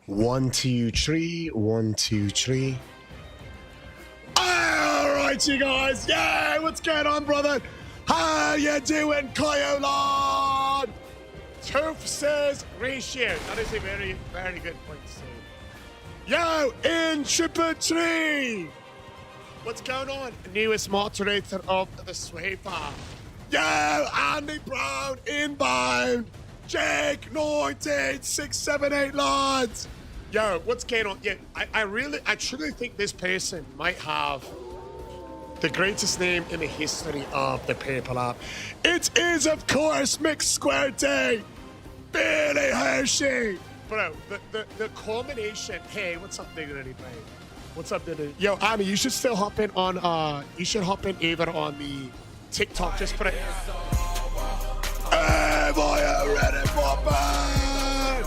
1, 2, 3. 1, 2, 3. All right, you guys. Yeah, what's going on, brother? How you doing, Koyolon? Turf says ratio. That is a very, very good point to say. Yo, NG+7. What's going on? Newest moderator of the Sway Farm. Yo, Andy Brown inbound. Jake 19678 lads. Yo, what's going on? Yeah, I truly think this person might have the greatest name in the history of the Purple app. It is, of course, McSquirty, Billy Hershey. Bro, the culmination. Hey, what's up, Dignity, bro? What's up, Dignity? Yo, Annie, you should still hop in on, you should hop in either on the TikTok, just put it. Hey, boy, ready for bed?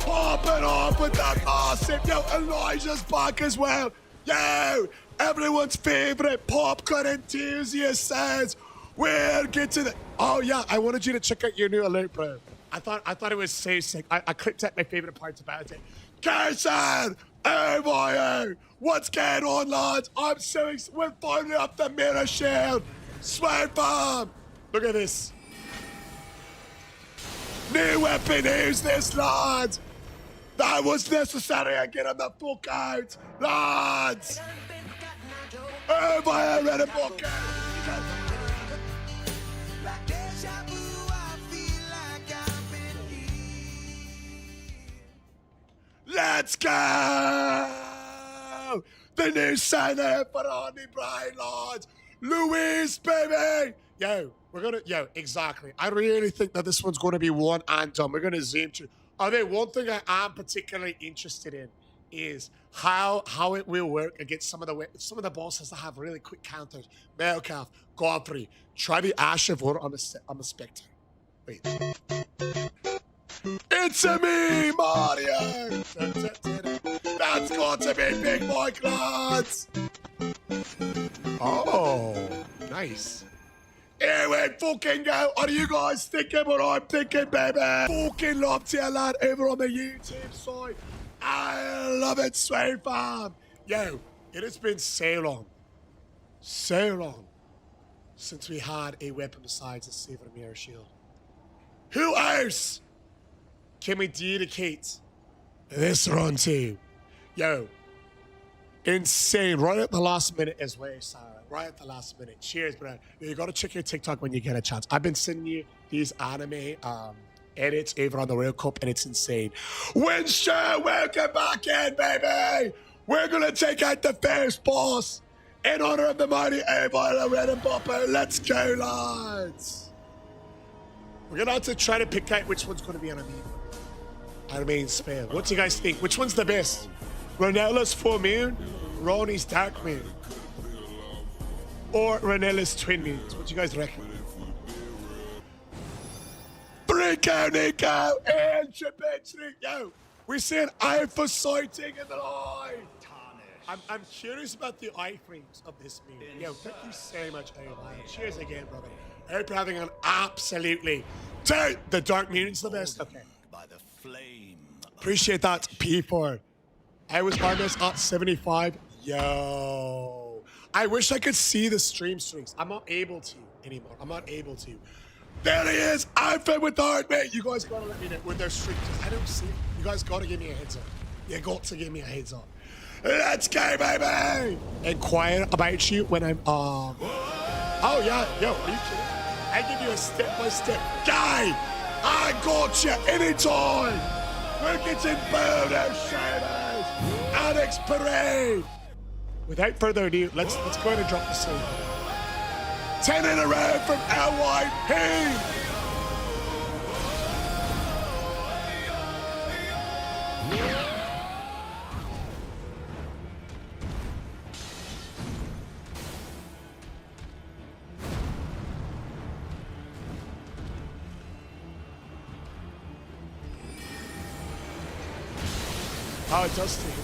Popping off with that massive. Yo, Elijah's back as well. Yo, everyone's favorite popcorn enthusiast says we're getting the. Oh yeah, I wanted you to check out your new alert, bro. I thought it was so sick. I clipped out my favorite parts about it. Carson, hey boy, what's going on, lads? I'm so we're finally up the mirror shield. Swag bomb. Look at this. New weapon, who's this, lads? That was necessary. I get him the fuck out, lads. Oh my, ready for Let's go! The new signer for Andy Bryan, lads. Luis, baby. Yo, we're gonna. Yo, exactly. I really think that this one's gonna be one and done. We're gonna zoom to. One thing I am particularly interested in is how it will work against some of the bosses that have really quick counters. Melcalf, Godfrey. Try the Ash of War on the Spectre. Wait. It's a me, Mario. That's got to be Big Boy lads. Oh, nice. Here we fucking go. Are you guys thinking what I'm thinking, baby? Fucking love to you, lad, over on the YouTube side. I love it, Sway Farm. Yo, it has been so long since we had a weapon besides a Saber Mirror Shield. Who else can we dedicate this run to? Yo, insane. Right at the last minute as well, Sarah. Right at the last minute. Cheers, bro. You gotta check your TikTok when you get a chance. I've been sending you these anime edits over on the World Cup, and it's insane. Winston, welcome back in, baby. We're gonna take out the first boss in honor of the mighty A-Boy, Red and Bopper. Let's go, lads. We're gonna have to try to pick out which one's gonna be on our main spell. What do you guys think? Which one's the best? Renella's Full Moon, Ronnie's Dark Moon, or Renella's Twin Moons? What do you guys reckon? Rico, Nico, and Chapetsnik. Yo, we're seeing Alpha sighting in the line. I'm curious about the iframes of this moon. Yo, thank you so much, O'Brien. Cheers again, brother. I hope you're having an absolutely. Dude, the Dark Moon's the best. Okay. By the flame. Appreciate that, P4. I was on this at 75. Yo. I wish I could see the stream streaks. I'm not able to anymore. I'm not able to. There he is. I'm fit with Hard, mate. You guys gotta let me know when they're streaks. I don't see it. You guys gotta give me a heads up. You got to give me a heads up. Let's go, baby. Inquire about you when I'm Oh yeah, yo, are you kidding? I give you a step-by-step guide. I got you anytime. We're getting bonus shadows. Alex Parade. Without further ado, let's go ahead and drop the scene. 10 in a row from LYP. Oh, it does take it.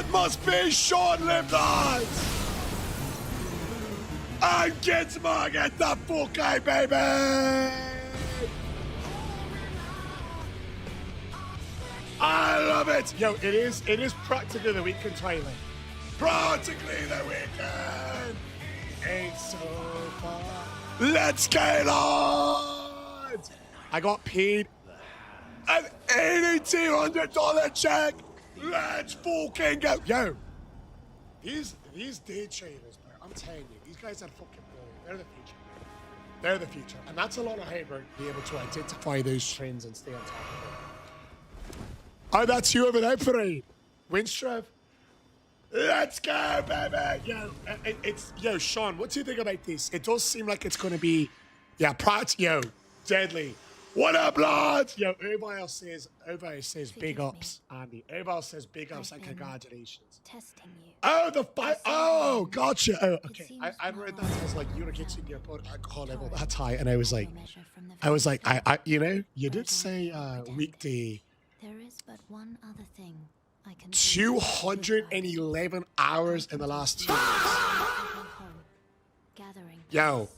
That must be short-lived, and Gizmo get the fuck out, baby! I love it! Yo, it is practically the weekend, Tyler. Practically the weekend! Ain't so far. Let's get on! I got paid an $8,200 check. Let's fucking go. Yo, these day traders, bro, I'm telling you, these guys are fucking brilliant. They're the future. They're the future. And that's a lot of hard work to be able to identify those trends and stay on top of it. Oh, that's you over there, Parade. Winstrev. Let's go, baby. Yo, Sean, what do you think about this? It does seem like it's going to be, deadly. What up, lads? Yo, everybody says big ups, Andy. Everybody says big ups and congratulations. Testing you. Oh, the fight. Oh, gotcha. Oh, okay. I read that as like you're getting your blood alcohol level that high, and I was like, you did say weekday. There is but one other thing I can 211 hours in the last 2 weeks. Yo,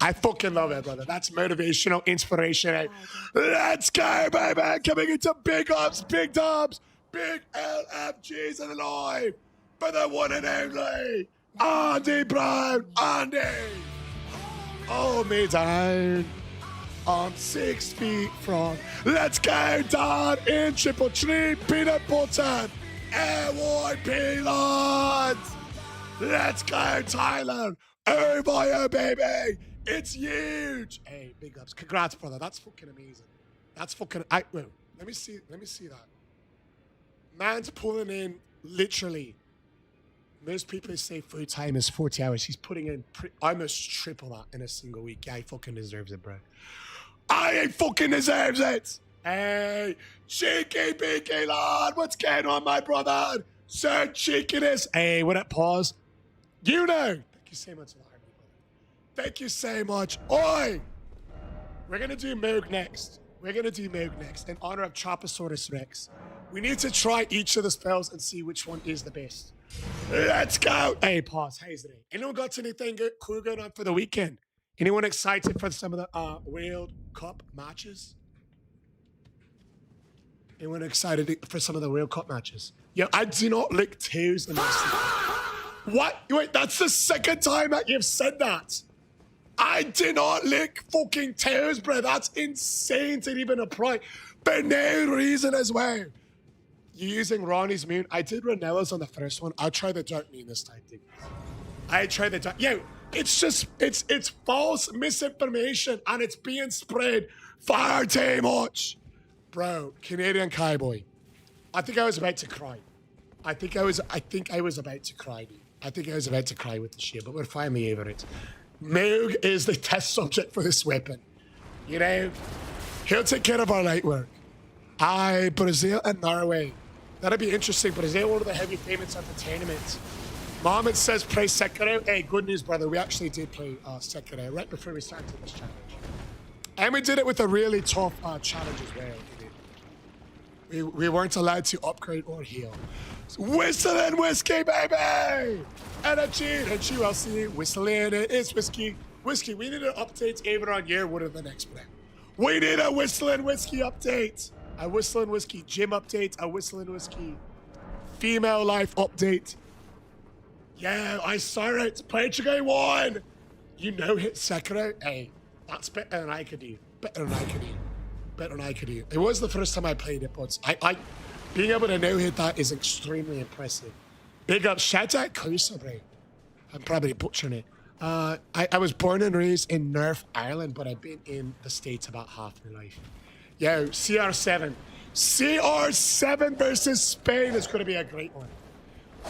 I fucking love it, brother. That's motivational, inspiration. Let's go, baby. Coming into big ups, big dubs, big LFGs in the live for the one and only Andy Brown. Andy. Hold me down. I'm 6 feet from. Let's go down in triple tree peanut butter. AYP lads. Let's go, Tyler. Oh boy, oh baby. It's huge. Hey, big ups. Congrats, brother. That's fucking amazing. That's fucking. Wait, let me see that. Man's pulling in literally. Most people say full time is 40 hours. He's putting in almost triple that in a single week. Yeah, he fucking deserves it, bro. He fucking deserves it. Hey, cheeky beaky lad. What's going on, my brother? Sir Cheekiness. Hey, what up, pause? You know. Thank you so much, brother. Thank you so much. Oi! We're gonna do Moog next. In honor of Choposaurus Rex. We need to try each of the spells and see which one is the best. Let's go. Hey, pause. How's today? Anyone got anything cool going on for the weekend? Anyone excited for some of the World Cup matches? Anyone excited for some of the World Cup matches? Yo, I do not lick toes in this. What? Wait, that's the second time that you've said that. I did not lick fucking toes, bro. That's insane to even apply. For no reason as well. You're using Ronnie's moon. I did Ranella's on the first one. I'll try the dark moon this time, dude. I tried the dark. Yo, it's just, it's false misinformation and it's being spread far too much. Bro, Canadian cowboy. I think I was about to cry. I think I was about to cry, dude. I think I was about to cry with the shit, but we're finally over it. Moog is the test subject for this weapon. You know, he'll take care of our light work. Brazil and Norway. That'll be interesting. Brazil, one of the heavy favorites at the tournament. Mohammed says play Sekiro. Hey, good news, brother. We actually did play Sekiro right before we started this challenge. And we did it with a really tough challenge as well. We weren't allowed to upgrade or heal. Whistle and whiskey, baby! Energy, and you will see whistling it is whiskey. Whiskey, we need an update even on year one of the next plan. We need a whistle and whiskey update. A whistle and whiskey gym update. A whistle and whiskey female life update. Yeah, I saw it. Portugal won. You know hit Sekiro. Hey, that's better than I could do. Better than I could do. It was the first time I played it, but I being able to no hit that is extremely impressive. Big up, shout out Closer, bro. I'm probably butchering it. I was born and raised in North Ireland, but I've been in the States about half my life. Yo, CR7. CR7 versus Spain is going to be a great one.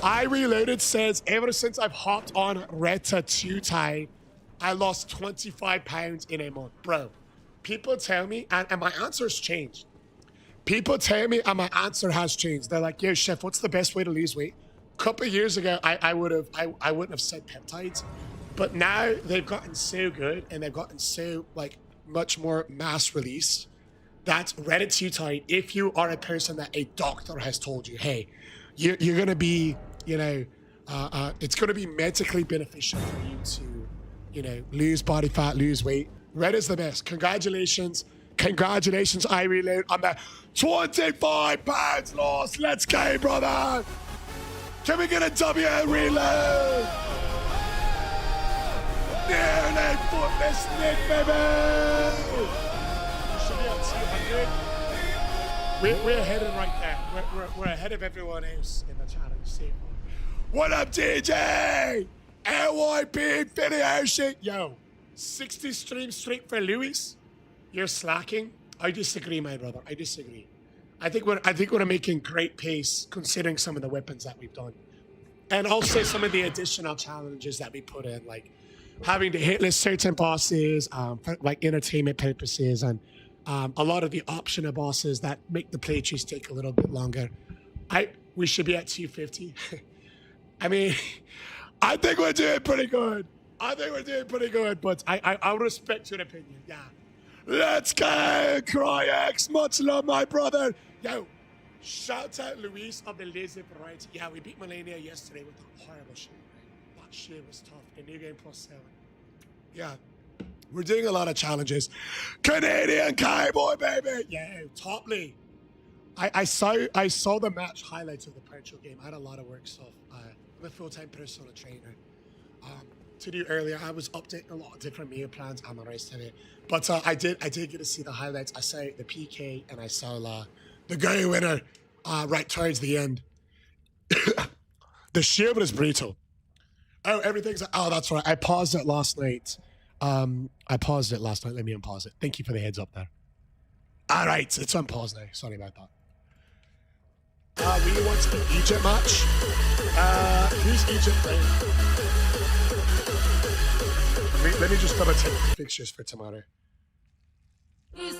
I Reloaded says, ever since I've hopped on Ratatouille, I lost 25 pounds in a month. Bro, people tell me, and my answer has changed. People tell me, and my answer has changed. They're like, yo, chef, what's the best way to lose weight? A couple of years ago, I wouldn't have said peptides, but now they've gotten so good and they've gotten so like much more mass release. That's Ratatouille. If you are a person that a doctor has told you, hey, you're gonna be, you know, it's gonna be medically beneficial for you to, you know, lose body fat, lose weight. Red is the best. Congratulations. Congratulations, I Reload, on the 25 pounds lost. Let's go, brother. Can we get a W Reload? Nearly footless Nick, baby. We should be at 200. We're headed right there. We're ahead of everyone else in the challenge. See? What up, DJ? LYP video shit. Yo, 60 streams straight for Lewis. You're slacking. I disagree, my brother. I disagree. I think we're making great pace considering some of the weapons that we've done, and also some of the additional challenges that we put in, like having to hit list certain bosses, for like entertainment purposes, and a lot of the optional bosses that make the playthroughs take a little bit longer. We should be at 250. I mean, I think we're doing pretty good. But I'll respect your opinion. Yeah. Let's go, Cryex. Much love, my brother. Yo, shout out Luis of the Lazy Variety. Yeah, we beat Millennia yesterday with a horrible shit. Right? That shit was tough in New Game +7. Yeah, we're doing a lot of challenges. Canadian Cowboy, baby. Yeah, Topley. I saw the match highlights of the Percho game. I had a lot of work stuff. I'm a full-time personal trainer. To do earlier, I was updating a lot of different meal plans on the rest of it. But I did get to see the highlights. I saw the PK and I saw the go winner right towards the end. The shield is brutal. Oh, that's right. I paused it last night. Let me unpause it. Thank you for the heads up there. All right, it's on pause now. Sorry about that. We want the Egypt match. Who's Egypt playing? Let me just double check the fixtures for tomorrow. Hey,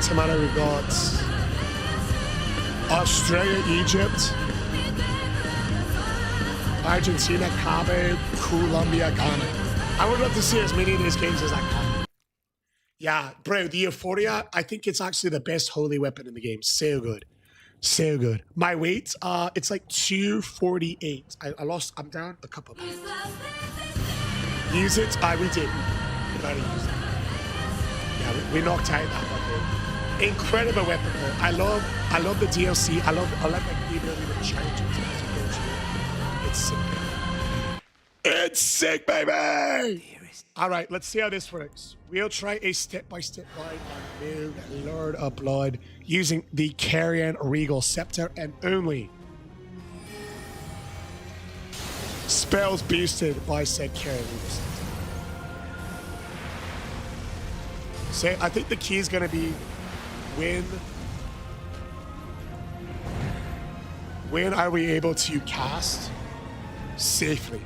tomorrow we got Australia, Egypt, Argentina, Cabo, Colombia, Ghana. I would love to see as many of these games as I can. Yeah, bro, the Euphoria, I think it's actually the best holy weapon in the game. So good. So good. My weight, it's like 248. I'm down a couple pounds. Use it? We did. We gotta use it. Yeah, we knocked out that one, dude. Incredible weapon, bro. I love the DLC. I love like the ability to change it. It's sick, baby. It's sick, baby! All right, let's see how this works. We'll try a step-by-step guide on New Lord of Blood using the Carian Regal Scepter and only spells boosted by said Carian Regal Scepter. So I think the key is going to be when are we able to cast safely?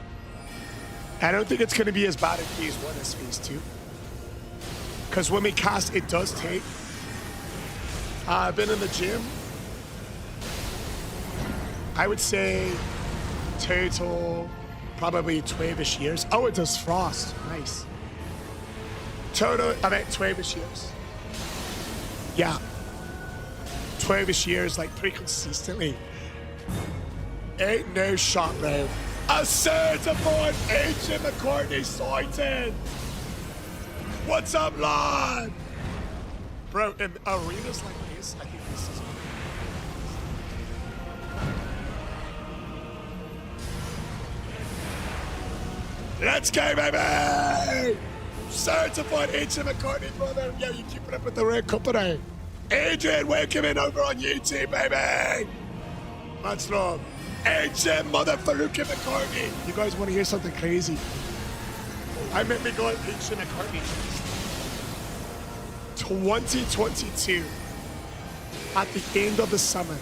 I don't think it's going to be as bad in phase 1 as phase 2. Because when we cast, it does take. I've been in the gym. I would say total probably 12-ish years. Oh, it does frost. Nice. Total about 12-ish years. Yeah. 12-ish years, like pretty consistently. Ain't no shot, bro. A certified Agent McCartney sighted. What's up, lad? Bro, in arenas like this, I think this is let's go, baby! Certified Agent McCartney, brother. Yo, you keep it up with the red company. Adrian, welcome in over on YouTube, baby! Much love. Agent motherfucking McCartney. You guys want to hear something crazy? I met me going Agent McCartney 2022 at the end of the summer.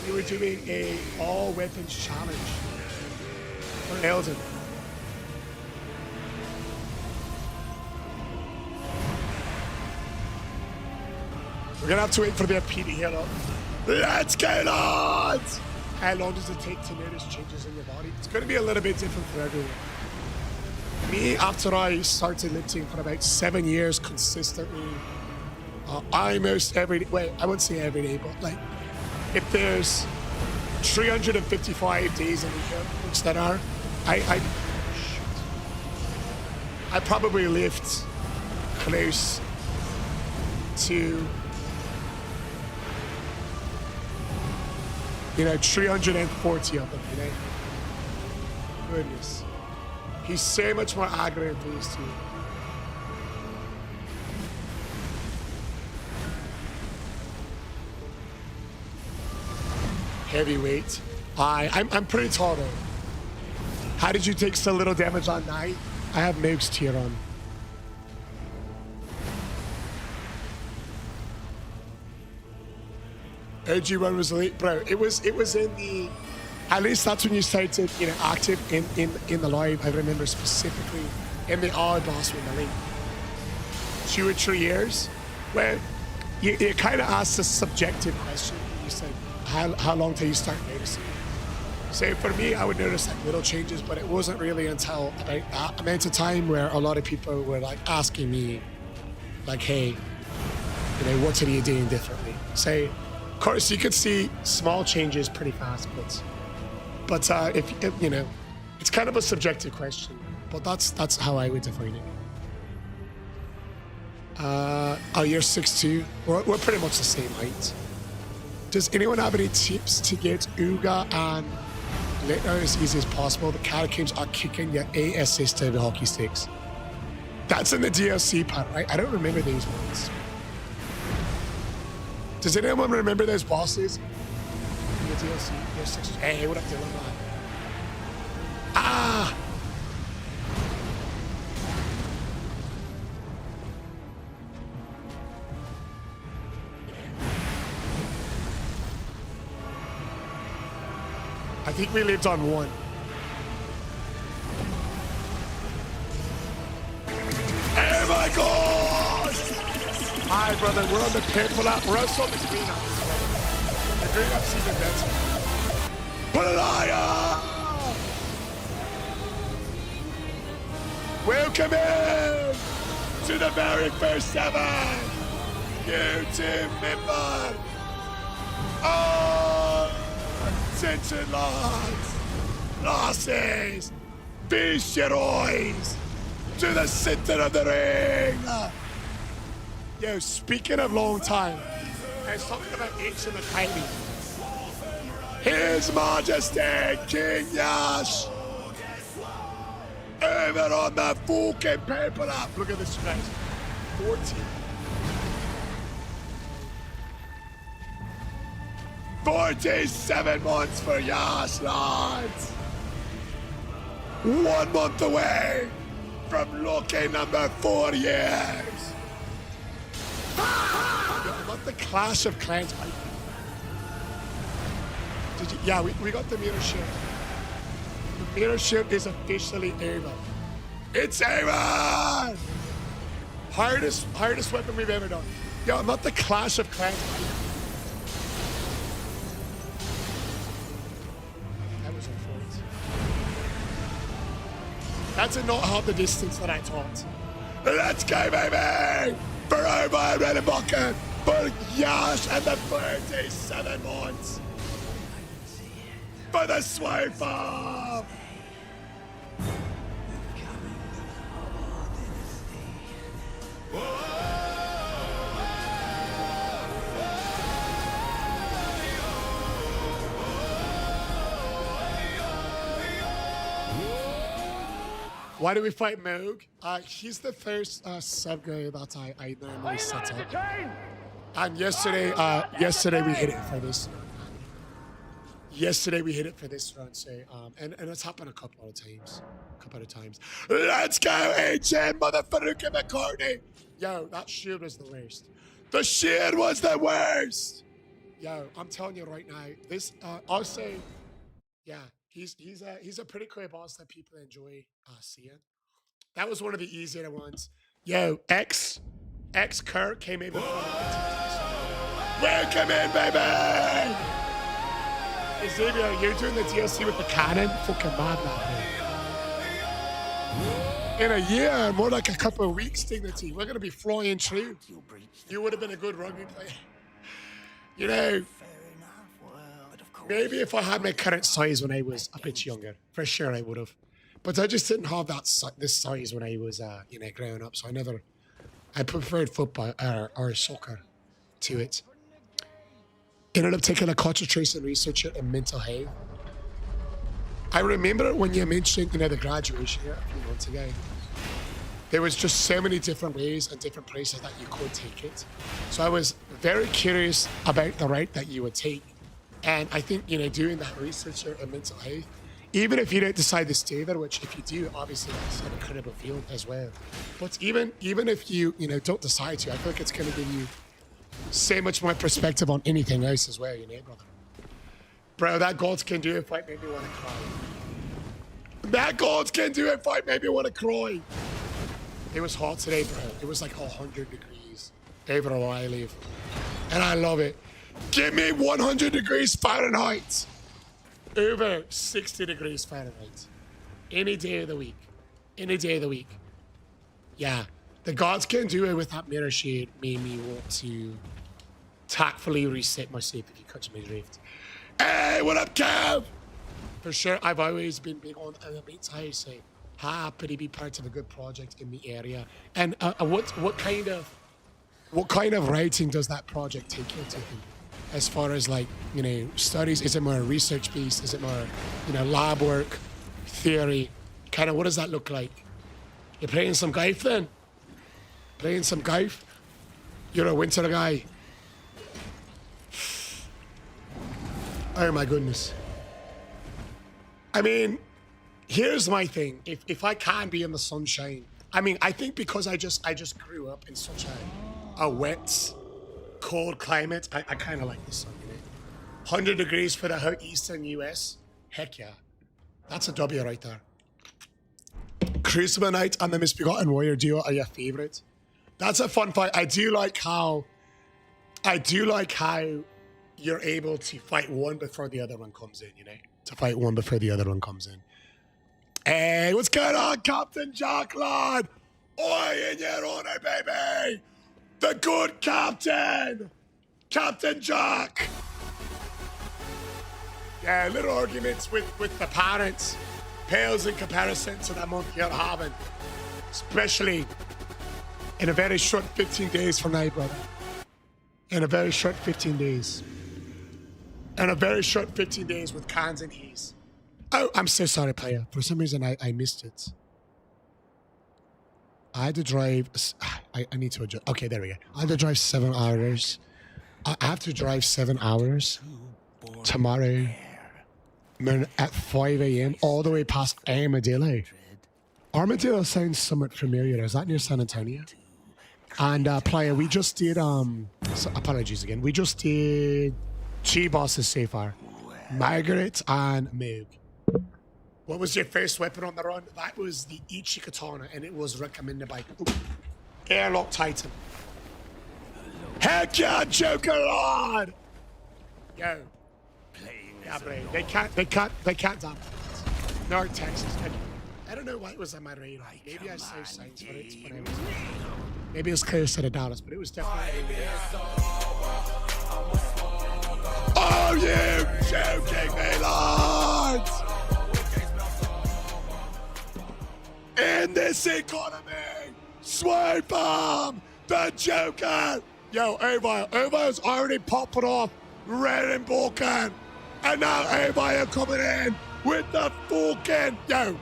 We were doing a all weapons challenge for Elden. We're gonna have to wait for the FP to heal up. Let's get on! How long does it take to notice changes in your body? It's going to be a little bit different for everyone. Me, after I started lifting for about 7 years consistently, almost every day, wait, I wouldn't say every day, but like if there's 355 days in a year, which there are, I probably lived close to 340 of them, Goodness. He's so much more aggro than these two. Heavyweight. I'm pretty tall though. How did you take so little damage on night? I have Moog's tier on. OG1 was late, bro. It was in the, at least that's when you started, active in the live. I remember specifically in the odd boss with the link. 2 or 3 years, where you kind of asked a subjective question. You said, how long till you start noticing? So for me, I would notice like little changes, but it wasn't really until about that amount of time where a lot of people were like asking me, like, hey, what are you doing differently? So, of course, you could see small changes pretty fast, but if it's kind of a subjective question, but that's how I would define it. Oh, you're 6'2". We're pretty much the same height. Does anyone have any tips to get Uga and Littler as easy as possible? The catacombs are kicking your A assist to the hockey sticks. That's in the DLC part, right? I don't remember these ones. Does anyone remember those bosses in the DLC? You're 6'2". Hey, what up, Dylan? Ah! I think we lived on 1. Oh my god! Hi, brother. We're on the purple app. We're also on the green app. The green app's even better. Put it higher! Welcome in to the very first 7 YouTube member. Oh! Attention, lads! Lasses! Beast your eyes! To the center of the ring! Yo, speaking of long time, there's something about H in the timing. His Majesty King Yash! Over on the fucking paper up! Look at this, guys. 14. 47 months for Yash, lads! 1 month away from lucky number 4 years! I got the Clash of Clans. Did you? Yeah, we got the mirror shield. The mirror shield is officially over. It's over! Hardest weapon we've ever done. Yo, I'm not the Clash of Clans. That did not have the distance that I thought. Let's go, baby! For over Red and Bucket, for Yash and the 37 months. For the swipe up! Why do we fight Moog? He's the first sub guy that I normally set up. And yesterday we hit it for this. Yesterday we hit it for this run, so and it's happened a couple of times. Let's go, HM motherfucking McCartney! Yo, that shield was the worst. The shield was the worst! Yo, I'm telling you right now, this I'll say, yeah. He's a pretty cool boss that people enjoy seeing. That was one of the easier ones. Yo, X Kurt came in. Welcome in, baby! Xavier, you're doing the DLC with the cannon? Fucking mad, man. In a year, more like a couple of weeks, Dignity. We're gonna be flying through. You would have been a good rugby player. maybe if I had my current size when I was a bit younger, for sure I would have. But I just didn't have this size when I was, growing up. So I preferred football or soccer to it. Ended up taking a concentration researcher in mental health. I remember when you mentioned, the graduation here a few months ago. There was just so many different ways and different places that you could take it. So I was very curious about the route that you would take. And I think, doing that research in mental health, even if you don't decide to stay there, which if you do, obviously it's an incredible field as well. But even if you, don't decide to, I feel like it's going to give you so much more perspective on anything else as well, brother. Bro, that Gods Can Do It fight made me want to cry. That Gods Can Do It fight made me want to cry. It was hot today, bro. It was like 100 degrees over where I live. And I love it. Give me 100 degrees Fahrenheit. Over 60 degrees Fahrenheit. Any day of the week. Any day of the week. Yeah. The Gods Can Do It with that mirror shade made me want to tactfully reset myself, if you catch my drift. Hey, what up, Kev? For sure, I've always been big on elements. I say, happy to be part of a good project in the area. And what kind of writing does that project take you to? As far as studies, is it more research based? Is it more, lab work, theory? Kind of what does that look like? You're playing some golf then? Playing some golf? You're a winter guy. Oh my goodness. I mean, here's my thing. If I can be in the sunshine, I think because I just grew up in such a wet, cold climate, I kind of like the sun, 100 degrees for the hot eastern US. Heck yeah. That's a W right there. Crucible Knight and the Misbegotten Warrior duo are your favorite. That's a fun fight. I do like how you're able to fight one before the other one comes in, to fight one before the other one comes in. Hey, what's going on, Captain Jacqueline? Oi, in your honor, baby! The good captain! Captain Jack! Yeah, little arguments with the parents pales in comparison to the month you're having. Especially in a very short 15 days from now, brother. In a very short 15 days. In a very short 15 days with cans and he's. Oh, I'm so sorry, player. For some reason, I missed it. I had to drive. I need to adjust. Okay, there we go. I had to drive 7 hours. I have to drive 7 hours tomorrow at 5 a.m. all the way past Armadillo. Armadillo sounds somewhat familiar. Is that near San Antonio? And player, we just did. So apologies again. We just did 2 bosses so far. Margaret and Moog. What was your first weapon on the run? That was the Ichi Katana, and it was recommended by Airlock Titan. Heck yeah, Joker Lord! Yo. Yeah, bro. They can't damn it. North Texas. I don't know why it was on my radar. Maybe I saw signs for it when I was. Maybe it was close to the Dallas, but it was definitely. Oh, you joking me, Lord! In this economy, swipe bomb the Joker. Yo, Ovile's already popping off red and Balkan, and now Ovile coming in with the Falcon. Yo,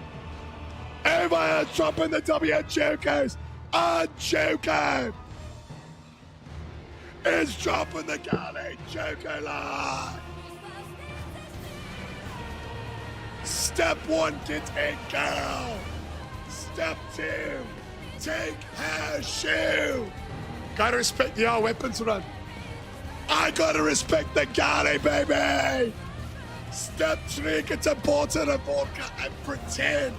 Ovile dropping the W Jokers, and Joker is dropping the galley Joker line. Step 1, get in, girl. Step 2, take her shoe. Gotta respect the all weapons run. I gotta respect the galley, baby. Step 3, get a bottle of vodka and pretend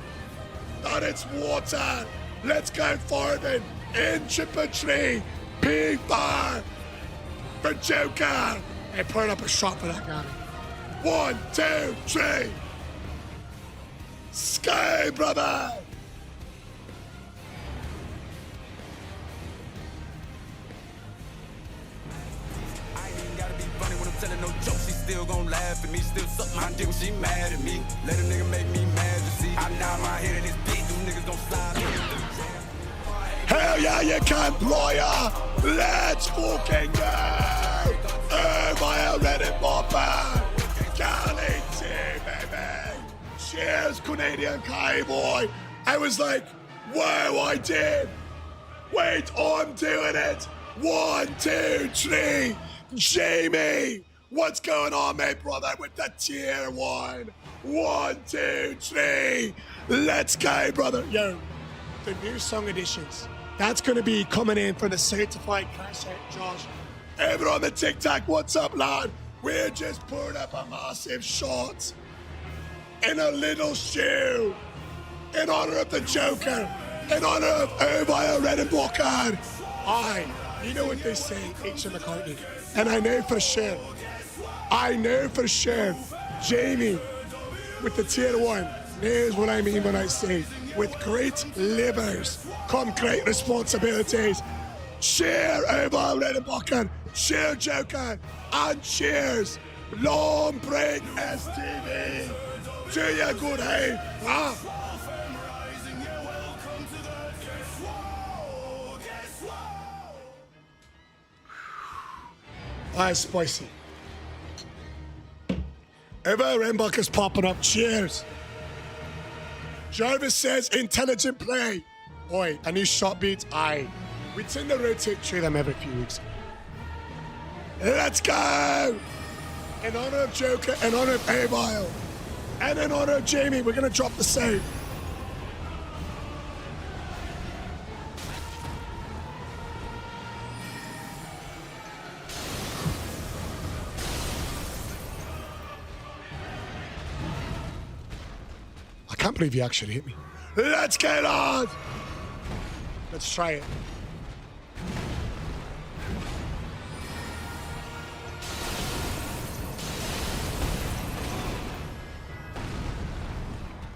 that it's water. Let's go forward. Infantry, P5 for Joker. And put up a shot for that galley. 1, 2, 3. Sky, brother. gon' laugh at me. Still suck my dick when she mad at me. Let a nigga make me mad, you see. I nod my head in this bitch, them niggas gon' slide me. Hell yeah, you can, player! Let's fucking go! Oh, my red and bopper! Cali T, baby! Cheers, Canadian cowboy! I was like, whoa, I did! Wait, I'm doing it! 1, 2, 3! Jamie! What's going on, mate, brother, with the tier 1? 1, 2, 3! Let's go, brother! Yo, the new song editions. That's going to be coming in for the certified class set, Josh. Everyone on the TikTok, what's up, lad? We're just pouring up a massive shot in a little shoe in honor of the Joker, in honor of Irvine Redenbacher. You know what they say, H. McCartney. And I know for sure, Jamie with the tier 1 knows what I mean when I say, with great livers come great responsibilities. Cheer Irvine Redenbacher, cheer Joker, and cheers Long Break STV. To your good hey. That's spicy. Irvine Redenbacher's popping up. Cheers. Jarvis says intelligent play. Oi, a new shot beat. We tend to rotate through them every few weeks. Let's go! In honor of Joker, in honor of Irvine, and in honor of Jamie, we're gonna drop the save. I can't believe you actually hit me. Let's get on! Let's try it.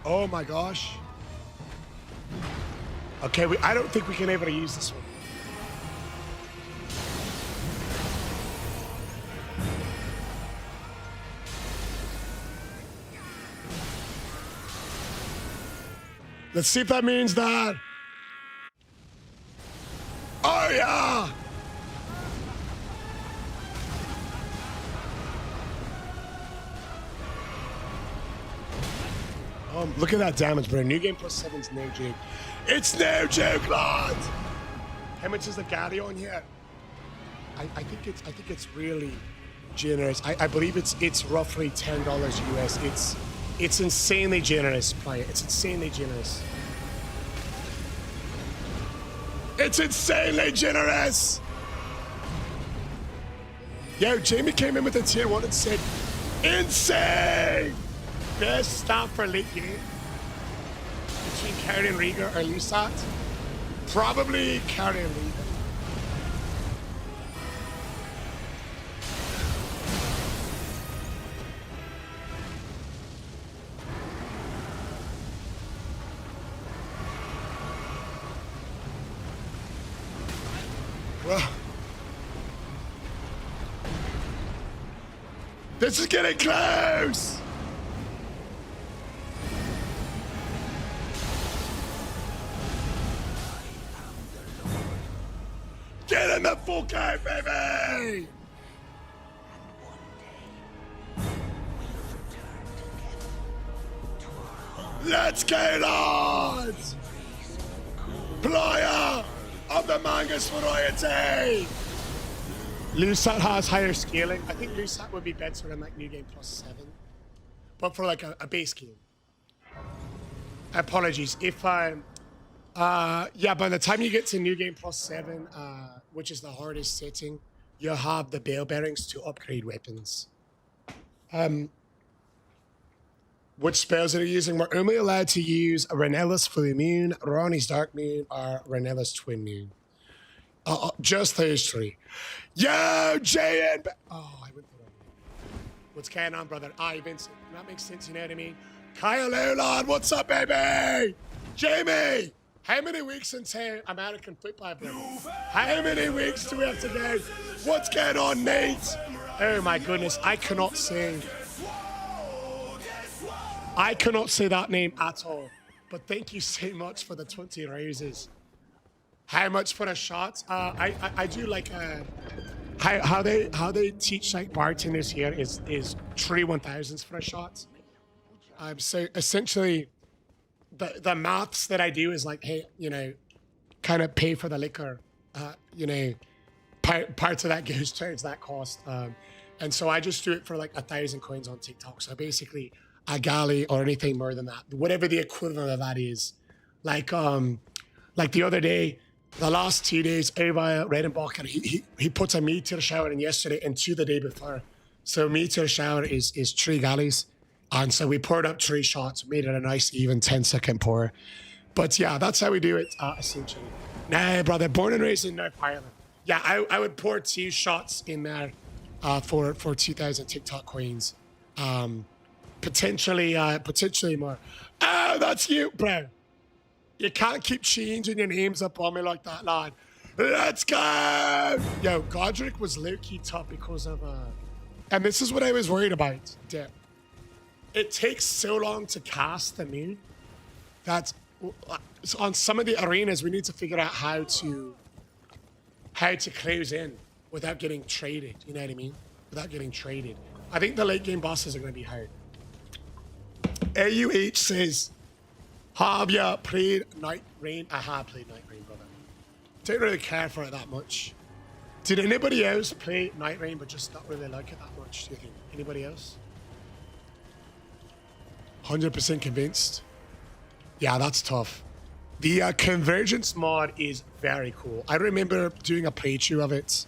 Oh my gosh. Okay, I don't think we can able to use this one. Let's see if that means that. Oh yeah! Look at that damage, bro. New game plus 7's no joke. It's no joke, lads. How much is the Gatti on here? I think it's really generous. I believe it's roughly $10 US. It's insanely generous, player. It's insanely generous. It's insanely generous. Yo, Jamie came in with a tier 1 and said, insane. Best stop for late game between Carian Regal or Lusat? Probably Carian Regal. Well, this is getting close. Get in the full game, baby! Let's get on! Player of the Mangus variety! Lusat has higher scaling. I think Lusat would be better in like New Game Plus 7. But for like a base game. Apologies. If yeah, by the time you get to New Game Plus 7, which is the hardest setting, you have the bell bearings to upgrade weapons. Which spells are you using? We're only allowed to use Renella's Full Moon, Ronnie's Dark Moon, or Renella's Twin Moon. Just those 3. Yo, JN! Oh, I went for that. What's going on, brother? Vincent. That makes sense, you know what I mean? Kyle Lowland, what's up, baby? Jamie! How many weeks until American football, bro? How many weeks do we have to go? What's going on, Nate? Oh my goodness, I cannot say that name at all. But thank you so much for the 20 roses. How much for a shot? I do like how they teach like bartenders here is 3 1000s for a shot. So essentially the maths that I do is like, hey, you know, kind of pay for the liquor. You know, parts of that goes towards that cost. And so I just do it for like 1,000 coins on TikTok. So basically a galley or anything more than that, whatever the equivalent of that is. Like the other day, the last 2 days, Ava Redenbacher, he put a meteor shower in yesterday and 2 the day before. So meteor shower is 3 galleys. And so we poured up 3 shots, made it a nice even 10-second pour. But yeah, that's how we do it, essentially. Nah, brother, born and raised in North Ireland. Yeah, I would pour 2 shots in there for 2,000 TikTok coins. Potentially more. Oh, that's you, bro. You can't keep changing your names up on me like that, lad. Let's go! Yo, Godric was low-key tough because of... And this is what I was worried about, Dip. It takes so long to cast the moon that on some of the arenas, we need to figure out how to close in without getting traded. You know what I mean? Without getting traded. I think the late game bosses are going to be hard. AUH says, have you played Night Rain? I have played Night Rain, brother. Don't really care for it that much. Did anybody else play Night Rain but just not really like it that much, do you think? Anybody else? 100% convinced? Yeah, that's tough. The Convergence mod is very cool. I remember doing a playthrough of it.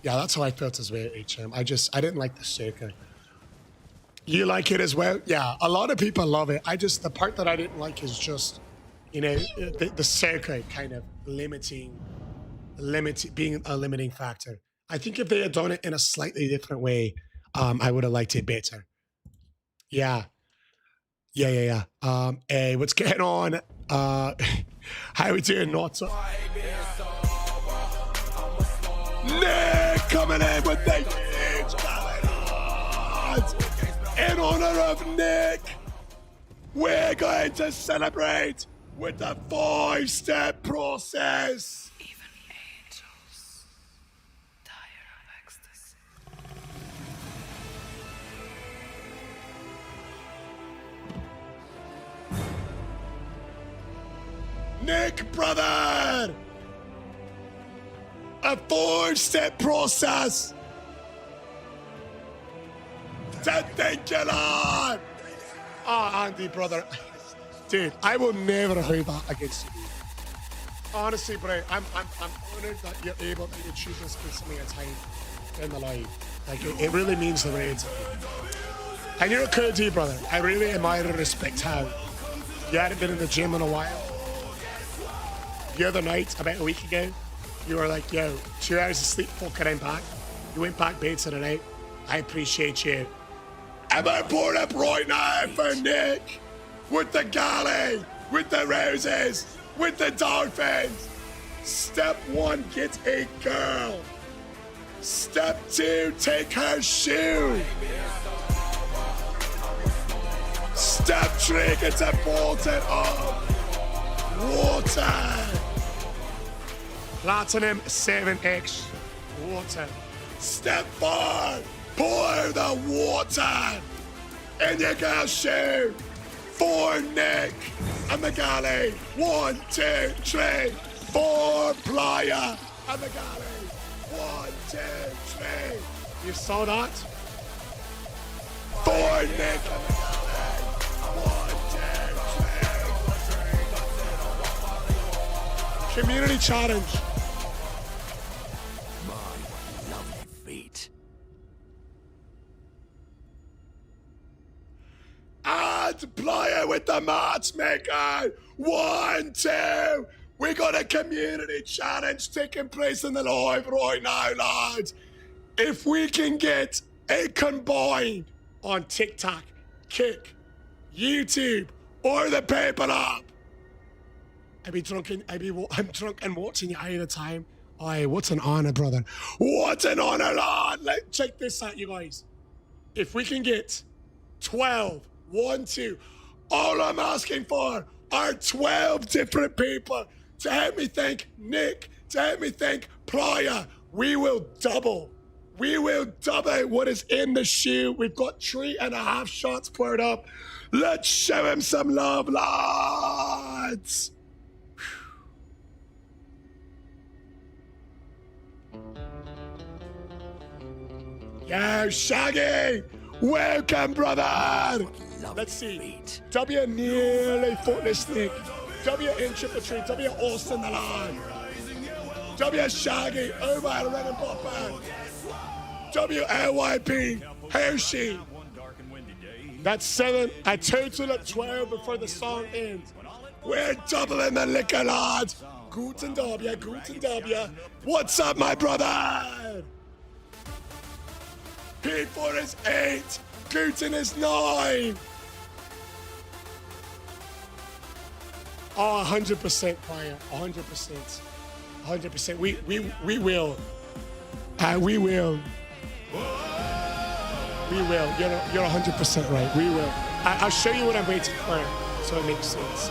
Yeah, that's how I felt as well, HM. I didn't like the circuit. You like it as well? Yeah, a lot of people love it. The part that I didn't like is just, you know, the circuit kind of being a limiting factor. I think if they had done it in a slightly different way, I would have liked it better. Yeah. Yeah. Hey, what's going on? How we doing, Notso? Nick coming in with the huge calendars. In honor of Nick, we're going to celebrate with the 5-step process. Even angels tire of ecstasy. Nick, brother! A 4-step process! Thank you, Lord! Oh, Andy, brother. Dude, I will never hold that against you. Honestly, bro, I'm honored that you're able to choose to spend some of your time in the live. Like, it really means the world to me. And you're a cool dude, brother. I really admire and respect how you hadn't been in the gym in a while. The other night, about a week ago, you were like, yo, 2 hours of sleep, fucking I'm back. You went back bed to the night. I appreciate you. I'm gonna pour up right now for Nick. With the galley, with the roses, with the dolphins. Step 1, get a girl. Step 2, take her shoe. Step 3, get a bottle of water. Platinum 7X water. Step 4, pour the water in your girl's shoe. For Nick and the galley. 1, 2, 3, 4 plier and the galley. 1, 2, 3. You saw that? For Nick and the galley. 1, 2, 3. Community challenge. My lovely feet. And player with the matchmaker. 1, 2. We got a community challenge taking place in the live right now, lads. If we can get a combined on TikTok, Kick, YouTube, or the paper app, I'm drunk and watching you all the time. Aye, what's an honor, brother? What an honor, lad! Check this out, you guys. If we can get 12, 1, 2, all I'm asking for are 12 different people to help me thank Nick, to help me thank Playa. We will double. We will double what is in the shoe. We've got 3.5 shots poured up. Let's show him some love, lads. Yo, Shaggy! Welcome, brother! Let's see. W nearly footless Nick. W in triple tree. W Austin the line. W Shaggy over at Red and Popper. W LYP Hershey. That's 7. A total of 12 before the song ends. We're doubling the liquor, lads. Guten W, Guten W. What's up, my brother? P4 is 8. Guten is 9. Oh, 100% Prior. 100%. 100%. We will. We will. We will. You're 100% right. We will. I'll show you what I'm waiting for, so it makes sense.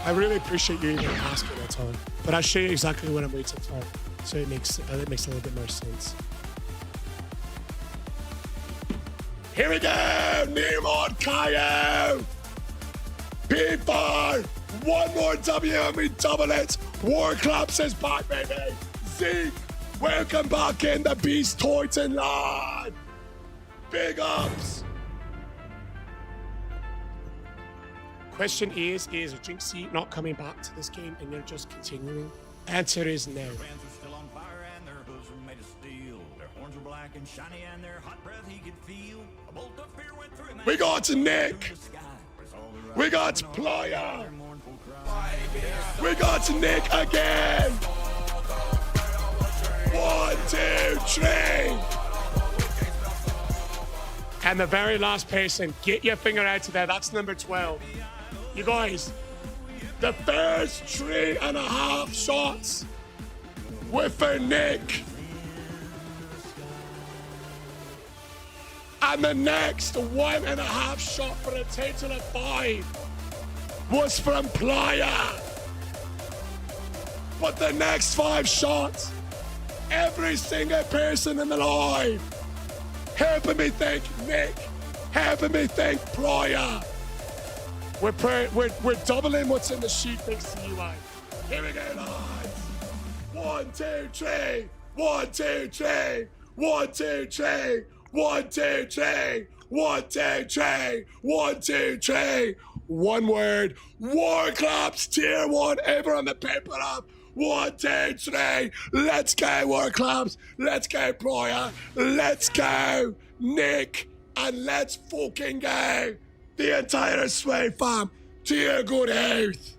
I really appreciate you even asking that, Tom. But I'll show you exactly what I'm waiting for, so it makes a little bit more sense. Here we go, Nearmont Kaio. P4, one more W and we double it. War Claps is back, baby. Zeke, welcome back in the Beast Toyton line. Big ups. Question is Jynxi not coming back to this game and you're just continuing? Answer is no. And shiny and their hot breath he could feel. A bolt of fear went through him. We got Nick. We got Playa. We got Nick again. 1, 2, 3. And the very last person, get your finger out to there. That's number 12. You guys, the first 3.5 shots were for Nick. And the next 1.5 shot for a total of 5 was from Playa. But the next 5 shots, every single person in the live, helping me thank Nick, helping me thank Playa. We're doubling what's in the sheet thanks to you, man. Here we go, lads. 1, 2, 3. 1, 2, 3. 1, 2, 3. 1, 2, 3. 1, 2, 3. 1, 2, 3. One word. War Claps tier 1 ever on the paper up. 1, 2, 3. Let's go, War Claps. Let's go, Playa. Let's go, Nick. And let's fucking go, the entire Sway fam, to your good health.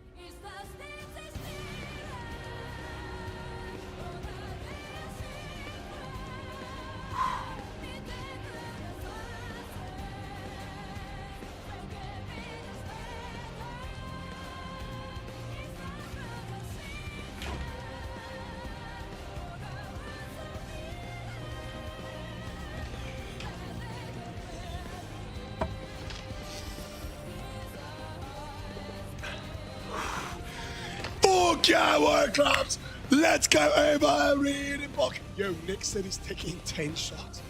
Fuck yeah, War Claps! Let's go over and read the book. Yo, Nick said he's taking 10 shots.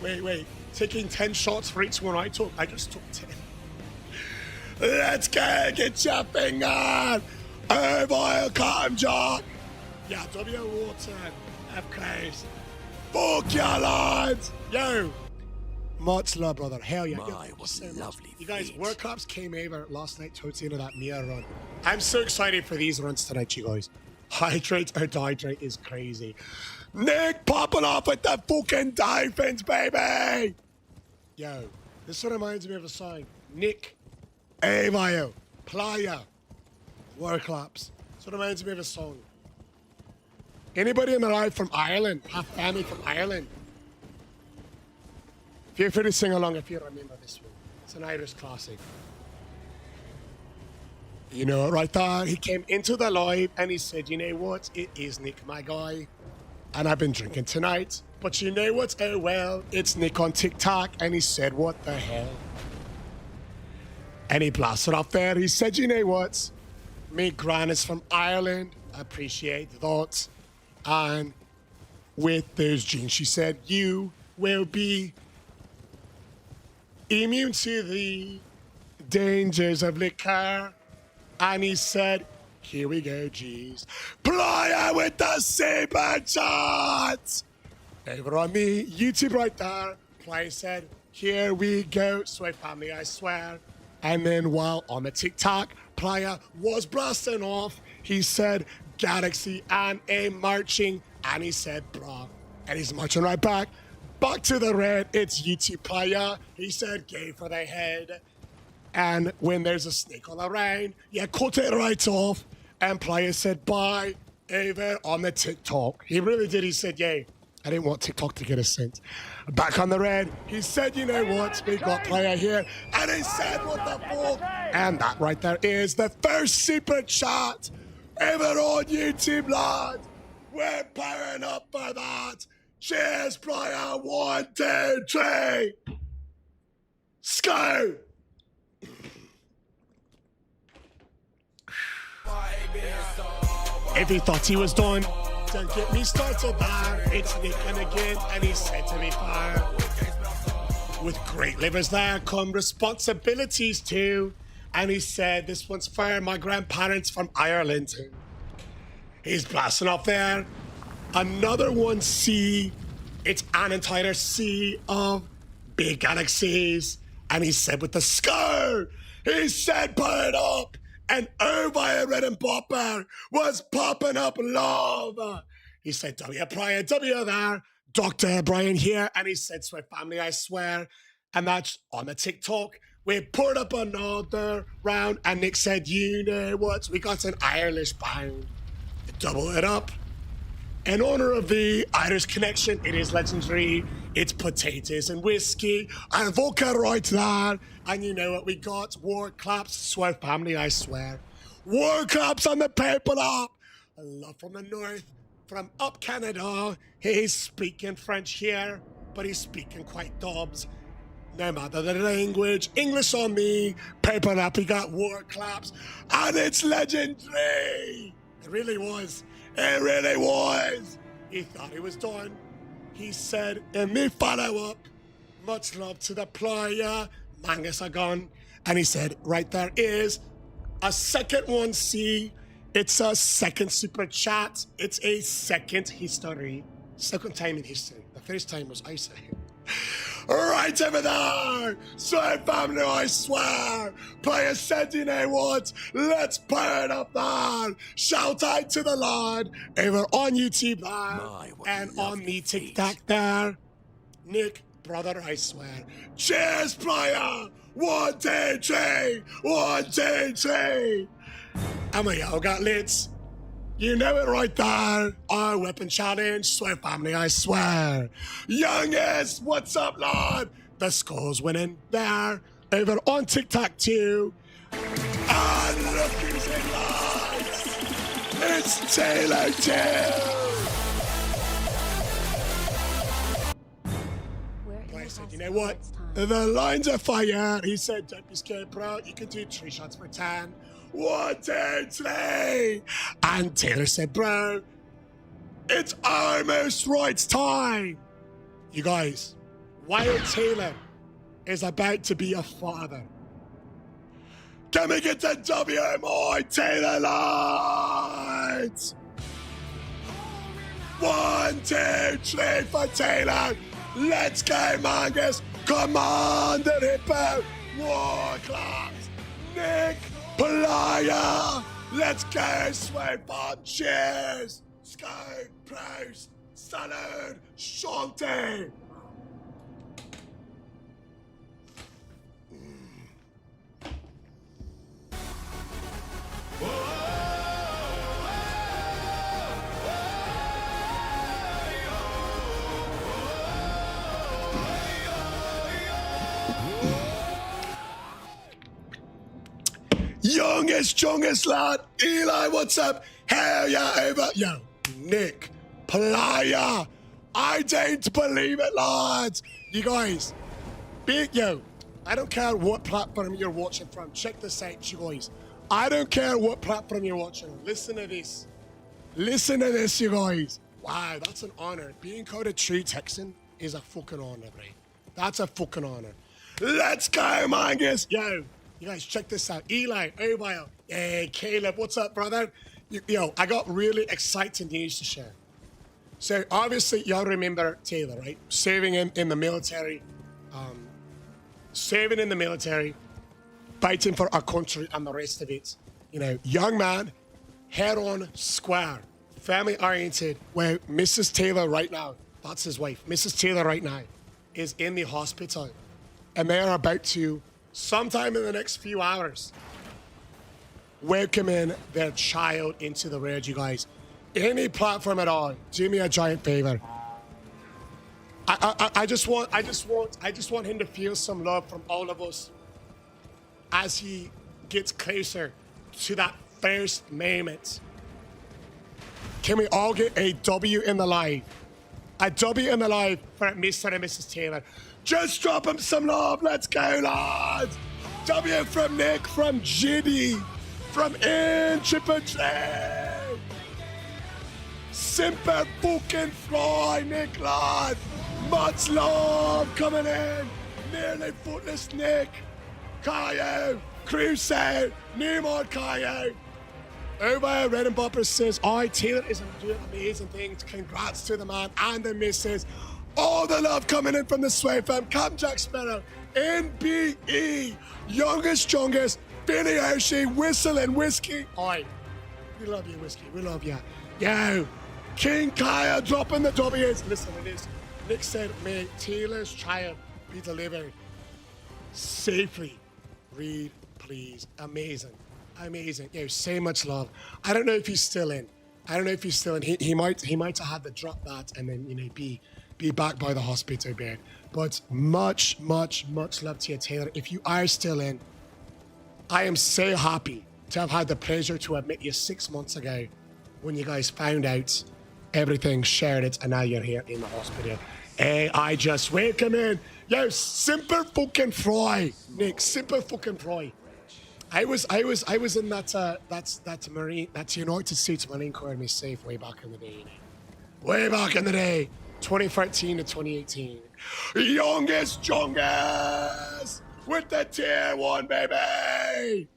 Wait. Taking 10 shots for each one I took? I just took 10. Let's go, get your finger over cotton jock. Yeah, W water, of course. Fuck yeah, lads! Yo! Much love, brother. Hell yeah. My, what so lovely. You guys, World Cups came over last night towards the end of that Mia run. I'm so excited for these runs tonight, you guys. Hydrate or dihydrate is crazy. Nick popping off with the fucking Dolphins, baby! Yo, this one reminds me of a song. Nick, Avayo, Playa, World Cups. This one reminds me of a song. Anybody in my life from Ireland? Have family from Ireland? Feel free to sing along if you remember this one. It's an Irish classic. You know, right there, he came into the live and he said, you know what? It is Nick, my guy. And I've been drinking tonight. But you know what? Oh, well, it's Nick on TikTok. And he said, what the hell? And he blasted off there. He said, you know what? Me gran is from Ireland. I appreciate that. And with those genes, she said, you will be immune to the dangers of liquor. And he said, here we go, G's. Playa with the super chat. Over on me, YouTube right there. Playa said, here we go. Sweet family, I swear. And then while on the TikTok, Playa was blasting off. He said, Galaxy and a marching. And he said, brah. And he's marching right back. Back to the red. It's YouTube Playa. He said, gay for the head. And when there's a snake on the rain, you cut it right off. And Playa said, bye, over on the TikTok. He really did. He said, yay. I didn't want TikTok to get a cent. Back on the red, he said, you know what? We got Playa here. And he said, what the fuck? And that right there is the first super chat ever on YouTube, lad. We're powering up for that. Cheers, Playa. 1, 2, 3. Go. If he thought he was done, don't get me started there. It's Nick again, and he said to me, fire. With great livers there come responsibilities too. And he said, this one's for my grandparents from Ireland. He's blasting off there. Another one, C. It's an entire sea of big galaxies. And he said with the scar, he said, put it up. And over Red and Popper was popping up love. He said, W Brian, W there, Dr. Brian here. And he said, sweet family, I swear. And that's on the TikTok. We put up another round. And Nick said, you know what? We got an Irish pound. Double it up. In honor of the Irish connection, it is legendary. It's potatoes and whiskey and vodka right there. And you know what we got? War claps, swear family, I swear. War claps on the paper up. A love from the north, from up Canada. He's speaking French here, but he's speaking quite dubs. No matter the language, English on me, paper up, he got war claps, and it's legendary. It really was. It really was. He thought he was done. He said, and me follow up. Much love to the player, Mangus Agon. And he said, right there is a second one, C. It's a second super chat. It's a second history. Second time in history. The first time was Isaac. Right over there! Swear family, I swear! Player said, you know what? Let's burn up there! Shout out to the Lord over on YouTube there and on the TikTok there. Nick, brother, I swear. Cheers, player! 1, 2, 3! 1, 2, 3! And we all got lit. You know it right there. Our weapon challenge, swear family, I swear. Youngest, what's up, Lord? The score's winning there. Over on TikTok too. And look who's in lights. It's Taylor too. I said, you know what? The lines are fire. He said, don't be scared, bro. You can do 3 shots for 10. 1, 2, 3. And Taylor said, bro, it's almost right time. You guys, while Taylor is about to be a father, can we get the WMI Taylor lights? 1, 2, 3 for Taylor. Let's go, Mangus. Come on, the Hippo. War claps. Nick. Playa! Let's go, sweat bomb! Cheers! Sky, Proust, Salud, Shante! youngest lad. Eli, what's up? Hell yeah, over. Yo, Nick, player. I don't believe it, lads. You guys, yo, I don't care what platform you're watching from. Check this out, you guys. I don't care what platform you're watching. Listen to this. Listen to this, you guys. Wow, that's an honor. Being called a true Texan is a fucking honor, right? That's a fucking honor. Let's go, Mangus. Yo, you guys, check this out. Eli, Obile, hey, Caleb, what's up, brother? Yo, I got really exciting news to share. So, obviously, y'all remember Taylor, right? Serving in the military. Serving in the military. Fighting for our country and the rest of it. You know, young man, head on, square, family-oriented, where Mrs. Taylor right now, that's his wife, Mrs. Taylor right now, is in the hospital. And they are about to, sometime in the next few hours, welcome in their child into the world, you guys. Any platform at all, do me a giant favor. I just want him to feel some love from all of us as he gets closer to that first moment. Can we all get a W in the live? A W in the live for Mr. and Mrs. Taylor. Just drop him some love. Let's go, lads. W from Nick, from Jiddy, from NG+7. Simple fucking fly, Nick, lad. Much love coming in. Nearly footless Nick. Kayo, Crusade, Newmont Kayo. Over Red and Bopper says, Taylor is doing amazing things. Congrats to the man and the missus. All the love coming in from the Sway fam. Captain Jack Sparrow, NBE, youngest, strongest, Billy Hershey, Whistle and Whiskey. We love you, Whiskey. We love you. Yo, King Kaya dropping the W's. Listen to this. Nick said, may Taylor's child be delivered safely. Read, please. Amazing. Amazing. Yo, so much love. I don't know if he's still in. He might have had to drop that and then, you know, be back by the hospital bed. But much love to you, Taylor. If you are still in, I am so happy to have had the pleasure to admit you 6 months ago when you guys found out everything, shared it, and now you're here in the hospital. Hey, I just welcome in. Yo, simple fucking fry, Nick. Simple fucking fry. I was in that United States Marine Corps Army safe way back in the day. Way back in the day, 2013 to 2018. Youngest with the tier 1, baby.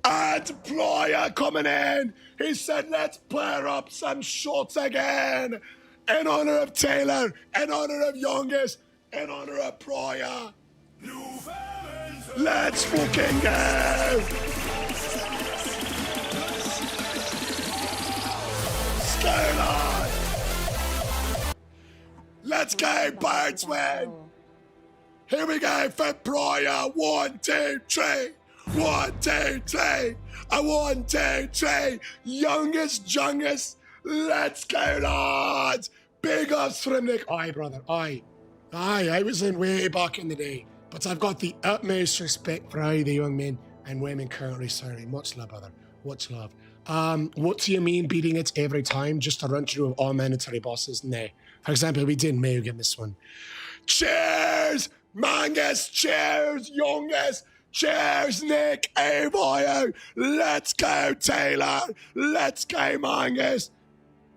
And Player coming in. He said, let's pair up some shots again. In honor of Taylor, in honor of Youngest, in honor of Pryor. Let's fucking go! Skyline! Let's go, Birdsman! Here we go for Pryor. 1, 2, 3. 1, 2, 3. A 1, 2, 3. Youngest. Let's go, lads! Big ups from Nick. Aye, brother. Aye, I was in way back in the day. But I've got the utmost respect for all the young men and women currently serving. Much love, brother. Much love. What do you mean beating it every time? Just a run through of all mandatory bosses? Nah. For example, we did Mayo in this one. Cheers! Mangus! Cheers! Youngest! Cheers, Nick! Hey, boyo! Let's go, Taylor! Let's go, Mangus!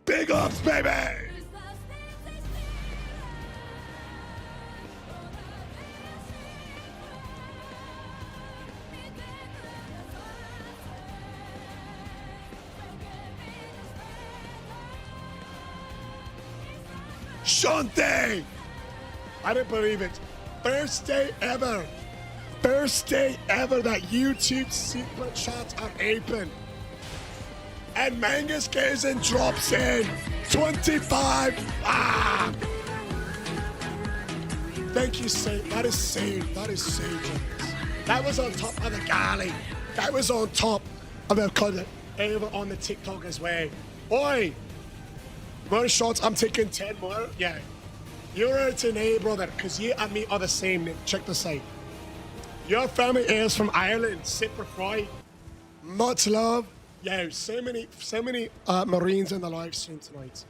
Big ups, baby! Shante! I didn't believe it. First day ever that YouTube secret chats are open. And Mangus goes and drops in 25. Thank you, Saint. That is so generous. That was on top of the galley. That was on top of the content over on the TikTok as well. Oi! More shots, I'm taking 10 more. Yeah. You're to know, brother, because you and me are the same. Check this out. Your family is from Ireland. Super Fry. Much love. Yo, so many Marines in the live stream tonight.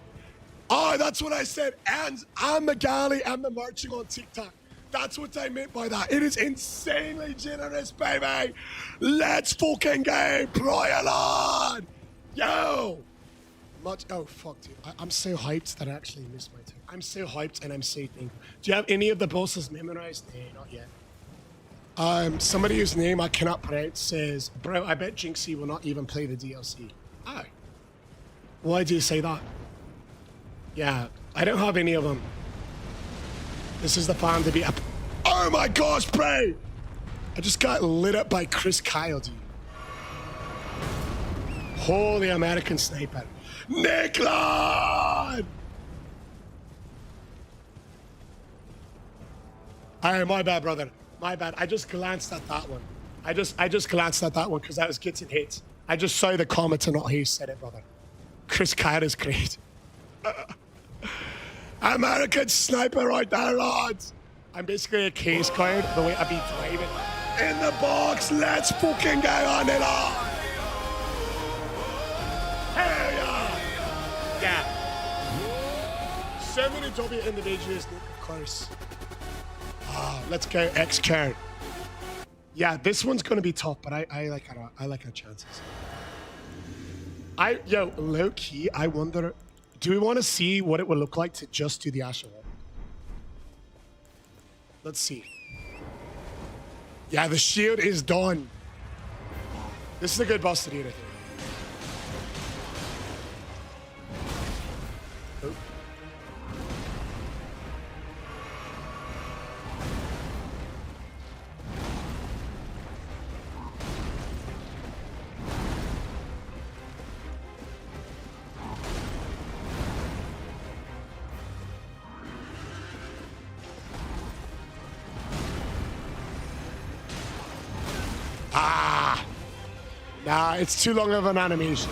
Oh, that's what I said. And I'm Magali. I'm the marching on TikTok. That's what I meant by that. It is insanely generous, baby. Let's fucking go, Prylon. Yo. Oh, fuck, dude. I'm so hyped that I actually missed my turn. I'm so hyped and I'm so thankful. Do you have any of the bosses memorized? No, not yet. Somebody whose name I cannot pronounce says, bro, I bet Jynxi will not even play the DLC. Oh. Why do you say that? Yeah, I don't have any of them. This is the plan to be up. Oh my gosh, bro! I just got lit up by Chris Kyle, dude. Holy American sniper. Nicklon! Alright, my bad, brother. My bad. I just glanced at that one. I just glanced at that one because I was getting hit. I just saw the comment and not who said it, brother. Chris Kyle is great. American sniper right there, lads. I'm basically a case card the way I be driving. In the box, let's fucking go on it on. Hell yeah. Yeah. So many W individuals, of course. Ah, let's go X card. Yeah, this one's gonna be tough, but I like our chances. Yo, low key, I wonder, do we want to see what it would look like to just do the Asher one? Let's see. Yeah, the shield is done. This is a good boss to do, I think. Oh. Ah! Nah, it's too long of an animation.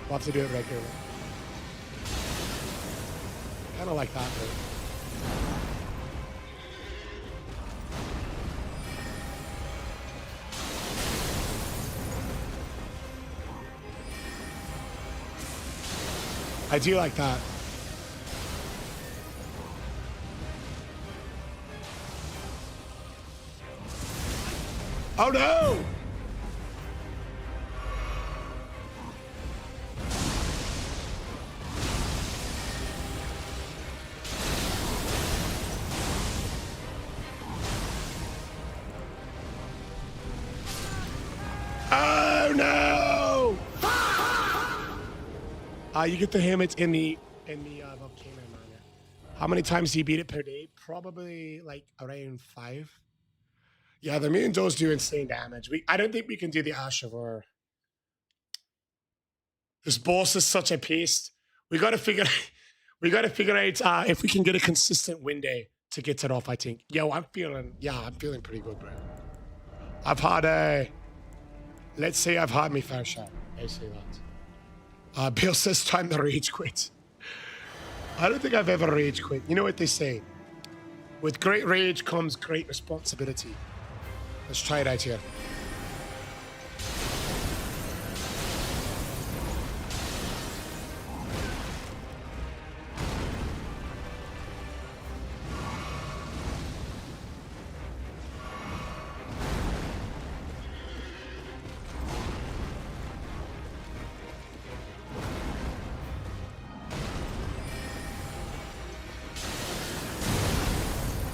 We'll have to do it regularly. Kind of like that, though. I do like that. Oh no! Oh no! You get the helmet in the volcano miner. How many times do you beat it per day? Probably like around 5. Yeah, the moon does do insane damage. I don't think we can do the Ash of War. This boss is such a beast. We gotta figure out if we can get a consistent win day to get it off, I think. Yo, I'm feeling pretty good, bro. I've had let's say I've had my fair shot. I say that. Bill says time to rage quit. I don't think I've ever rage quit. You know what they say? With great rage comes great responsibility. Let's try it out here.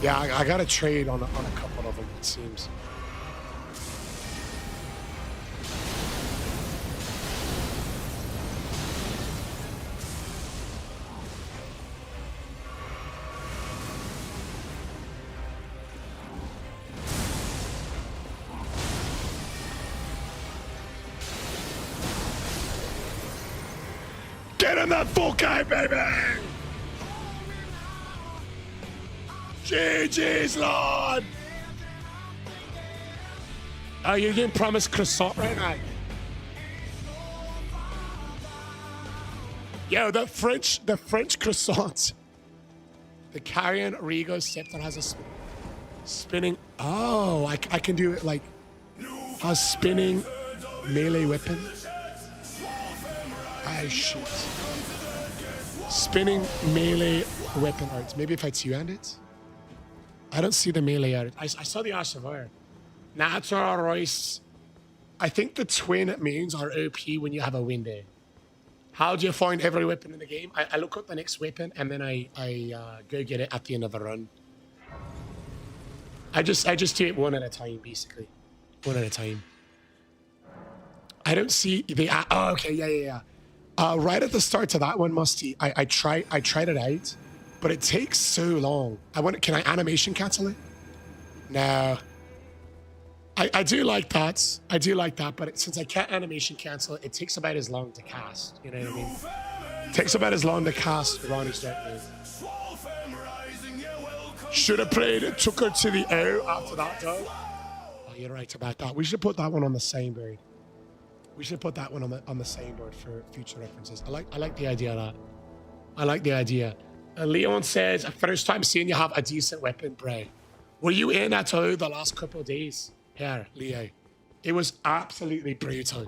Yeah, I got to trade on a couple of them, it seems. Get in that full guy, baby! GG's, Lord! Oh, you're getting promised croissant right now. Yo, the French croissant. The Carian Regal Scepter has a Spinning. Oh, I can do it like a spinning melee weapon. Ah, shit. Spinning melee weapon art. Maybe if I two-hand it? I don't see the melee art. I saw the Ash of Iron. Natural Royce. I think the twin mains are OP when you have a window. How do you find every weapon in the game? I look up the next weapon and then I go get it at the end of the run. I just do it one at a time, basically. One at a time. I don't see the... Oh, okay, yeah. Right at the start of that one, Musty, I tried it out, but it takes so long. Can I animation cancel it? No. I do like that. I do like that, but since I can't animation cancel it, it takes about as long to cast. You know what I mean? It takes about as long to cast Ronnie's Dark Moon. Should have played it. Took her to the O after that, though. Oh, you're right about that. We should put that one on the same board. We should put that one on the same board for future references. I like the idea of that. I like the idea. Leon says, first time seeing you have a decent weapon, bro. Were you in at all the last couple of days? Here, Leo. It was absolutely brutal.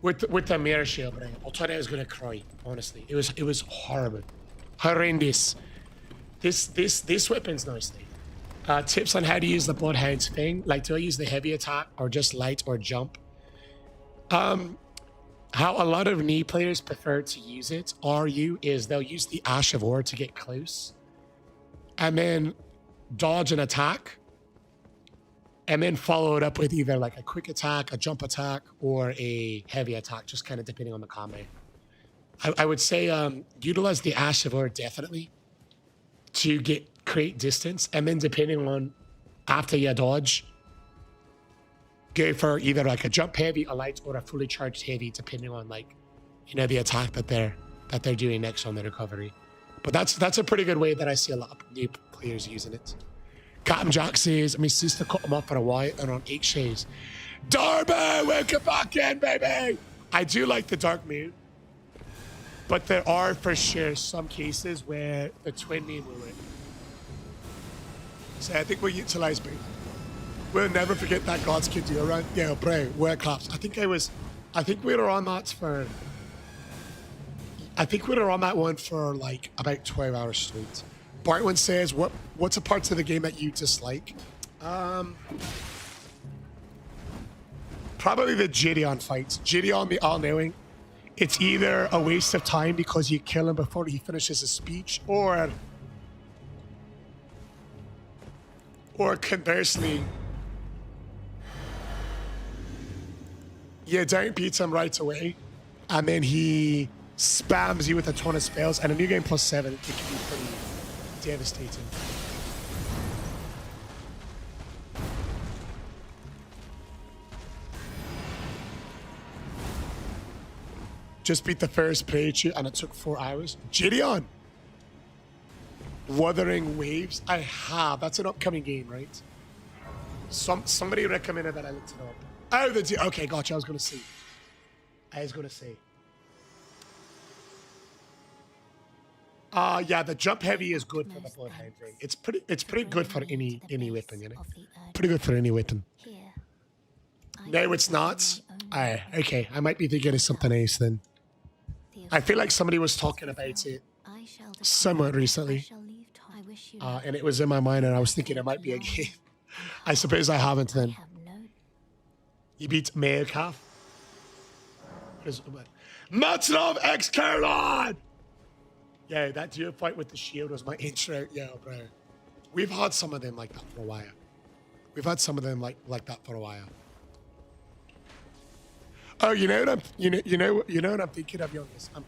With the mirror shield, bro. I thought I was gonna cry, honestly. It was horrible. Horrendous. This weapon's nice thing. Tips on how to use the Bloodhound's thing. Like, do I use the heavy attack or just light or jump? How a lot of knee players prefer to use it, is they'll use the Ash of War to get close. And then dodge an attack. And then follow it up with either like a quick attack, a jump attack, or a heavy attack, just kind of depending on the combo. I would say utilize the Ash of War definitely to create distance, and then depending on after you dodge, go for either like a jump heavy, a light, or a fully charged heavy, depending on like, you know, the attack that they're doing next on the recovery. But that's a pretty good way that I see a lot of new players using it. Captain Jack says, my sister cut him off for a while and on eggshells. Darby, welcome back in, baby. I do like the Dark Moon, but there are for sure some cases where the twin main will win. So I think we'll utilize both. We'll never forget that God's Kid deal run. Yeah, bro, world class. I think we were on that for. I think we were on that one for like about 12 hours straight. Bartwin says, what's a part of the game that you dislike? Probably the Gideon fights. Gideon, the all-knowing. It's either a waste of time because you kill him before he finishes his speech, or conversely, you don't beat him right away, and then he spams you with a ton of spells, and a new game +7, it can be pretty devastating. Just beat the first playthrough and it took 4 hours. Gideon! Wuthering Waves? I have. That's an upcoming game, right? Somebody recommended that I looked it up. Oh, okay, gotcha. I was gonna say. Yeah, the jump heavy is good for the Bloodhound thing. It's pretty good for any weapon, you know? Pretty good for any weapon. No, it's not. Okay, I might be thinking of something else then. I feel like somebody was talking about it somewhat recently, and it was in my mind, and I was thinking it might be a game. I suppose I haven't then. You beat Mayo Calf? Matzlov X Caroline! Yeah, that duo fight with the shield was my intro. Yeah, bro. We've had some of them like that for a while. We've had some of them like that for a while. Oh, you know what I'm thinking of, youngest? I'm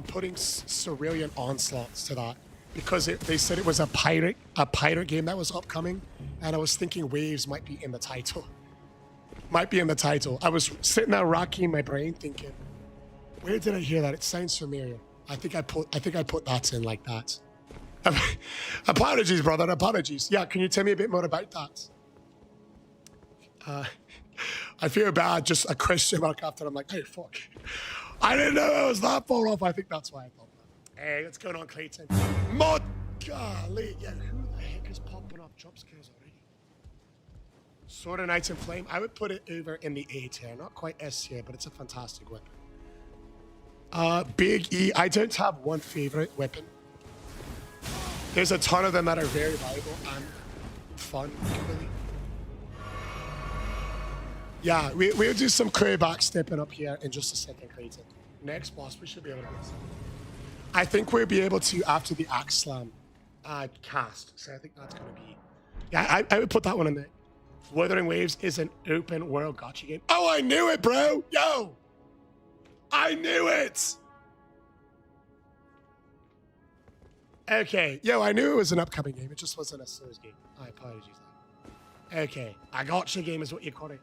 putting Cerulean Onslaughts to that because they said it was a pirate game that was upcoming, and I was thinking Waves might be in the title. I was sitting there racking my brain thinking, where did I hear that? It sounds familiar. I think I put that in like that. Apologies, brother. Apologies. Yeah, can you tell me a bit more about that? I feel bad, just a question mark after. I'm like, oh, fuck. I didn't know I was that far off. I think that's why I thought that. Hey, what's going on, Clayton? Mod, golly. Yeah, who the heck is popping up jump scares already? Sword of Knights in Flame. I would put it over in the A tier. Not quite S tier, but it's a fantastic weapon. Big E. I don't have one favorite weapon. There's a ton of them that are very valuable and fun, really. Yeah, we'll do some clear back stepping up here in just a second, Clayton. Next boss, we should be able to get some. I think we'll be able to, after the Axe Slam cast. So I think that's going to be... Yeah, I would put that one in there. Wuthering Waves is an open world gacha game. Oh, I knew it, bro! Yo! I knew it! Okay. Yo, I knew it was an upcoming game. It just wasn't a Souls game. I apologize. Okay. A gotcha game is what you call it.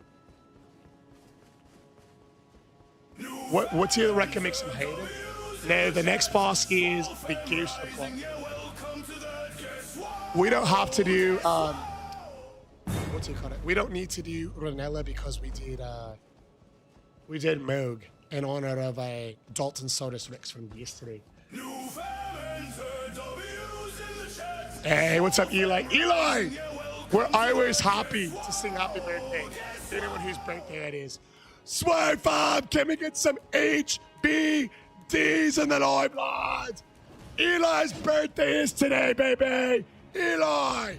What do you reckon makes him hate it? Now, the next boss is the Ghost of Clock. We don't have to do, what do you call it? We don't need to do Ranella because we did Moog in honor of Dalton Sodus Rex from yesterday. Hey, what's up, Eli? Eli! We're always happy to sing happy birthday to anyone whose birthday it is. Swear fam, can we get some HBDs in the live, lads? Eli's birthday is today, baby. Eli,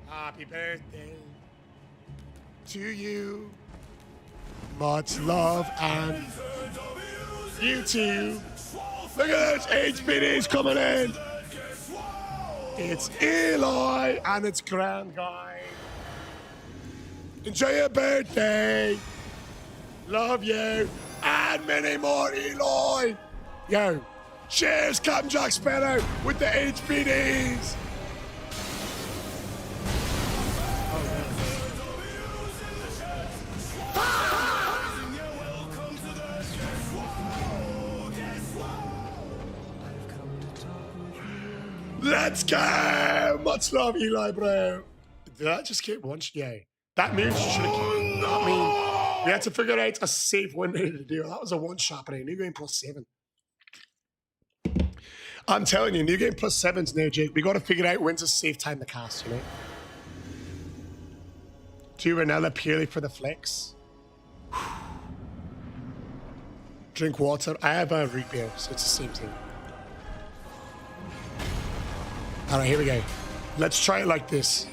happy birthday to you. Much love and you too. Look at those HBDs coming in. It's Eli and it's Grand Guy. Enjoy your birthday. Love you. And many more, Eli. Yo, cheers, Captain Jack Sparrow with the HBDs. Let's go! Much love, Eli, bro. Did that just get one? Yeah. That means you should have kept. I mean, we had to figure out a safe window to do. That was a one-shot, but a new game +7. I'm telling you, new game +7's now, Jake. We got to figure out when's a safe time to cast, you know? Do Ranella purely for the flex. Drink water. I have a root beer, so it's the same thing. All right, here we go. Let's try it like this.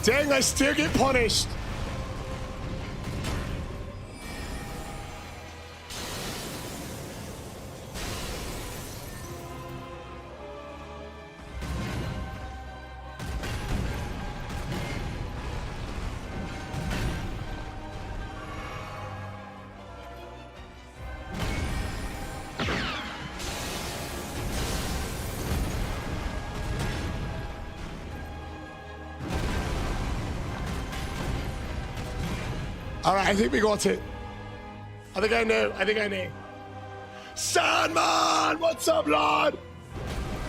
Dang, I still get punished. All right, I think we got it. I think I know. Sandman, what's up, lad?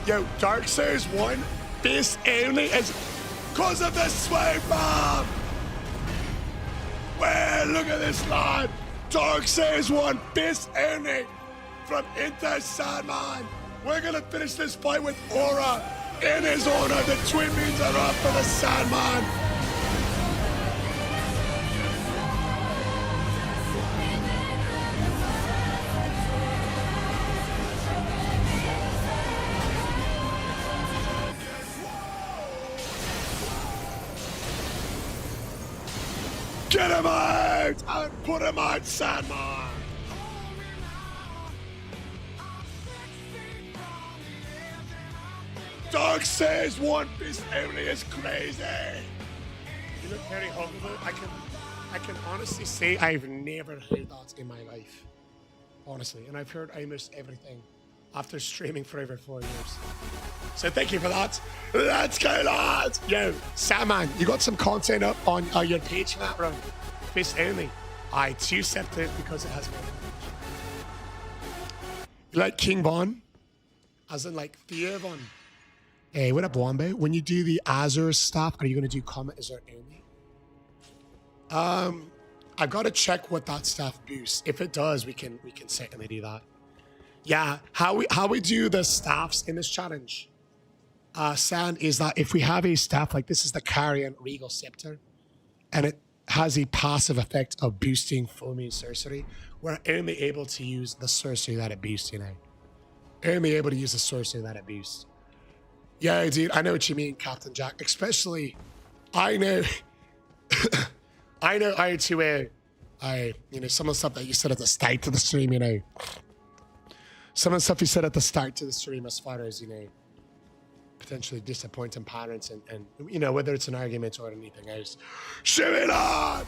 Yo, Dark Souls 1, base only is because of the sweep bomb. Well, look at this, lad. Dark Souls 1, base only from Inter Sandman. We're gonna finish this fight with Aura in his honor. The twin beams are up for the Sandman. Get him out and put him out, Sandman. Dark says One Piece only is crazy. You look very humble. I can honestly say I've never heard that in my life. honestly. And I've heard almost everything after streaming for over 4 years. So thank you for that. Let's go, lads. Yo, Sandman, you got some content up on your page for that run. This only. I two-stepped it because it has more damage. You like King Von? As in like Theo Von? Hey, what up, Wombo? When you do the Azure stuff, are you going to do Comet Azure only? I've got to check what that stuff boosts. If it does, we can certainly do that. Yeah, how we do the staffs in this challenge, Sand, is that if we have a staff like this is the Carian Regal Scepter, and it has a passive effect of boosting foamy sorcery, we're only able to use the sorcery that it boosts, you know. Only able to use the sorcery that it boosts. Yeah, dude, I know what you mean, Captain Jack. Especially, I know, I know I2A, you know, some of the stuff that you said at the start of the stream, you know. Some of the stuff you said at the start to the stream as far as, you know, potentially disappointing parents and you know, whether it's an argument or anything else. Shoot it on!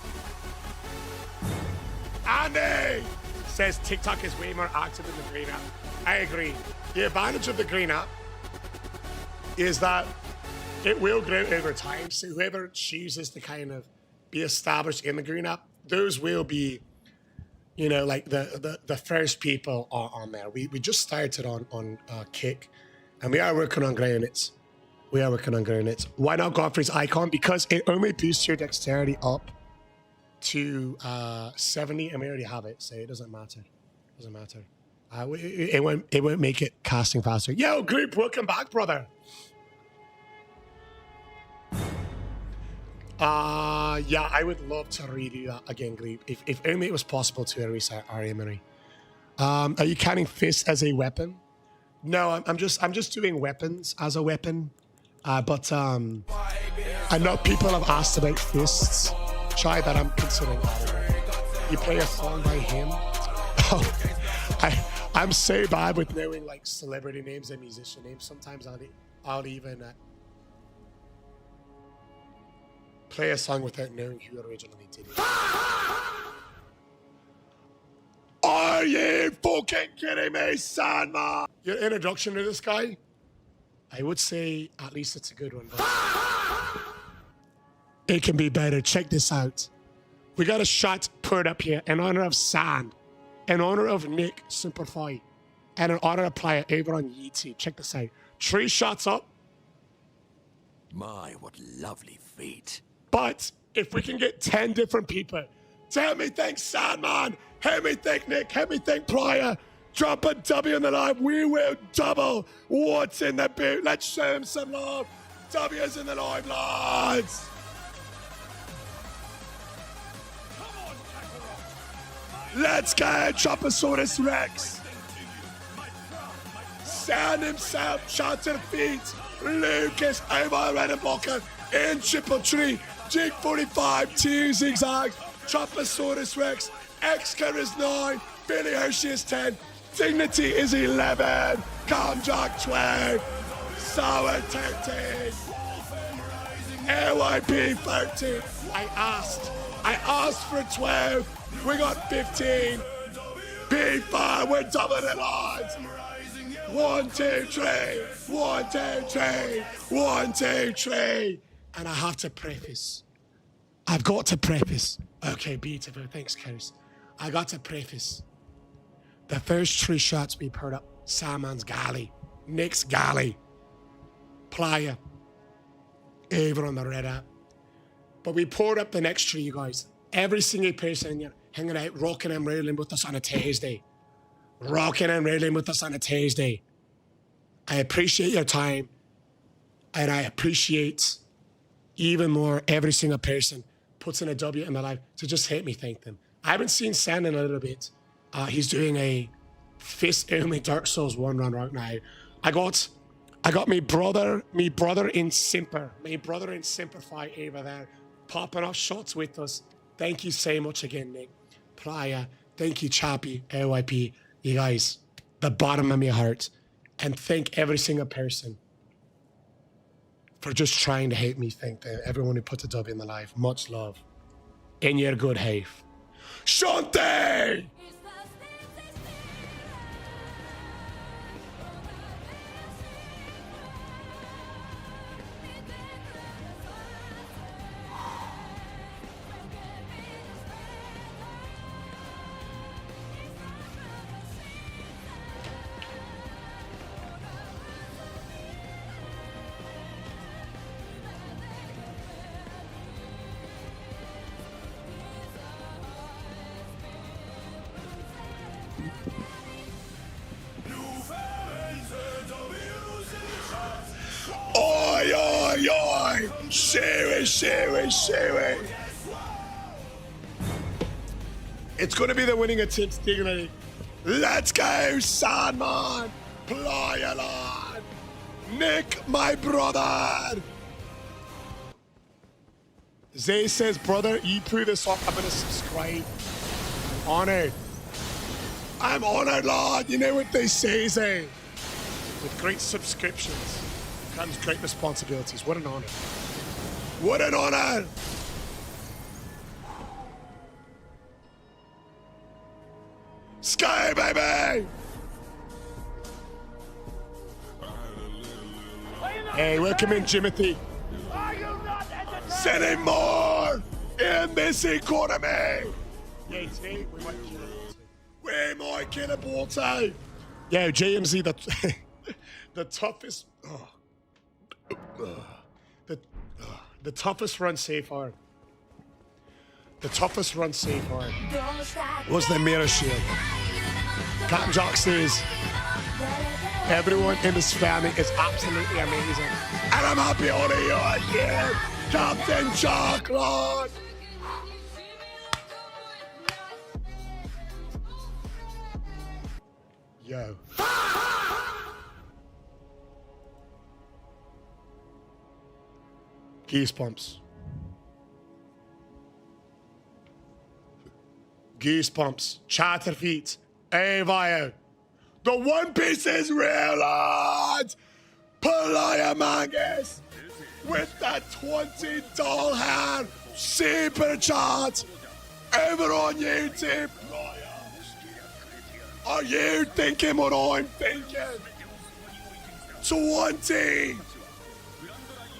Andy says TikTok is way more active than the green app. I agree. The advantage of the green app is that it will grow over time. So whoever chooses to kind of be established in the green app, those will be, you know, like the first people are on there. We just started on Kick, and we are working on growing it. We are working on growing it. Why not Godfrey's icon? Because it only boosts your dexterity up to 70, and we already have it, so it doesn't matter. It doesn't matter. It won't make it casting faster. Yo, Gleep, welcome back, brother. Yeah, I would love to redo that again, Gleep. If only it was possible to erase our memory. Are you counting fists as a weapon? No, I'm just doing weapons as a weapon. But I know people have asked about fists. Try that. I'm considering that. You play a song by him. I'm so bad with knowing like celebrity names and musician names. Sometimes I'll even play a song without knowing who originally did it. Are you fucking kidding me, Sandman? Your introduction to this guy, I would say at least it's a good one, but it can be better. Check this out. We got a shot put up here in honor of Sand, in honor of Nick Simplify, and in honor of Playa over on Jynxi. Check this out. 3 shots up. My, what lovely feet. But if we can get 10 different people, tell me thanks Sandman, help me thank Nick, help me thank Playa, drop a W in the live, we will double what's in the boot. Let's show him some love. W's in the live, lads. Let's go, Choposaurus Rex. Sand himself, shot to the feet. Lucas over Redenbacher in triple tree. Jig 45, 2 zigzags. Choposaurus Rex. X-Car is 9. Billy Hershey is 10. Dignity is 11. Comjack 12. Sour 13. LYP 13. I asked for 12. We got 15. P5, we're doubling it, lads. 1, 2, 3. 1, 2, 3. 1, 2, 3. And I have to preface. I've got to preface. Okay, beautiful. Thanks, Curse. I got to preface. The first 3 shots we put up, Salmon's galley, Nick's galley, Playa, over on the red app. But we poured up the next 3, you guys. Every single person here hanging out, rocking and rolling with us on a Tuesday. Rocking and rolling with us on a Tuesday. I appreciate your time. And I appreciate even more every single person puts in a W in my life to just help me thank them. I haven't seen Sand in a little bit. He's doing a fist-only Dark Souls 1 run right now. I got me brother in Simper, Simplify over there, popping off shots with us. Thank you so much again, Nick. Playa, thank you, Chappy, LYP, you guys, the bottom of my heart. And thank every single person for just trying to help me thank everyone who put a W in the life. Much love. In your good health. Shantae! Shui. It's going to be the winning attempt, Dignity. Let's go, Sandman. Playa lad. Nick, my brother. Zay says, brother, you pull this off. I'm going to subscribe. I'm honored. I'm honored, lad. You know what they say, Zay? With great subscriptions comes great responsibilities. What an honor. What an honor. Sky, baby. Hey, welcome in, Jynxi. Sending more in this economy. Yeah, today we might kill it. We might kill a ball too. Yo, JMZ, the toughest. The toughest run safe hard. The toughest run safe hard was the mirror shield. Captain Jock says everyone in this family is absolutely amazing. And I'm happy on you again, Captain Jock, Lord. Yo. Goosebumps. Goosebumps. Chatterfeet. Avio. The One Piece is real, lads. Palaya Mangus. With that 20 doll hand. Super chat. Over on YouTube. Are you thinking what I'm thinking? 20.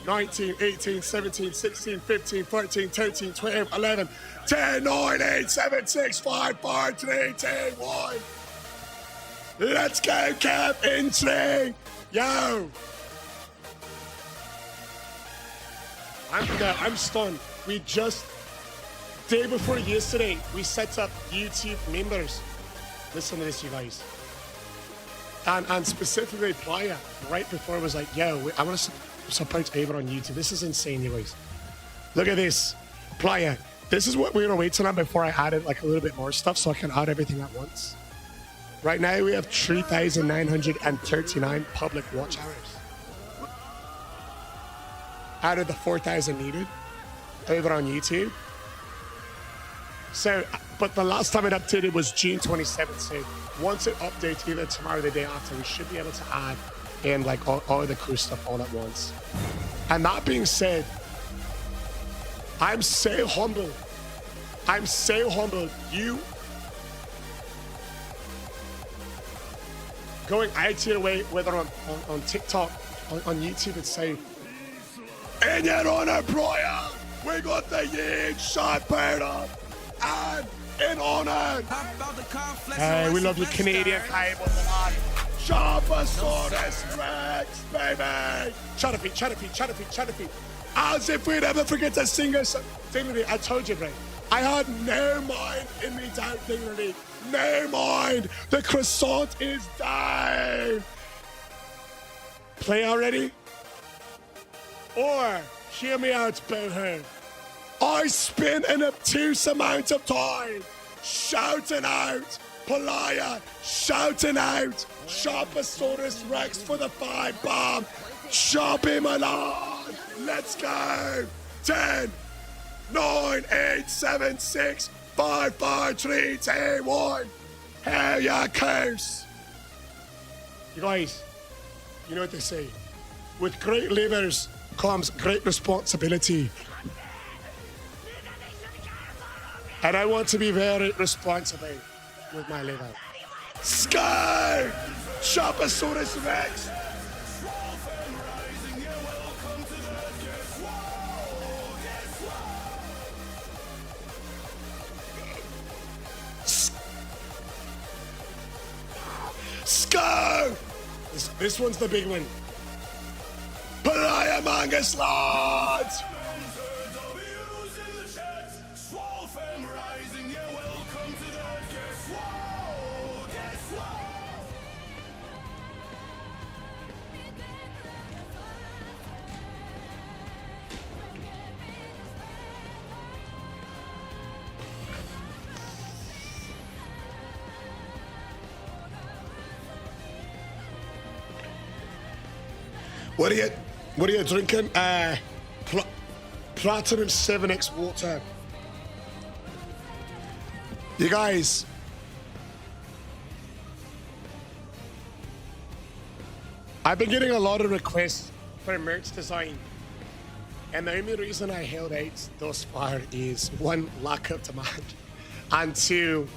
19, 18, 17, 16, 15, 14, 13, 12, 11, 10, 9, 8, 7, 6, 5, 4, 3, 2, 1. Let's go, Cap in 3. Yo. I'm stunned. We just, day before yesterday, we set up YouTube members. Listen to this, you guys. And specifically Playa, right before, was like, yo, I want to support Ava on YouTube. This is insane, you guys. Look at this. Playa, this is what we were waiting on before I added like a little bit more stuff so I can add everything at once. Right now we have 3,939 public watch hours. Out of the 4,000 needed over on YouTube. So, but the last time it updated was June 27th. So once it updates either tomorrow or the day after, we should be able to add in like all the cool stuff all at once. And that being said, I'm so humble. I'm so humble. You going out your way, whether on TikTok, on YouTube, and say, in your honor, Brian, we got the huge shot paired up. And in honor, hey, we love you, Canadian cable. Sharposaurus Rex, baby. Chatterfeet. As if we'd ever forget to sing us. Dignity, I told you, bro. I had no mind in me down, Dignity. No mind. The croissant is down. Play already? Or, hear me out, Boho. I spent an obtuse amount of time shouting out, Palaya, shouting out, Sharposaurus Rex for the 5 bomb. Sharp him along. Let's go. 10, 9, 8, 7, 6, 5, 4, 3, 2, 1. Hell yeah, curse. You guys, you know what they say. With great labors comes great responsibility. And I want to be very responsible with my liver. Sky! Sharposaurus Rex! Sky! This one's the big one. Palaya Mangus Lords! What are you drinking? Platinum 7X water. You guys. I've been getting a lot of requests for merch design. And the only reason I held out thus far is one, lack of demand. And two,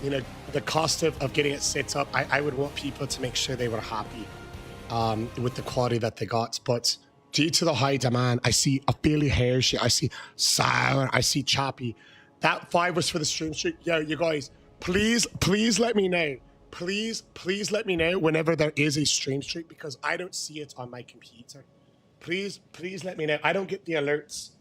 you know, the cost of getting it set up. I would want people to make sure they were happy with the quality that they got. But due to the high demand, I see a Billy Hershey, I see Sour, I see Chappy. That 5 was for the stream streak. Yo, you guys, please let me know. Please let me know whenever there is a stream streak because I don't see it on my computer. Please let me know. I don't get the alerts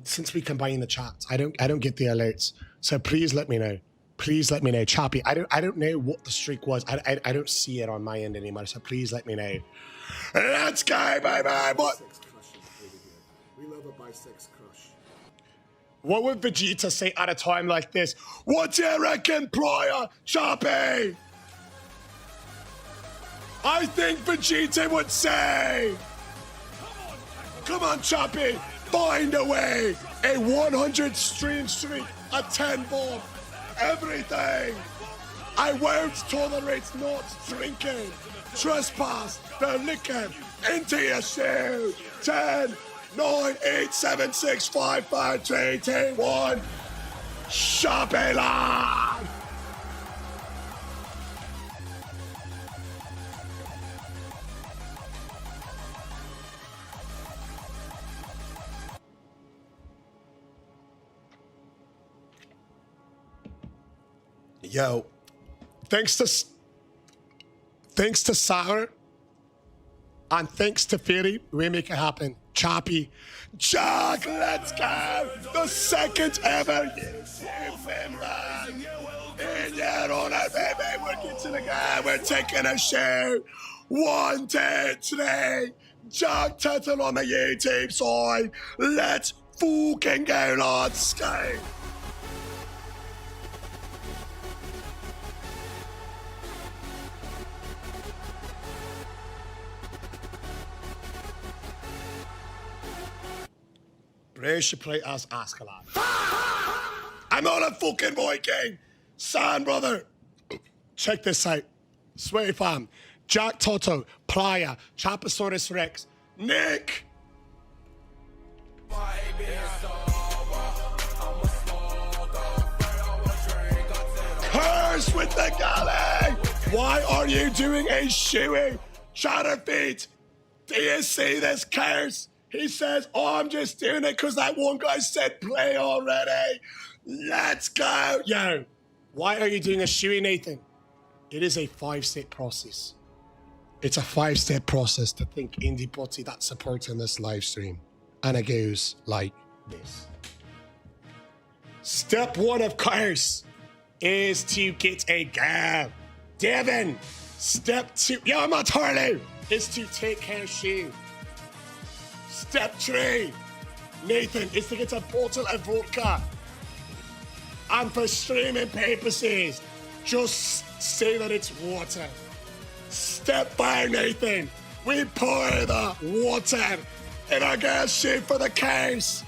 since we combine the chats. I don't get the alerts. So please let me know. Please let me know. Chappy, I don't know what the streak was. I don't see it on my end anymore. So please let me know. Let's go, baby. What? We love a bisex crush. What would Vegeta say at a time like this? What do you reckon, Prior? Chappy? I think Vegeta would say, come on, Chappy, find a way. A 100 stream streak, a 10 bomb, everything. I won't tolerate not drinking. Trespass the liquor into your shoe. 10, 9, 8, 7, 6, 5, 4, 3, 2, 1. Chappy lad. Yo, thanks to Sour and thanks to Fairy, we make it happen. Chappy, Jack, let's go! The second ever YouTube Finland! In your honor, baby, we're getting the guy, we're taking a show. 1, 2, 3. Jack Tuttle on the YouTube side. Let's fucking go, lads. Go. Bray should play as Ascalon. I'm not a fucking Viking. Son, brother. Check this out. Sweaty fam. Jack Toto, Playa, Chaposaurus Rex, Nick. Curse with the galley. Why are you doing a shoey? Chatterfeet. Do you see this curse? He says, oh, I'm just doing it because that one guy said play already. Let's go. Yo, why are you doing a shoey, Nathan? It is a 5-step process. It's a 5-step process to think indie potty that's supporting this live stream. And it goes like this. Step 1 of curse is to get a girl. Devin. Step 2, yo, I'm not Harley, is to take her shoe. Step 3, Nathan, is to get a bottle of vodka. And for streaming purposes, just say that it's water. Step 5, Nathan, we pour the water in our girl's shoe for the case.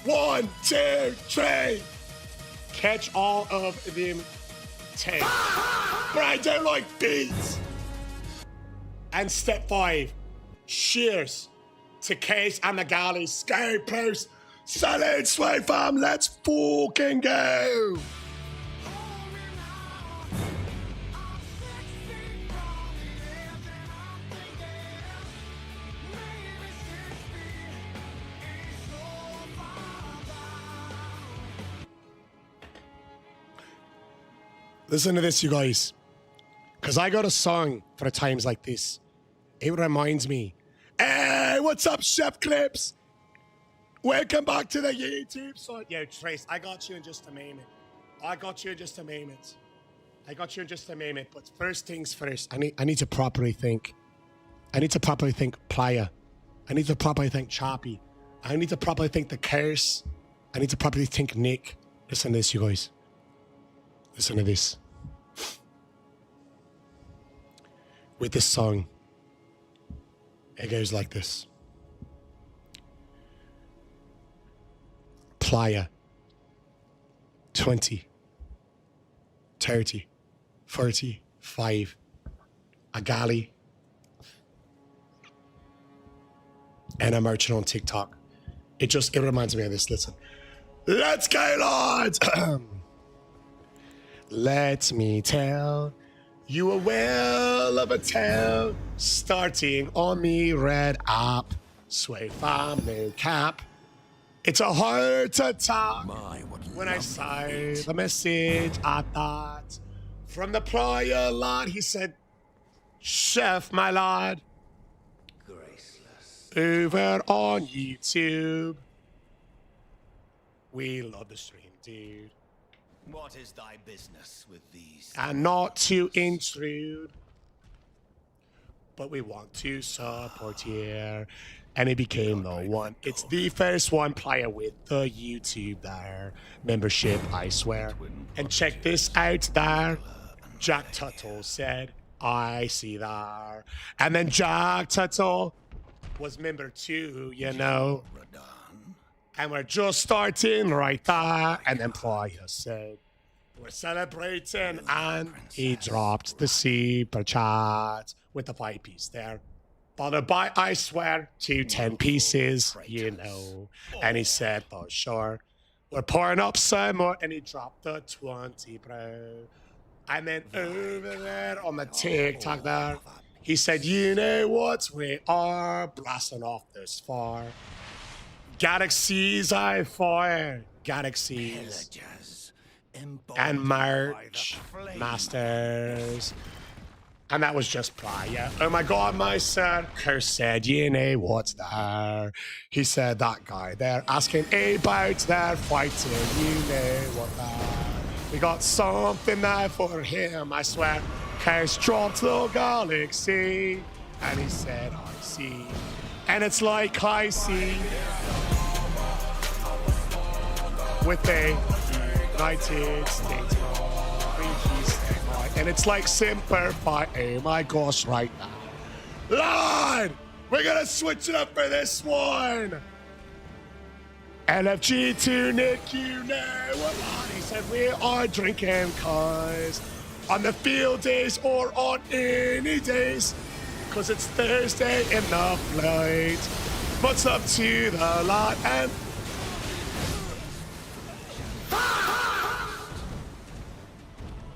1, 2, 3. Catch all of them 10. But I don't like beats. And step 5, cheers to Case and the Galley. Scary post. Salute, sway fam. Let's fucking go. Listen to this, you guys. Because I got a song for times like this. It reminds me. Hey, what's up, Chef Clips? Welcome back to the YouTube side. Yo, Trace, I got you in just a moment. But first things first, I need to properly think. I need to properly think Playa. I need to properly think Chappy. I need to properly think the Curse. I need to properly think Nick. Listen to this, you guys. Listen to this. With this song, It goes like this. Playa. 20. 30. 45. A galley. And a merchant on TikTok. It reminds me of this. Listen. Let's go, lads! Let me tell you a well of a tale starting on me red up. Sway family cap. It's a heart attack when I say the message I thought. From the prior lad, he said, Chef, my lad. Graceless. Over on YouTube. We love the stream, dude. What is thy business with these? And not to intrude, but we want to support here. And it became the one. It's the first one player with the YouTube there. Membership, I swear. And check this out there. Jack Tuttle said, I see there. And then Jack Tuttle was member 2, you know. And we're just starting right there. And then player said, we're celebrating. And he dropped the super chat with the 5-piece there. Followed by, I swear, 2 10 pieces, you know. And he said, for sure, we're pouring up some more. And he dropped the 20, bro. And then over there on the TikTok there, he said, you know what? We are blasting off this far. Galaxies I fire. Galaxies. And merch. Masters. And that was just prior. Oh my God, my son. Curse said, you know what's there. He said, that guy there asking about their fighting. You know what there. We got something there for him, I swear. Curse dropped the galaxy. And he said, I see. And it's like I see. With the United States. And it's like simplify. Oh my gosh, right now. Lord, we're gonna switch it up for this one. LFG2 Nick, you know what he said. We are drinking cause on the field days or on any days. Cause it's Thursday in the flight. What's up to the lot and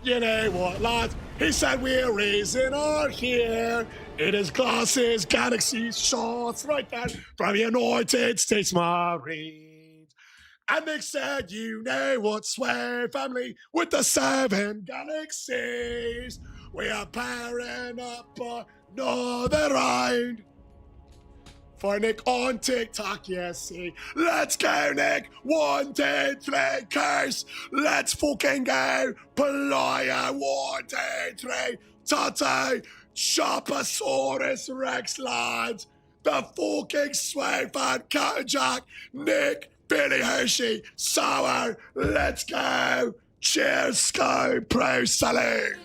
you know what, lads? He said we're raising our hair. It is glasses, galaxies, shots, right there from the United States Marines. And they said, you know what, Sway family, with the 7 galaxies. We are powering up another round. For Nick on TikTok, yes, see. Let's go, Nick. 1, 2, 3, curse. Let's fucking go. Playa, 1, 2, 3. Tate, Chopasaurus Rex, lads. The fucking Sway fan, Cat Jack, Nick, Billy Hershey, Sour. Let's go. Cheers, Sky Pro Salute.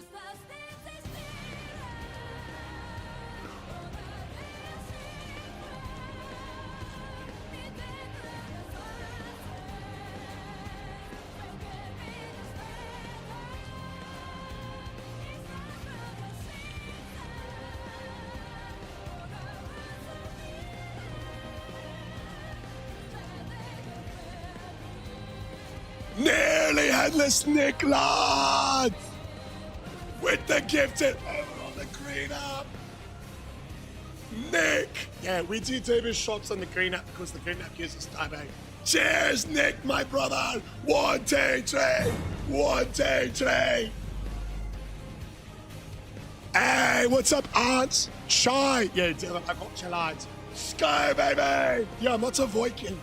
Nearly headless Nick, lads! With the gifted over on the green app. Nick! Yeah, we do David shots on the green app because the green app uses timing. Cheers, Nick, my brother! 1, 2, 3! 1, 2, 3! Hey, what's up, Ants? Shy! Yeah, Dylan, I got you, lads. Sky, baby! Yeah, I'm not a Viking.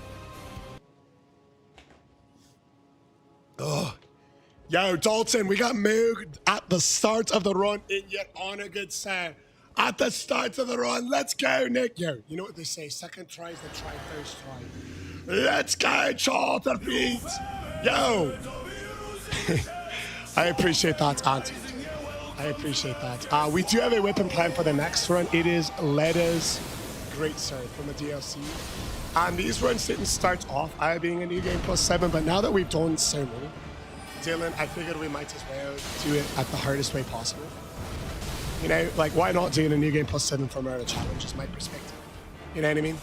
Oh, yo, Dalton, we got moved at the start of the run in your honor, good sir. At the start of the run, let's go, Nick. Yo, you know what they say? Second try is the try first try. Let's go, Charter Beat. Yo. I appreciate that, Auntie. I appreciate that. We do have a weapon plan for the next run. It is letters great sword from the DLC. And these runs didn't start off being a new game +7, but now that we've done so many, Dylan, I figured we might as well do it at the hardest way possible. You know, like, why not doing a new game +7 from our challenge is my perspective. You know what I mean?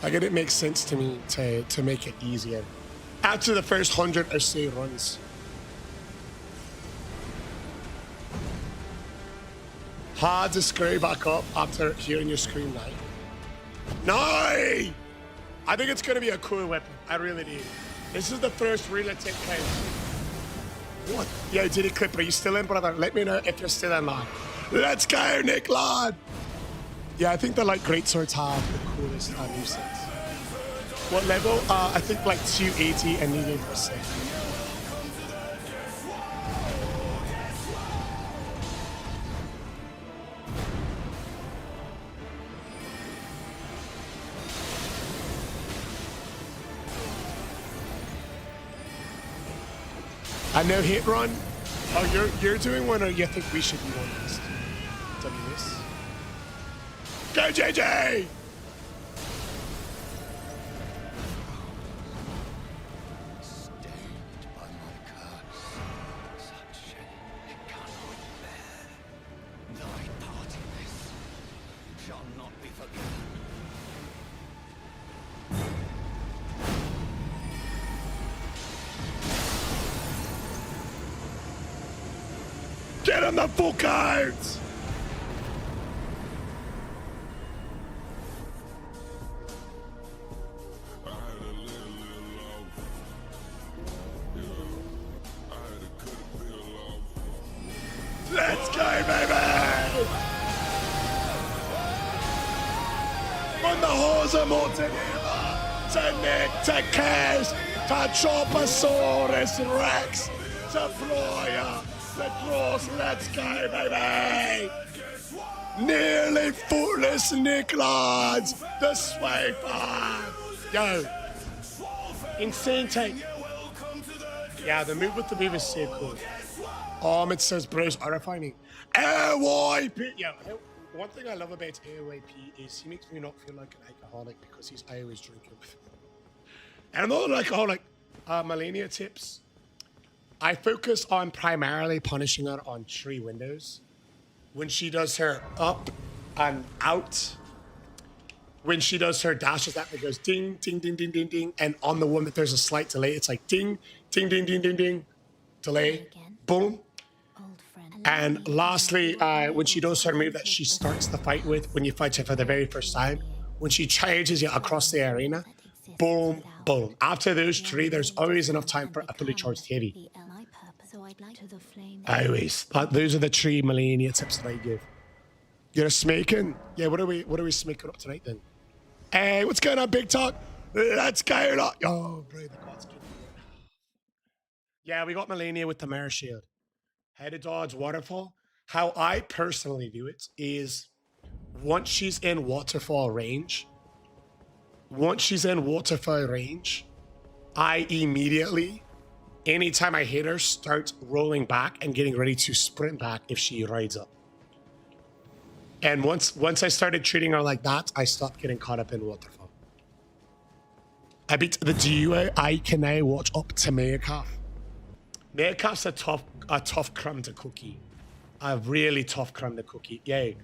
Like, it makes sense to me to make it easier. After the first 100 or so runs. Hard to screw back up after hearing your scream now. No! I think it's going to be a cool weapon. I really do. This is the first real attempt. What? Yo, did it clip? Are you still in, brother? Let me know if you're still in line. Let's go, Nick, lad! Yeah, I think the like greatswords have the coolest new sets. What level? I think like 280 and new game +7. I know hit run. Oh, you're doing one, or you think we should be one next? WS. Go, JJ! Get him the full cards! Let's go, baby! From the horse of Mortonilla to Nick to Cash to Chopasaurus Rex to Floya. Lacrosse, let's go, baby! Nearly footless Nick, lads! The swiper! Yo! Insane take. Yeah, the move with the move is so cool. It says Bruce are refining. AYP! Yo, one thing I love about AYP is he makes me not feel like an alcoholic because he's always drinking with me. And I'm not an alcoholic. Melania tips. I focus on primarily punishing her on 3 windows. When she does her up and out. When she does her dashes, that goes ding, ding, ding, ding, ding, ding. And on the one that there's a slight delay, it's like ding, ding, ding, ding, ding, ding. Delay, boom. And lastly, when she does her move that she starts the fight with, when you fight her for the very first time, when she charges you across the arena, boom, boom. After those 3, there's always enough time for a fully charged heavy. Always. Those are the 3 Melania tips that I give. You're smaking? Yeah, what are we smaking up tonight then? Hey, what's going on, Big Talk? Let's go. Oh, bro, the god's good. Yeah, we got Melania with the Mare Shield. How to dodge waterfall. How I personally do it is once she's in waterfall range, I immediately, anytime I hit her, start rolling back and getting ready to sprint back if she rides up. And once I started treating her like that, I stopped getting caught up in waterfall. I beat the duo. I can now watch up to Mayacaf. Mayacaf's a tough crumb to cookie. A really tough crumb to cookie. Yay.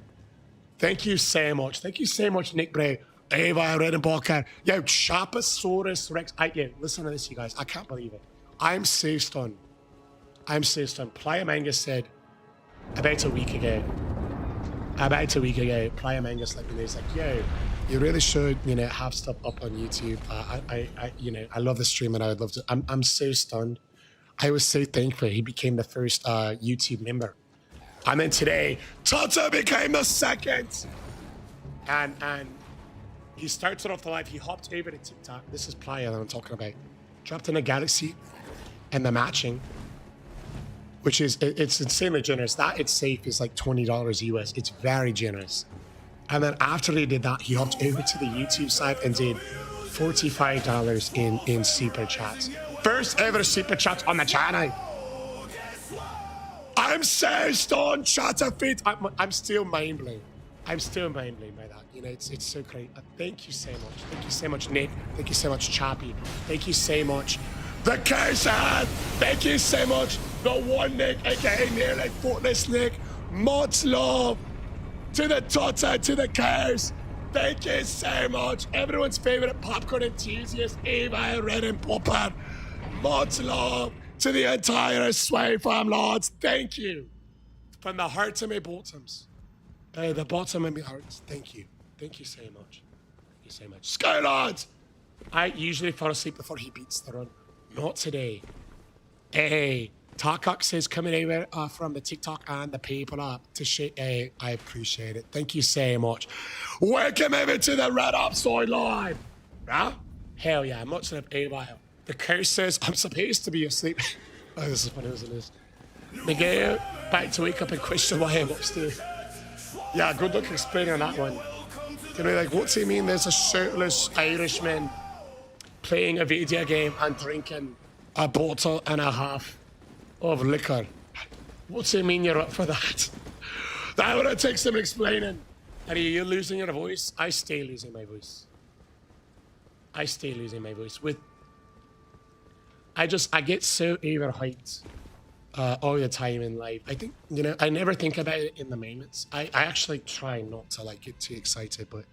Thank you so much. Thank you so much, Nick Bray. Ava, Redenbacher. Yo, Chopasaurus Rex. Yo, listen to this, you guys. I can't believe it. I'm so stunned. Playa Manga said about a week ago, Playa Manga's like, he's like, yo, you really should, have stuff up on YouTube. I love the stream and I would love to. I'm so stunned. I was so thankful he became the first YouTube member. And then today, Toto became the second. And he started off the live. He hopped over to TikTok. This is Playa that I'm talking about. Dropped in a Galaxy and the matching, which is, it's insanely generous. That itself is like $20 US. It's very generous. And then after he did that, he hopped over to the YouTube side and did $45 in super chats. First ever super chat on the channel. I'm so stunned, Chatterfeet. I'm still mind blown. I'm still mind blown by that. You know, it's so great. Thank you so much. Thank you so much, Nick. Thank you so much, Chappie. Thank you so much, the Cursehead. Thank you so much, the one Nick, aka nearly Fortless Nick. Much love to the Totter, to the Curse. Thank you so much. Everyone's favorite popcorn enthusiast, Eva, Red and Popper. Much love to the entire Sway Farm Lords. Thank you from the heart of my bottoms. The bottom of my heart. Thank you. Thank you so much. Thank you so much. Skylords! I usually fall asleep before he beats the run. Not today. Hey, Tarkux is coming over from the TikTok and the people up to shake. Hey, I appreciate it. Thank you so much. Welcome over to the Red Upside Live. Huh? Hell yeah, much love, Avile. The curse says I'm supposed to be asleep. Oh, this is funny, isn't it? Miguel, back to wake up and question why I'm upstairs. Yeah, good luck explaining that one. You know, like, what's he mean? There's a shirtless Irishman playing a video game and drinking a bottle and a half of liquor. What's he mean you're up for that? That would take some explaining. Are you losing your voice? I stay losing my voice. I stay losing my voice. I get so overhyped all the time in life. I think, you know, I never think about it in the moments. I actually try not to like get too excited, but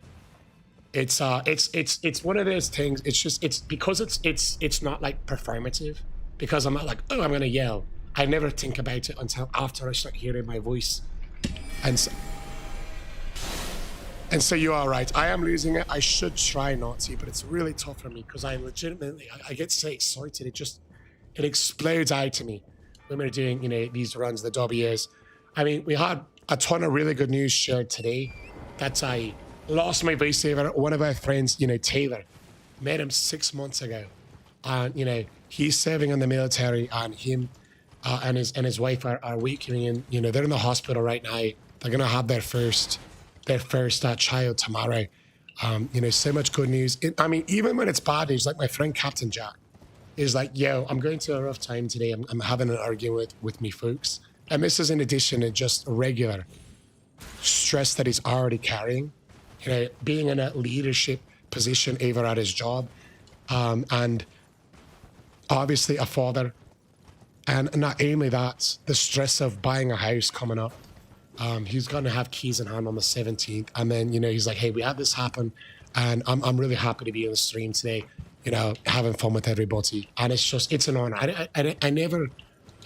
it's one of those things. It's because it's not like performative, because I'm not like, oh, I'm gonna yell. I never think about it until after I start hearing my voice. And so you are right. I am losing it. I should try not to, but it's really tough for me because I legitimately, I get so excited. It explodes out to me when we're doing, you know, these runs, the W's. I mean, we had a ton of really good news shared today. That I lost my voice saver. One of our friends, you know, Taylor, met him 6 months ago. And, you know, he's serving in the military, and him and his wife are waking in. You know, they're in the hospital right now. They're going to have their first child tomorrow. You know, so much good news. I mean, even when it's bad news, like my friend Captain Jack is like, yo, I'm going to a rough time today. I'm having an argument with me folks. And this is in addition to just regular stress that he's already carrying. You know, being in a leadership position over at his job, and obviously a father. And not only that, the stress of buying a house coming up. He's going to have keys in hand on the 17th. And then, you know, he's like, hey, we had this happen. And I'm really happy to be on the stream today, you know, having fun with everybody. And it's an honor. I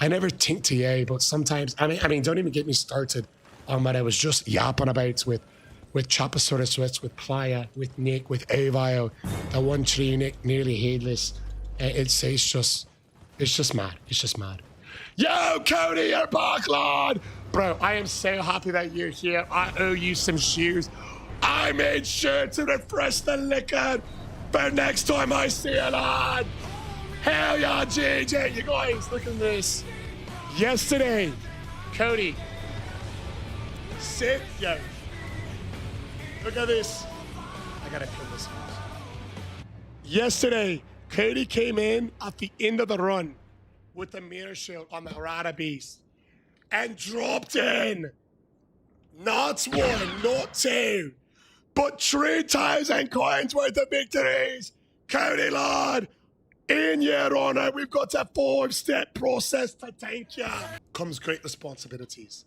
never think to you, but sometimes, I mean, don't even get me started on what I was just yapping about with Chapasaurus, with Playa, with Nick, with Avio, the one tree Nick, nearly headless. It's just mad. It's just mad. Yo, Cody, you're back, lad. Bro, I am so happy that you're here. I owe you some shoes. I made sure to refresh the liquor for next time I see you, lad. Hell yeah, JJ. You guys, look at this. Yesterday, Cody, sit, yo. Look at this. I gotta pin this. Yesterday, Cody came in at the end of the run with the mirror shield on the Harada Beast and dropped in not one, not two, but 3,000 coins worth of victories. Cody, lad, in your honor, we've got a 4-step process to thank you. Comes great responsibilities.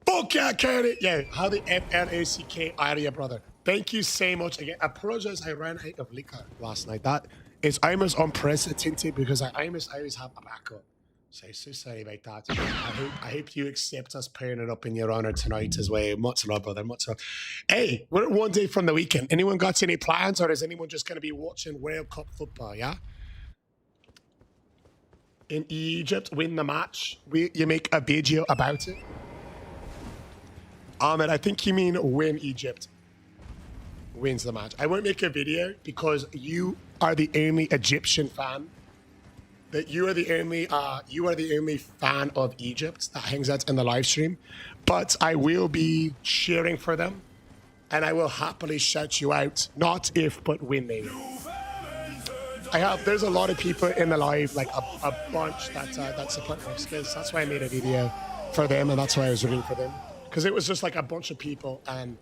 Fuck yeah, Cody. Yeah, how the FLACK are you, brother? Thank you so much again. I apologize, I ran out of liquor last night. That is almost unprecedented because I almost always have a backup. So sorry about that. I hope you accept us pairing it up in your honor tonight as well. Much love, brother. Much love. Hey, we're one day from the weekend. Anyone got any plans, or is anyone just going to be watching World Cup football, yeah? In Egypt, win the match. You make a video about it? Ahmed, I think you mean win Egypt wins the match. I won't make a video because you are the only Egyptian fan. That you are the only fan of Egypt that hangs out in the live stream. But I will be cheering for them, and I will happily shout you out. Not if, but when they win. There's a lot of people in the live, like a bunch that support my skills. That's why I made a video for them, and that's why I was rooting for them. because it was just like a bunch of people, and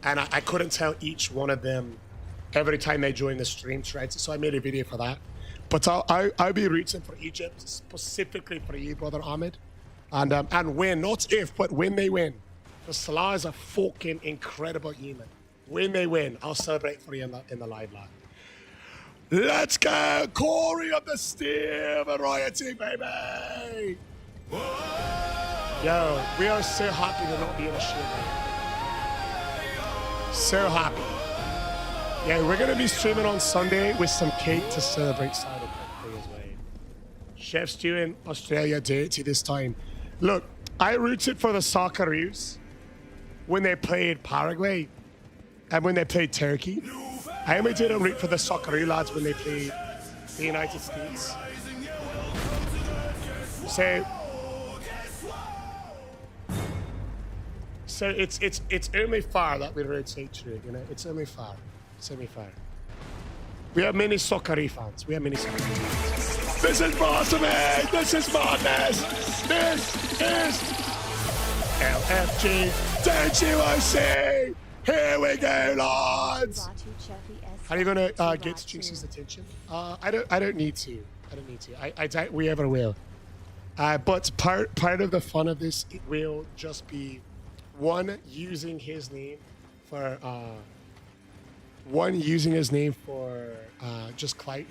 I couldn't tell each one of them every time they joined the stream threads, so I made a video for that. But I'll be rooting for Egypt, specifically for you, brother Ahmed, and win, not if, but when they win. Because Salah is a fucking incredible human. When they win, I'll celebrate for you in the live line. Let's go, Corey of the Steel Variety, baby! Yo, we are so happy to not be in a shit, man. So happy. Yeah, we're gonna be streaming on Sunday with some cake to celebrate Saturday as well. Chef's doing Australia dirty this time. Look, I rooted for the Socceroos when they played Paraguay and when they played Turkey. I only didn't root for the Socceroo lads when they played the United States. So it's only fair that we rotate through, you know. It's only fair. It's only fair. We have many Socceroo fans. We have many Socceroo fans. This is awesome, man. This is madness. This is LFG Jynxi. Here we go, lads. Are you gonna get Jynxi's attention? I don't need to. I doubt we ever will. But part of the fun of this, it will just be one using his name for just clout.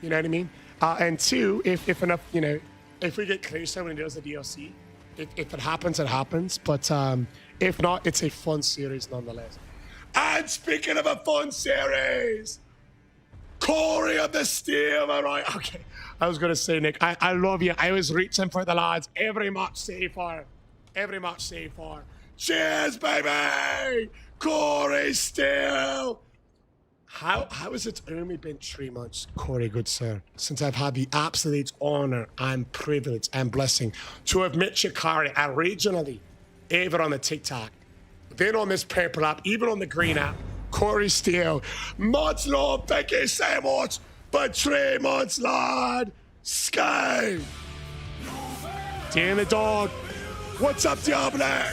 You know what I mean? And two, if enough, you know, if we get closer when he does the DLC, if it happens, it happens. But if not, it's a fun series nonetheless. And speaking of a fun series, Corey of the Steel, all right? Okay, I was gonna say, Nick, I love you. I was reaching for the lads every match save for. Cheers, baby! Corey Steel. How has it only been 3 months, Corey, good sir, since I've had the absolute honor and privilege and blessing to have met you, Corey, originally, even on the TikTok, then on this purple app, even on the green app, Corey Steel. Much love, thank you so much, but 3 months, lad. Sky. Dan the dog. What's up, Diablo?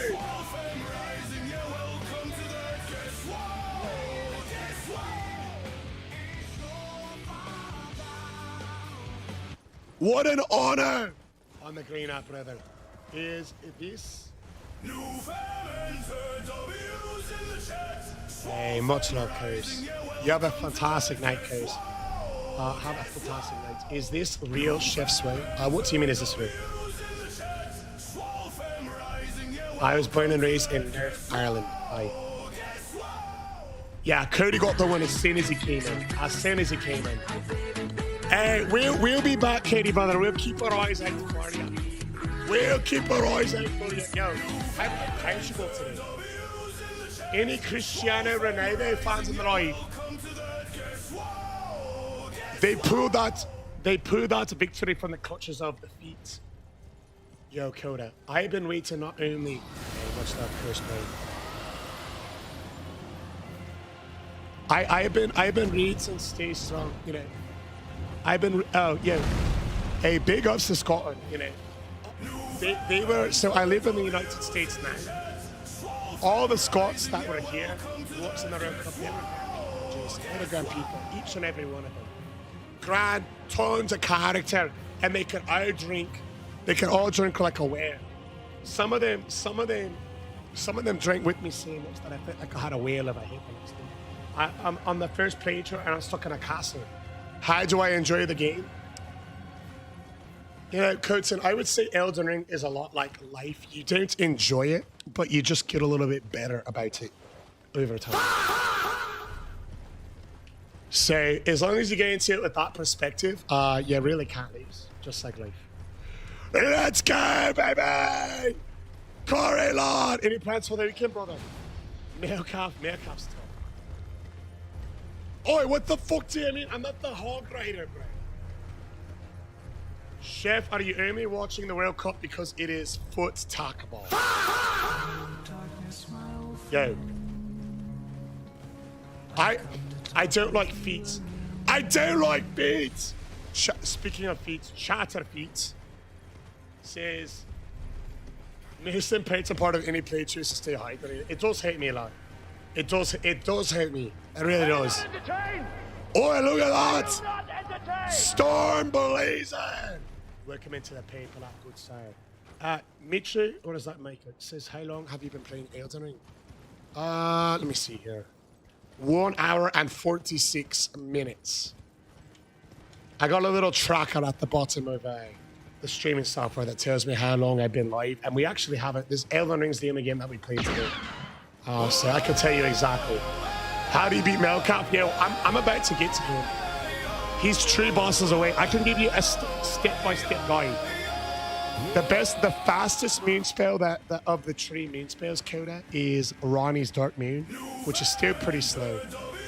What an honor on the green app, brother. Is this? Hey, much love, Coase. You have a fantastic night, Coase. Have a fantastic night. Is this real Chef Sway? What team is this real? I was born and raised in North Ireland. Yeah, Cody got the one as soon as he came in. Hey, we'll be back, Katie, brother. We'll keep our eyes out for you. Yo, how should go today? Any Cristiano Ronaldo fans in the live? They pulled that victory from the clutches of defeat. Yo, Coda, I've been waiting not only. Hey, what's that first name? I've been reading since Stay Strong, you know. Hey, big ups to Scotland, you know. They were, so I live in the United States now. All the Scots that were here watching the World Cup, they were grand people, each and every one of them. Grand, tons of character, and they could all drink like a whale. Some of them drank with me so much that I felt like I had a whale if I hit the next thing. I'm on the first playthrough and I'm stuck in a castle. How do I enjoy the game? You know, Coatson, I would say Elden Ring is a lot like life. You don't enjoy it, but you just get a little bit better about it over time. So as long as you get into it with that perspective, you really can't lose, just like life. Let's go, baby! Corey Lord! Any plans for the weekend, brother? Male calf still. Oi, what the fuck do you mean? I'm not the hog rider, bro. Chef, are you only watching the World Cup because it is foot tackball? Yo. I don't like feet. I don't like feet! Speaking of feet, Chatter Feet says, Mason Pate's a part of any play choose to stay hydrated. It does hate me a lot. It does hate me. It really does. Oh, look at that! Storm blazing! Welcome into the paper, that good side. Mitchu, what does that make it? Says, how long have you been playing Elden Ring? Let me see here. 1 hour and 46 minutes. I got a little tracker at the bottom of the streaming software that tells me how long I've been live, and we actually have it. This Elden Ring's the only game that we played today. So I can tell you exactly. How do you beat Melcap? Yo, I'm about to get to him. He's 3 bosses away. I can give you a step-by-step guide. The fastest moon spell of the 3 moon spells, Coda, is Ronnie's Dark Moon, which is still pretty slow.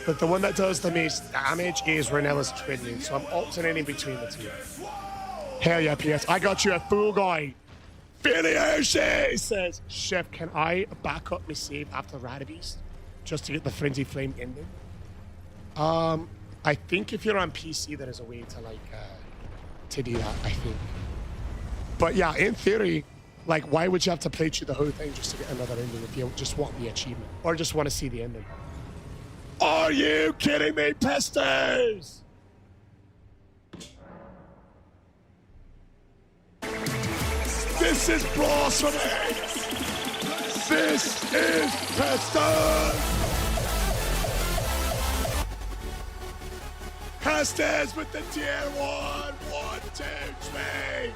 But the one that does the most damage is Renella's Twin Moon, so I'm alternating between the 2. Hell yeah, PS. I got you a full guide. Finish, says, Chef, can I back up my save after Radabeast just to get the Frenzy Flame ending? I think if you're on PC, there is a way to to do that, I think. But yeah, in theory, like, why would you have to play through the whole thing just to get another ending if you just want the achievement or just want to see the ending? Are you kidding me, Pestos? This is blasphemy! This is Pestos! Pestos with the tier 1, 1, 2, 3.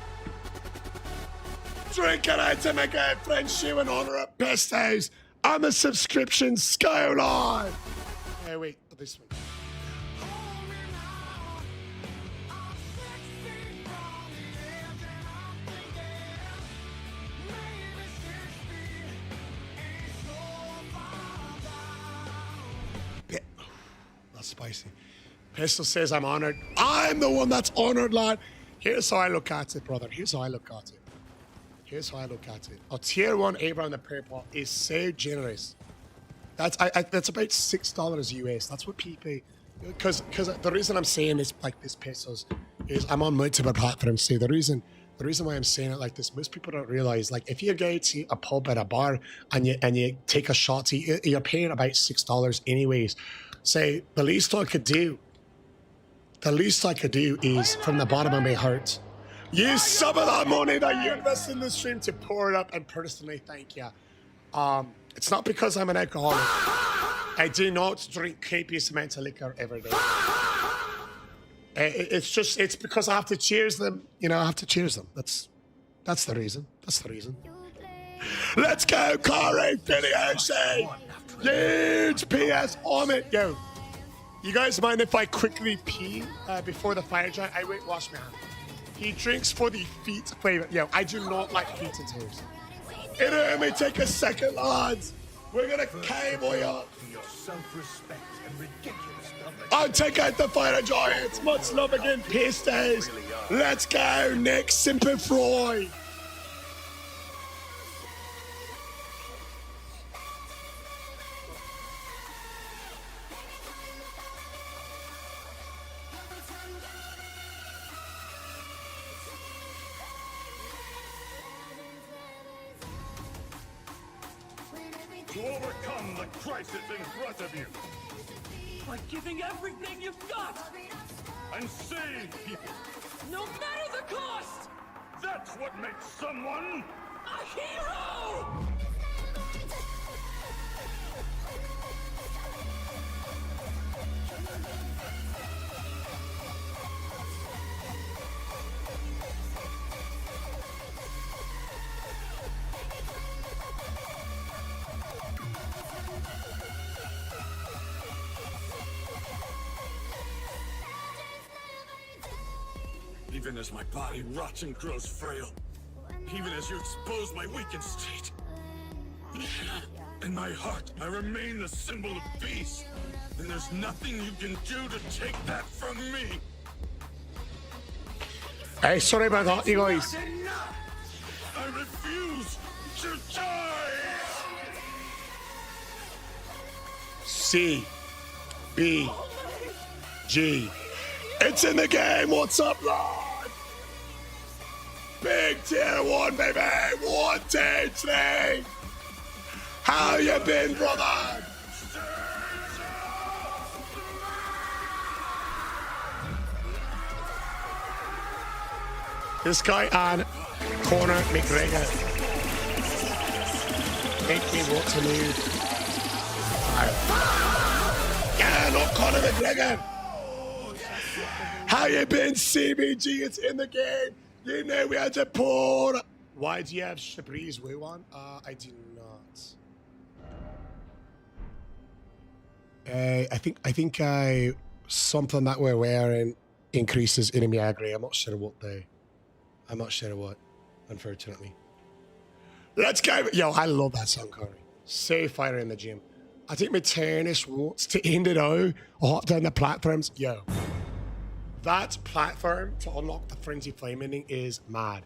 Drink an item again, friendship and honor at Pestos. I'm a subscription Skyline. Hey, wait, this one. That's spicy. Pistol says I'm honored. I'm the one that's honored, lad. Here's how I look at it, brother. Here's how I look at it. Here's how I look at it. A tier 1 Abraham the Prayer Pot is so generous. That's about $6 US. That's what people, because the reason I'm saying this like this, Pistols, is I'm on multiple platforms. So the reason why I'm saying it like this, most people don't realize, like, if you go to a pub at a bar and you take a shot, you're paying about $6 anyways. So the least I could do is, from the bottom of my heart, use some of that money that you invest in the stream to pour it up and personally thank you. It's not because I'm an alcoholic. I do not drink copious amounts of liquor every day. It's because I have to cheers them. You know, I have to cheers them. That's the reason. That's the reason. Let's go, Corey, Jynxi. Huge PS on it. Yo, you guys mind if I quickly pee before the fire giant? I won't wash my hands. He drinks for the feet flavor. Yo, I do not like feet and toes. It may take a second, lads. We're gonna cable you up. Your self-respect and ridiculous numbers. I'll take out the fire giants. Much love again, PS days. Let's go, Nick Simplify. To overcome the crisis in front of you. By giving everything you've got! And save people. No matter the cost! That's what makes someone A hero! Even as my body rots and grows frail, even as you expose my weakened state, in my heart I remain the symbol of peace, and there's nothing you can do to take that from me. Hey, sorry about that, you guys. I refuse to die! C, B, G. It's in the game. What's up, lad? Big tier 1, baby. 1, 2, 3. How you been, brother? This guy and Conor McGregor make me want to move. Yeah, not Conor McGregor. How you been, CBG? It's in the game. You know we had to pour. Why do you have Shabri's Wu on? I do not. I think something that we're wearing increases enemy aggro. I'm not sure what though. I'm not sure what, unfortunately. Let's go. Yo, I love that song, Corey. So fire in the gym. I think Maternus wants to end it out. Hop down the platforms. Yo, that platform to unlock the Frenzy Flame ending is mad.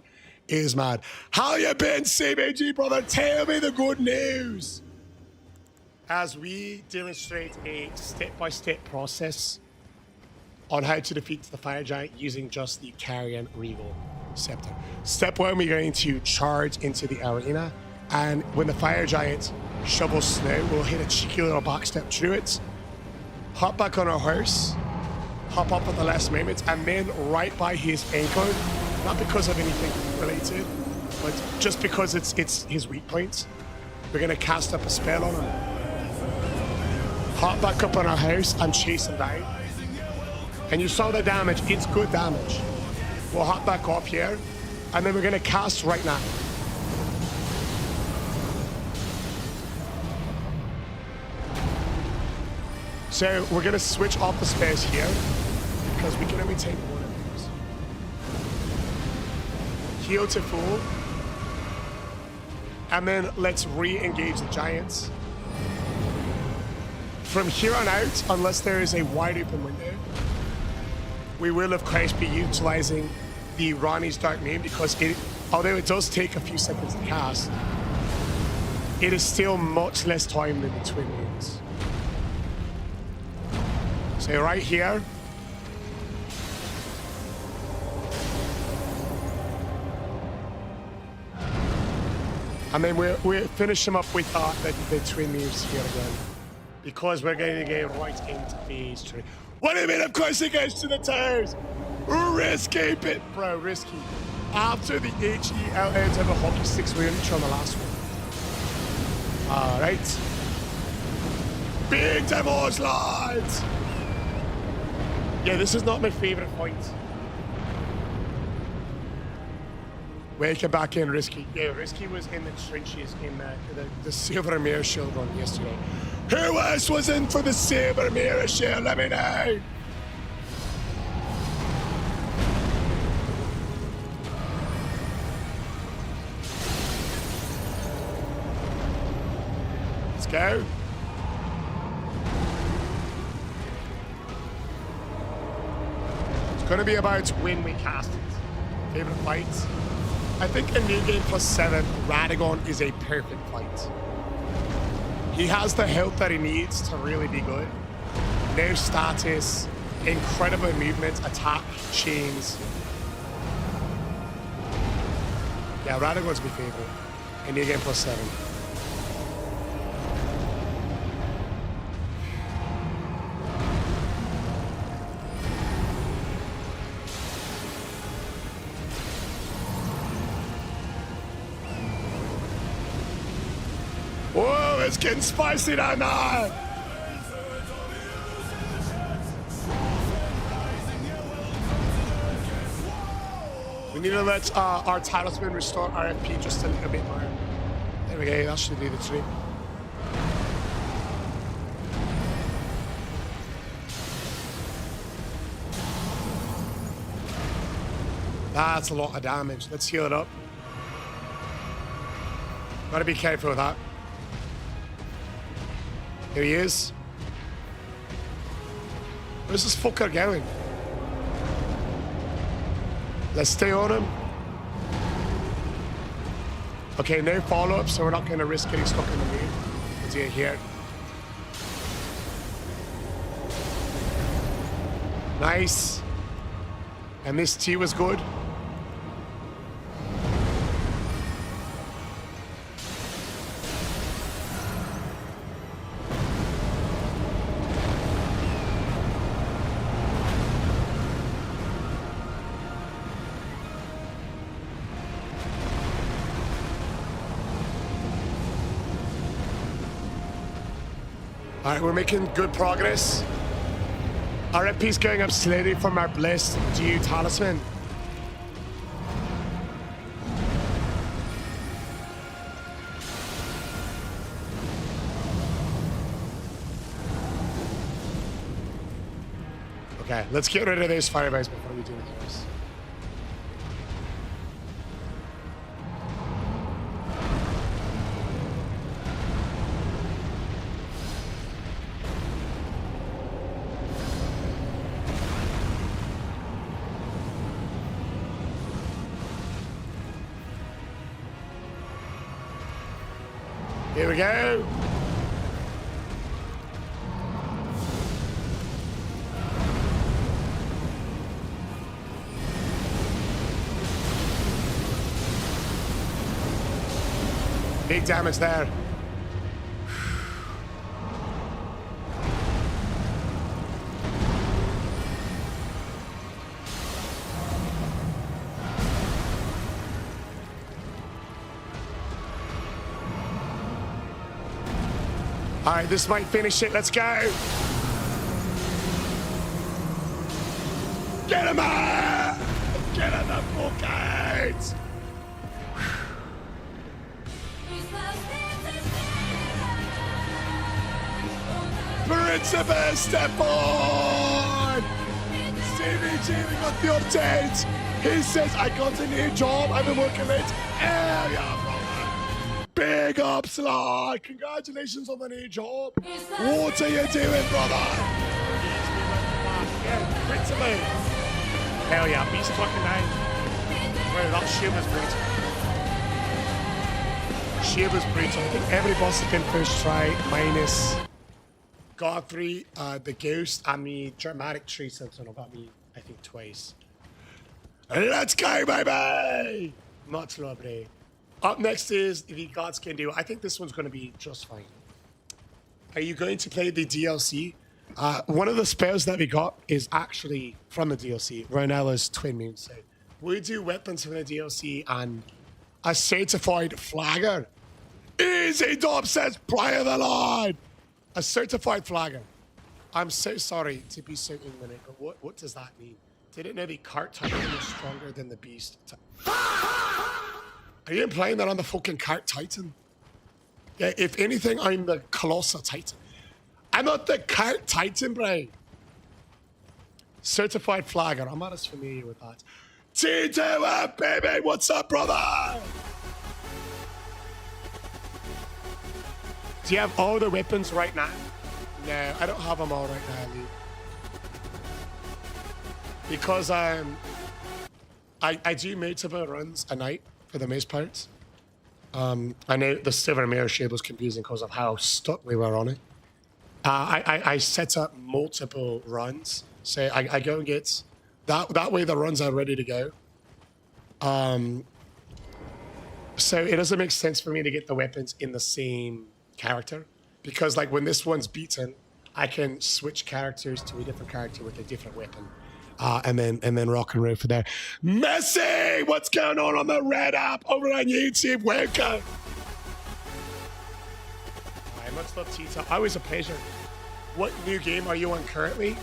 Is mad. How you been, CBG, brother? Tell me the good news. As we demonstrate a step-by-step process on how to defeat the Fire Giant using just the Carian Regal Scepter. Step 1, we're going to charge into the arena, and when the Fire Giant shovels snow, we'll hit a cheeky little backstep through it, hop back on our horse, hop up at the last moment, and then right by his ankle, not because of anything related, but just because it's his weak point, we're going to cast up a spell on him. Hop back up on our house and chase him down. And you saw the damage, it's good damage. We'll hop back off here, and then we're gonna cast right now. So we're gonna switch off the space here, because we can only take one of those. Heal to full. And then let's re-engage the Giants. From here on out, unless there is a wide open window, we will of course be utilizing the Ronnie's Dark Moon, because although it does take a few seconds to cast, it is still much less time than the Twin Moons. So right here, and then we'll finish him up with the Twin Moons here again, because we're going to get right into phase 3. What do you mean? Of course it goes to the towers. Risky bit, bro, risky. After the HEL ends of a hockey sticks range on the last one. All right. Big demo slides. Yeah, this is not my favorite point. Welcome back in, Risky. Yeah, Risky was in the trenches in the Silver Mirror Shield run yesterday. Who else was in for the Silver Mirror Shield? Let me know. Let's go. It's going to be about when we cast it. Favorite fights? I think in New Game +7, Radagon is a perfect fight. He has the health that he needs to really be good. No status, incredible movement, attack, chains. Yeah, Radagon's my favorite in New Game +7. Whoa, it's getting spicy down there. We need to let our talisman restore RFP just a little bit more. There we go, that should do the trick. That's a lot of damage. Let's heal it up. Gotta be careful with that. Here he is. Where's this fucker going? Let's stay on him. Okay, no follow-up, so we're not going to risk getting stuck in the lead. Let's do it here. Nice. And this T was good. All right, we're making good progress. Our MP's going up slowly from our Bliss Dew Talisman. Okay, let's get rid of those fireballs before we do anything else. Here we go. Big damage there. All right, this might finish it. Let's go. Get him out! Get in the bucket! Principal, step on! Stevie G, we got the update. He says, I got a new job. I've been working late. Hell yeah, brother. Big ups, lad. Congratulations on the new job. What are you doing, brother? Yeah, Principal. Hell yeah, beast fucking nine. Well, that shit was brutal. Shit was brutal. I think every boss has been first try minus Godfrey, the Ghost, and the Dramatic Tree Sentinel got me, I think, twice. Let's go, baby! Much lovely. Up next is the Gods Can Do. I think this one's going to be just fine. Are you going to play the DLC? One of the spells that we got is actually from the DLC, Ronella's Twin Moon set. We do weapons from the DLC and a certified flagger. Easy dub says, play the line! A certified flagger. I'm so sorry to be so ignorant, but what does that mean? Didn't know the cart titan was stronger than the beast. Are you implying that I'm the fucking cart titan? Yeah, if anything, I'm the colossal titan. I'm not the cart titan, bro. Certified flagger. I'm not as familiar with that. T2, baby, what's up, brother? Do you have all the weapons right now? No, I don't have them all right now, Lee. Because I do multiple runs a night for the most part. I know the Silver Mirror Shield was confusing because of how stuck we were on it. I set up multiple runs. So I go and get... That way the runs are ready to go. So it doesn't make sense for me to get the weapons in the same character. Because like when this one's beaten, I can switch characters to a different character with a different weapon. And then rock and roll for there. Messi! What's going on the Red app over on YouTube? Welcome! Hi, much love, Tita. Always a pleasure. What new game are you on currently?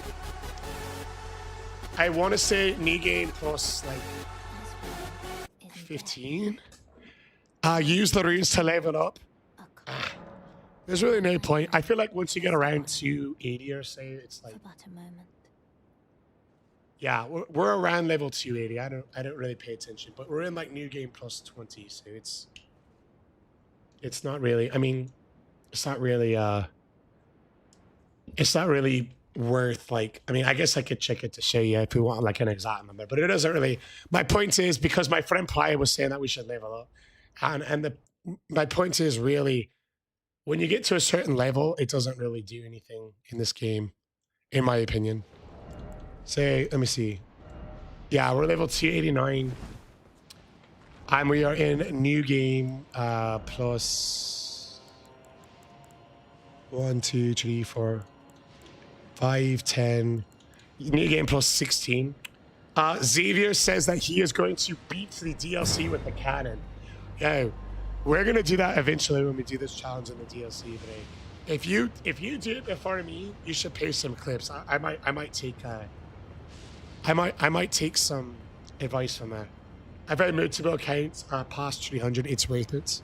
I want to say new game plus like 15. Use the runes to level up. There's really no point. I feel like once you get around 280 or so, it's like... But a moment. Yeah, we're around level 280. I don't really pay attention, but we're in like new game plus 20, so it's not really. I mean, it's not really worth like. I mean, I guess I could check it to show you if we want like an exact number, but it doesn't really. My point is because my friend Playa was saying that we should level up, and my point is really when you get to a certain level, it doesn't really do anything in this game, in my opinion. Say, let me see. Yeah, we're level 289. And we are in new game plus 1, 2, 3, 4, 5, 10. New game plus 16. Xavier says that he is going to beat the DLC with the cannon. Yo, we're going to do that eventually when we do this challenge in the DLC today. If you do it before me, you should pay some clips. I might take some advice from that. I've had multiple accounts past 300. It's worth it.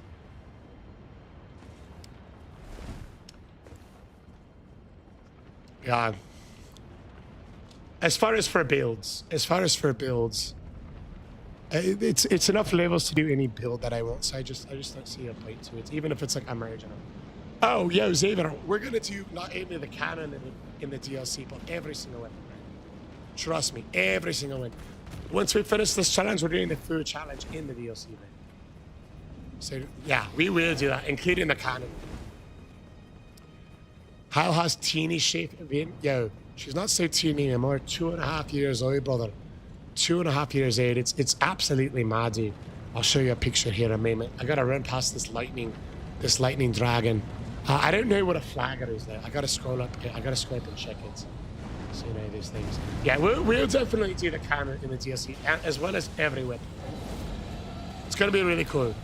Yeah. As far as for builds, it's enough levels to do any build that I want. So I just don't see a point to it, even if it's like a marginal. Oh, yo, Xavier, we're gonna do not only the canon in the DLC, but every single one. Trust me, every single one. Once we finish this challenge, we're doing the full challenge in the DLC. Man. So yeah, we will do that, including the canon. How has teeny shape been? Yo, she's not so teeny anymore. 2.5 years old, brother. 2.5 years old. It's absolutely mad, dude. I'll show you a picture here in a moment. I gotta run past this lightning dragon. I don't know what a flagger is there. I gotta scroll up. I gotta scroll up and check it. So you know these things. Yeah, we'll definitely do the canon in the DLC, as well as every weapon. It's gonna be really cool.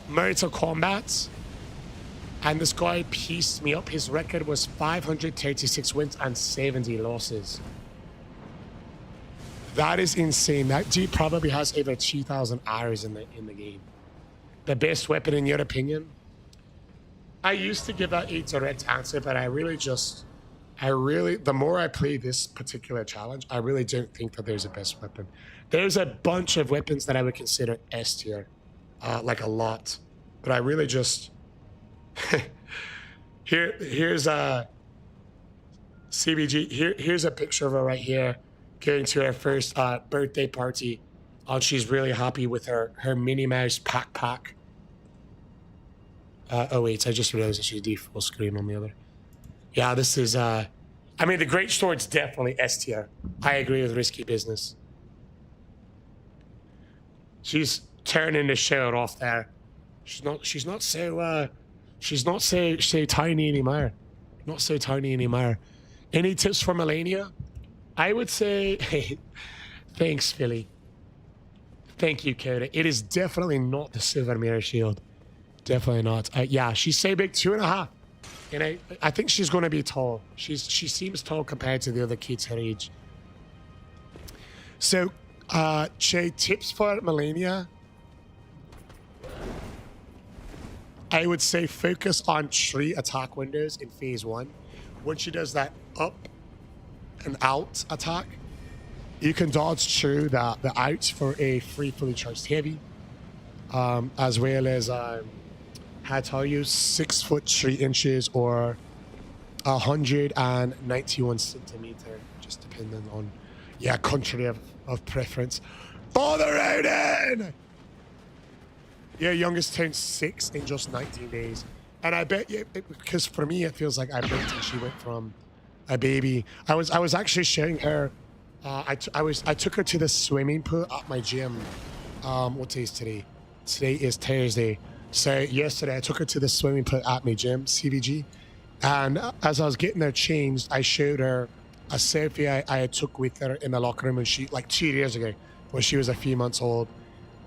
Marital combats. And this guy pieced me up. His record was 536 wins and 70 losses. That is insane. That dude probably has over 2,000 hours in the game. The best weapon in your opinion? I used to give that a direct answer, but the more I play this particular challenge, I really don't think that there's a best weapon. There's a bunch of weapons that I would consider S tier, like a lot, but I really just here's a CBG. Here's a picture of her right here, going to her first birthday party. She's really happy with her Minnie Mouse pack. Oh wait, I just realized that she's default screen on the other. Yeah, this is I mean, the Great Sword's definitely S tier. I agree with Risky Business. She's turning the shirt off there. She's not so tiny anymore. Not so tiny anymore. Any tips for Melania? I would say thanks, Philly. Thank you, Coda. It is definitely not the Silver Mirror Shield. Definitely not. Yeah, she's so big, 2.5. And I think she's going to be tall. She seems tall compared to the other kids her age. So, Che, tips for Melania? I would say focus on 3 attack windows in phase 1. When she does that up and out attack, you can dodge through the out for a free fully charged heavy, as well as how to tell you 6 foot 3 inches or 191 centimeter, just depending on country of preference. Father Odin! Your youngest turned 6 in just 19 days, and I bet you, because for me it feels like I bet she went from a baby. I was actually showing her. I took her to the swimming pool at my gym. What day is today? Today is Thursday. So yesterday I took her to the swimming pool at my gym, CVG, and as I was getting her changed, I showed her a selfie I took with her in the locker room, and she, like 2 years ago, when she was a few months old,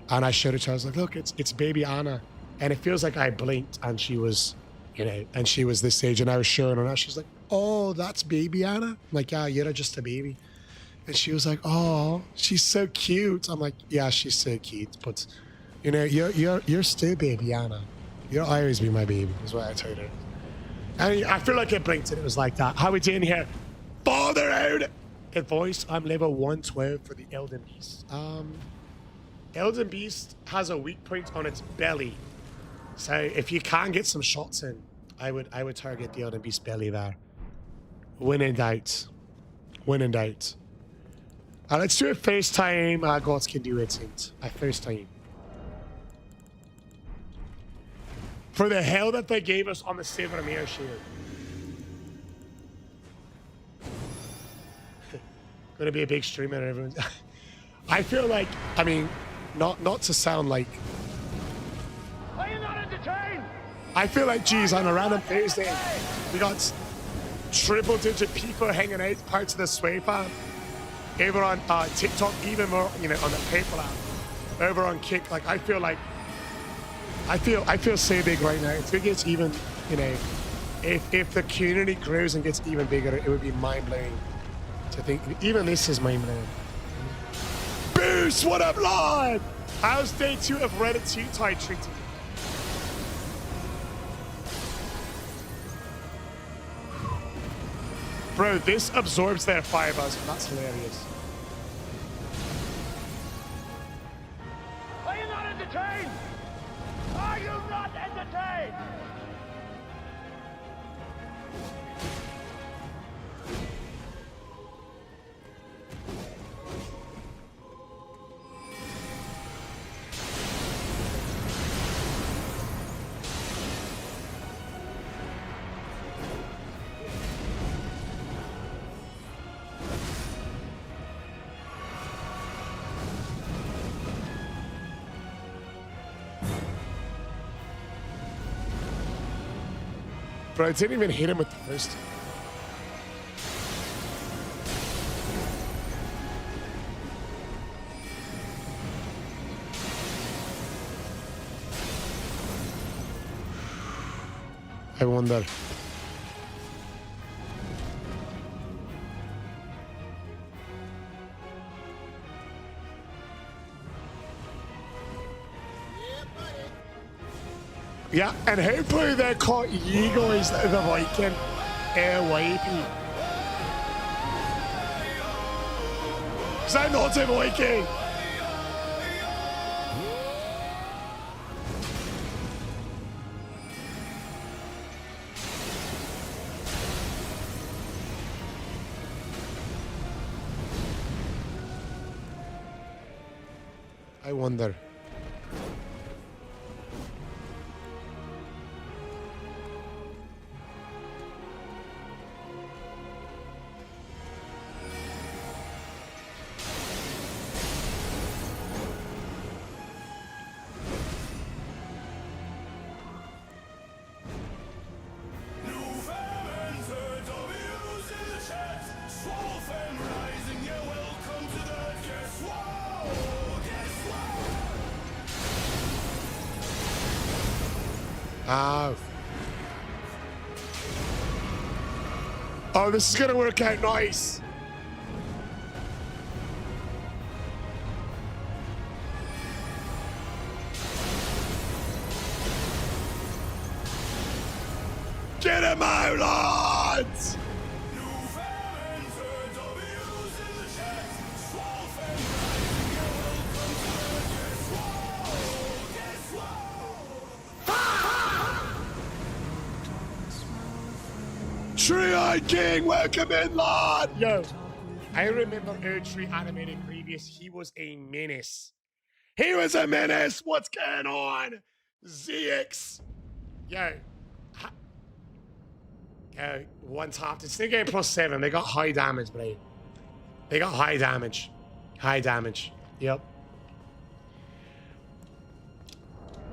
and I showed it to her. I was like, look, it's baby Anna, and it feels like I blinked and she was, and she was this age, and I was showing her, and she's like, oh, that's baby Anna. I'm like, yeah, you're just a baby. And she was like, oh, she's so cute. I'm like, yeah, she's so cute, but you're still baby Anna. You'll always be my baby, is what I told her. And I feel like I blinked and it was like that. How we doing here? Father out! Good voice. I'm level 112 for the Elden Beast. Elden Beast has a weak point on its belly. So if you can get some shots in, I would target the Elden Beast belly there. When in doubt. When in doubt. Let's do it first time. Gods can do it. First time. For the hell that they gave us on the Silver Mirror Shield. Gonna be a big streamer, everyone. I feel like, I mean, not to sound like. Are you not entertained? I feel like, geez, on a random Thursday, we got triple-digit people hanging out parts of the Sway farm. Over on TikTok, even more, on the PayPal app. Over on Kick, like I feel so big right now. It's big. It's even, If the community grows and gets even bigger, it would be mind-blowing to think. Even this is mind-blowing. Boost, what up, Lord? How's day 2 of Reddit 2 Tide treating you? Bro, this absorbs their fibers, and that's hilarious. Are you not entertained? Are you not entertained? Bro, I didn't even hit him with the first. I wonder. Yeah, and hopefully they caught you guys, the Viking airwayy. Because I'm not a Viking. I wonder. Oh, this is gonna work out nice. Get him out, lads! Tree-eyed King, welcome in, lad! Yo, I remember Erdtree animated previous. He was a menace. He was a menace. What's going on? ZX. Yo. Yo, one top. It's still game +7. They got high damage, bro. They got high damage. High damage. Yep.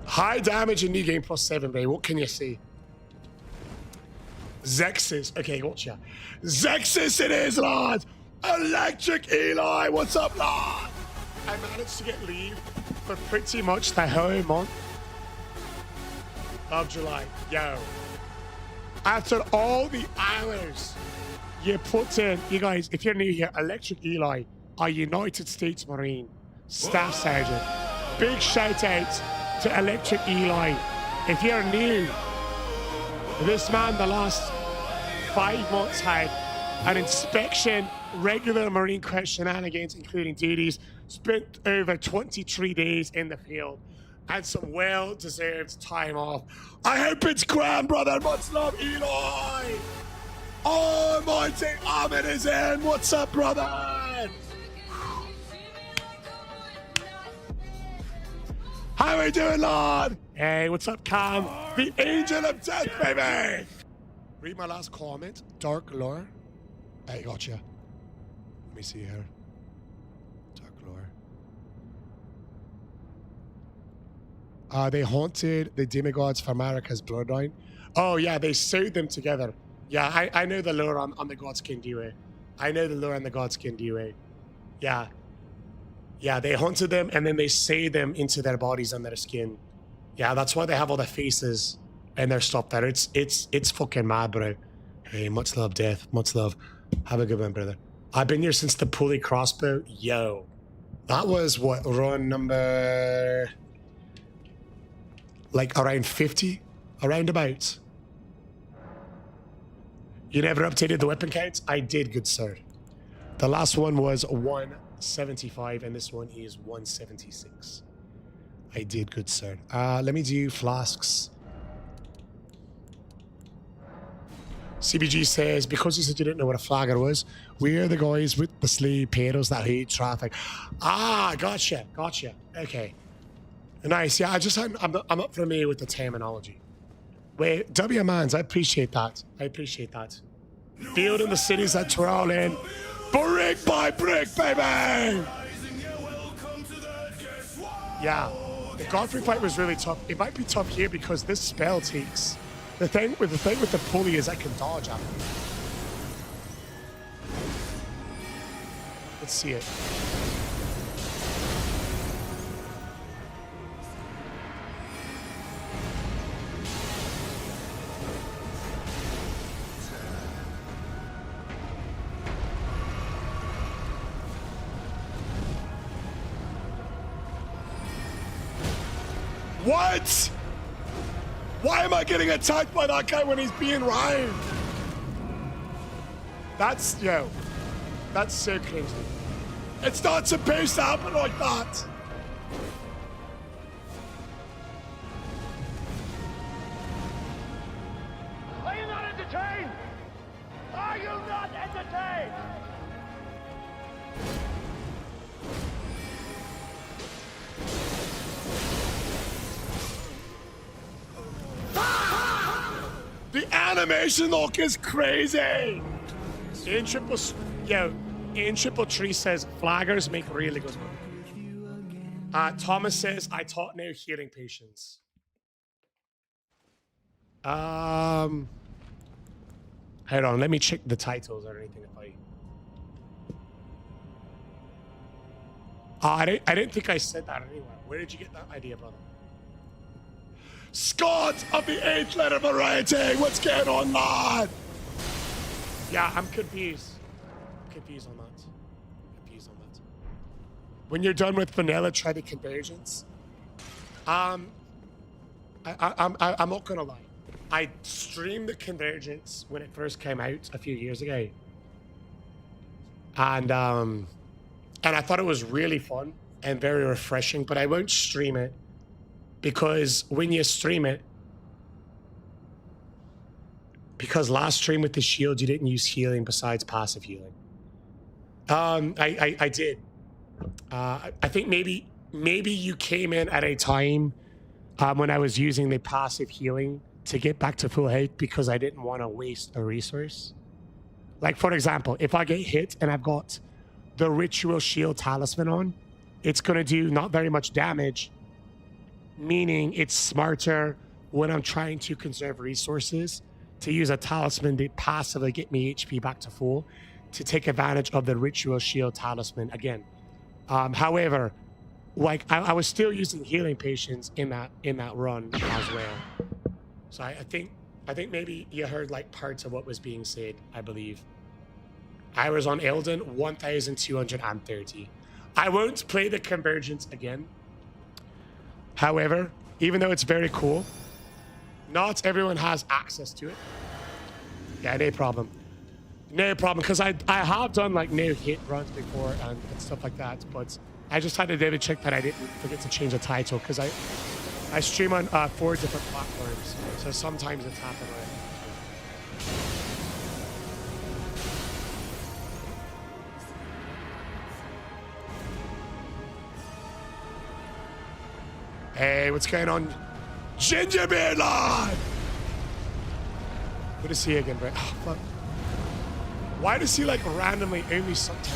High damage in new game +7, bro. What can you see? Zexus. Okay, gotcha. Zexus it is, lad. Electric Eli. What's up, lad? I managed to get leave for pretty much the whole month of July. Yo. After all the hours you put in, you guys, if you're new here, Electric Eli, a United States Marine Staff Sergeant. Big shout out to Electric Eli. If you're new, this man the last 5 months had an inspection, regular Marine Corps shenanigans, including duties, spent over 23 days in the field, and some well-deserved time off. I hope it's grand, brother. Much love, Eli. Almighty Ahmed is in. What's up, brother? How are we doing, lad? Hey, what's up, Cam? The Angel of Death, baby. Read my last comment. Dark lore. I gotcha. Let me see here. Dark lore. They haunted the demigods for Marika's bloodline. Oh, yeah, they sewed them together. Yeah, I know the lore on the Godskin duo. I know the lore on the Godskin duo. Yeah. Yeah, they haunted them and then they sewed them into their bodies and their skin. Yeah, that's why they have all the faces and their stuff there. It's fucking mad, bro. Hey, much love, Death. Much love. Have a good one, brother. I've been here since the pulley crossbow. Yo. That was what, run number like around 50? Around about. You never updated the weapon counts? I did, good sir. The last one was 175 and this one is 176. I did, good sir. Let me do flasks. CBG says, because you said you didn't know what a flagger was, we're the guys with the sleeve pedals that hate traffic. Ah, gotcha. Okay. Nice. Yeah, I'm not familiar with the terminology. Wait, W-Mans, I appreciate that. Building the cities that twirl in. Brick by brick, baby! Yeah, the Godfrey fight was really tough. It might be tough here because this spell takes... The thing with the pulley is I can dodge out. Let's see it. What? Why am I getting attacked by that guy when he's being rhymed? That's so crazy. It's not supposed to happen like that. Are you not entertained? Are you not entertained? The animation look is crazy. In triple tree says flaggers make really good one. Thomas says I taught now hearing patients. Hold on, let me check the titles or anything if I didn't think I said that anywhere. Where did you get that idea, brother? Scott of the 8th letter variety! What's going on, lad? Yeah, I'm confused. Confused on that. When you're done with vanilla, try the conversions. I'm not gonna lie. I streamed the convergence when it first came out a few years ago. And I thought it was really fun and very refreshing, but I won't stream it because when you stream it, because last stream with the shield, you didn't use healing besides passive healing. I did. I think maybe you came in at a time when I was using the passive healing to get back to full health because I didn't want to waste a resource. Like, for example, if I get hit and I've got the Ritual Shield Talisman on, it's going to do not very much damage, meaning it's smarter when I'm trying to conserve resources to use a talisman to passively get me HP back to full to take advantage of the Ritual Shield Talisman again. However, like I was still using healing patients in that run as well. So I think maybe you heard like parts of what was being said, I believe. I was on Elden 1,230. I won't play the Convergence again. However, even though it's very cool, not everyone has access to it. Yeah, no problem. No problem, because I have done like no hit runs before and stuff like that, but I just had to double check that I didn't forget to change the title because I stream on 4 different platforms, so sometimes it's happened already. Hey, what's going on? Gingerbeard Lord! Good to see you again, bro. Oh, fuck. Why does he like randomly only sometimes?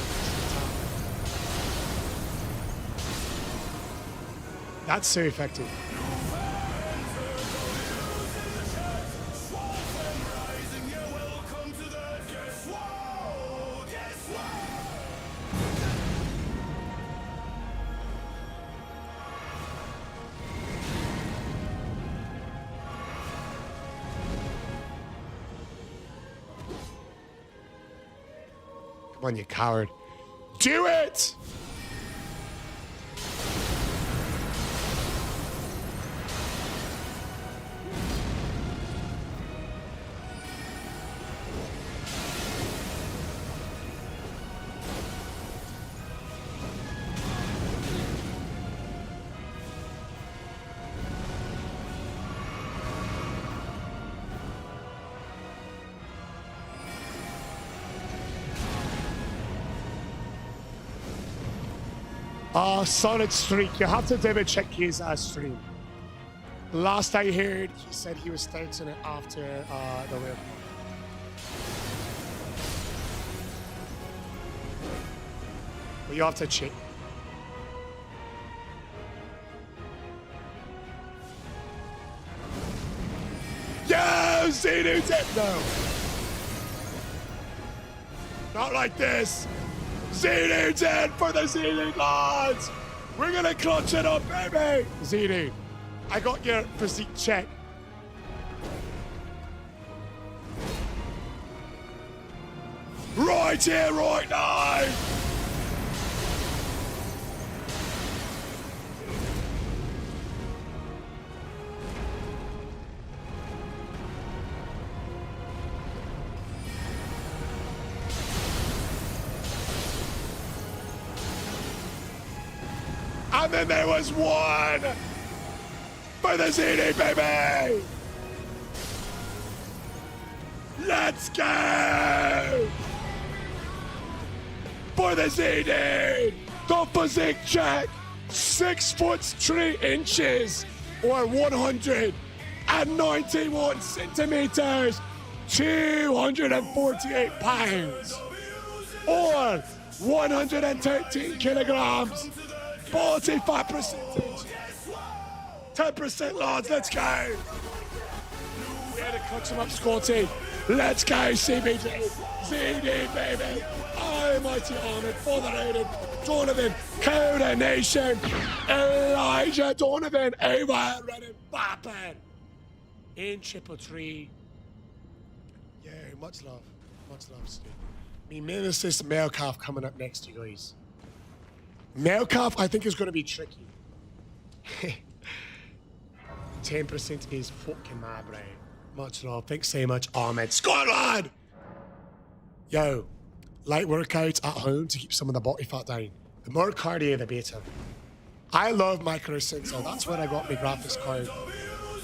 That's so effective. Come on, you coward. Do it! Solid streak. You have to double check his stream. Last I heard, he said he was starting it after the win. But you have to check. Yeah, Zenu did no. Not like this. Zenu dead for the Zenu gods! We're gonna clutch it up, baby! Zenu, I got your physique check. Right here, right now! And then there was one for the CD, baby! Let's go! For the CD, the physique check, 6 foot 3 inches, or 191 centimeters, 248 pounds, or 113 kilograms. 45%. 10% lads, let's go. We had to clutch him up, Scotty. Let's go, CBD. ZD, baby. Oh, mighty Arnold, for the rated. Donovan, Coda Nation. Elijah Donovan, over, running, bopping. In triple three. Yeah, much love, Steve. Me Nemesis male calf coming up next, you guys. Male calf, I think, is going to be tricky. 10% is fucking mad, bro. Much love. Thanks so much, Ahmed. Scotland! Yo, light workouts at home to keep some of the body fat down. The more cardio, the better. I love micro sensor. That's where I got my graphics card.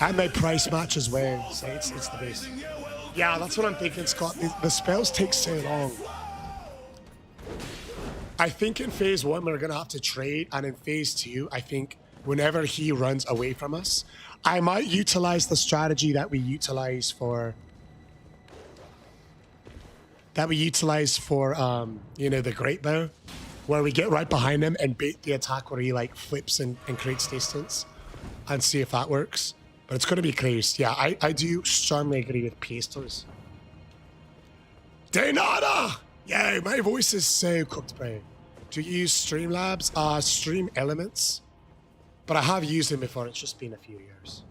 And my price match as well. So it's the best. Yeah, that's what I'm thinking, Scott. The spells take so long. I think in phase 1, we're going to have to trade. And in phase 2, I think whenever he runs away from us, I might utilize the strategy that we utilize for... you know, the Great Bow, where we get right behind him and bait the attack where he, like, flips and creates distance and see if that works. But it's going to be crazy. Yeah, I do strongly agree with Pastors. De nada! Yeah, my voice is so cooked, bro. Do you use Streamlabs? Stream Elements. But I have used them before. It's just been a few years.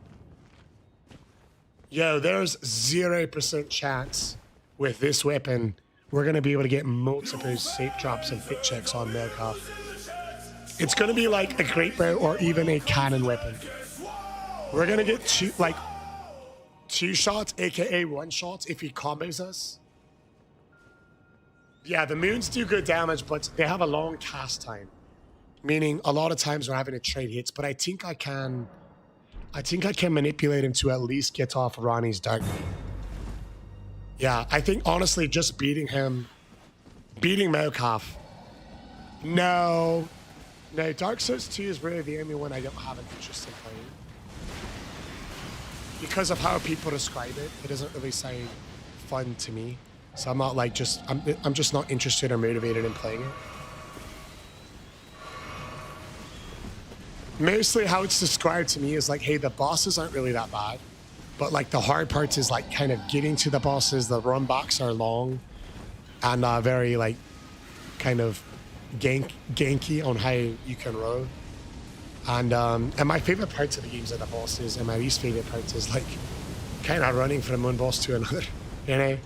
Yo, there's 0% chance with this weapon we're going to be able to get multiple safe drops and fit checks on Melkov. It's going to be like a Great Bow or even a cannon weapon. We're going to get two shots, aka 1 shot, if he combos us. Yeah, the moons do good damage, but they have a long cast time. Meaning a lot of times we're having to trade hits, but I think I can manipulate him to at least get off Ronnie's Dark. Yeah, I think honestly just beating Melkov. No, Dark Souls 2 is really the only one I don't have an interest in playing. Because of how people describe it, it doesn't really sound fun to me. So I'm not like I'm just not interested or motivated in playing it. Mostly how it's described to me is like, hey, the bosses aren't really that bad. But like the hard part is like kind of getting to the bosses. The run backs are long and very like kind of ganky on how you can roll. And my favorite parts of the games are the bosses, and my least favorite parts is like kind of running from one boss to another, you know?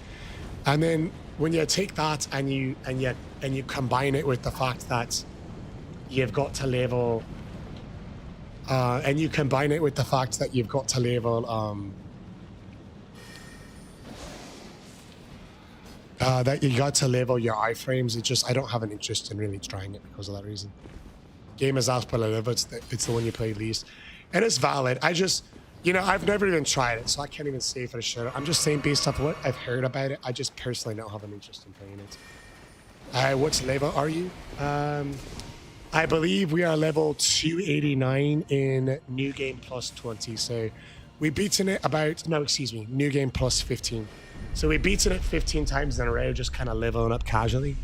And then when you take that and you combine it with the fact that you've got to level that you got to level your iframes, I don't have an interest in really trying it because of that reason. Game is as per live, it's the one you play least. And it's valid. I've never even tried it, so I can't even say for sure. I'm just saying based off what I've heard about it, I just personally don't have an interest in playing it. What level are you? I believe we are level 289 in New Game Plus 20. So we've beaten it New Game Plus 15. So we've beaten it 15 times in a row, just kind of leveling up casually.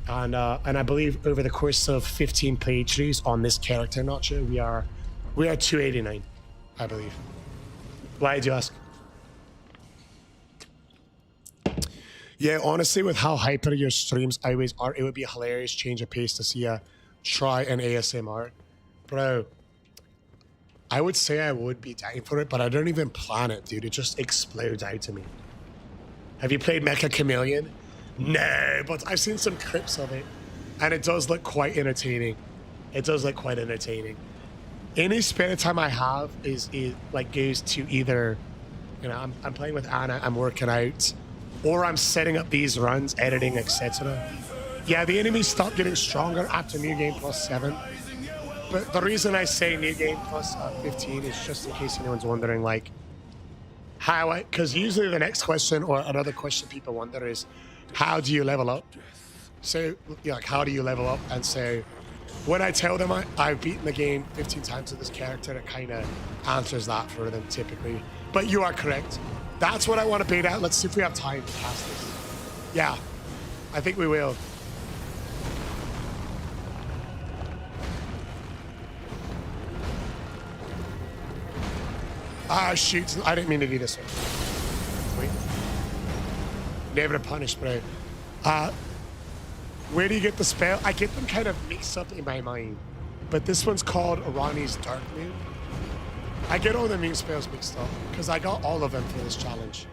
And I believe over the course of 15 playthroughs on this character, Nacho, we are 289, I believe. Why did you ask? Yeah, honestly, with how hyper your streams always are, it would be a hilarious change of pace to see a try an ASMR. Bro, I would say I would be down for it, but I don't even plan it, dude. It just explodes out to me. Have you played Mecha Chameleon? No, but I've seen some clips of it, and it does look quite entertaining. Any spare time I have is goes to either, I'm playing with Anna, I'm working out, or I'm setting up these runs, editing, etc. Yeah, the enemies stop getting stronger after New Game Plus 7. But the reason I say New Game Plus 15 is just in case anyone's wondering, because usually the next question or another question people wonder is, how do you level up? So, how do you level up? And so, when I tell them I've beaten the game 15 times with this character, it kind of answers that for them typically. But you are correct. That's what I want to bait at. Let's see if we have time to pass this. Yeah, I think we will. Ah, shoot. I didn't mean to do this one. Wait. Never punished, bro. Where do you get the spell? I get them kind of mixed up in my mind. But this one's called Ronnie's Dark Moon. I get all the moon spells mixed up because I got all of them for this challenge.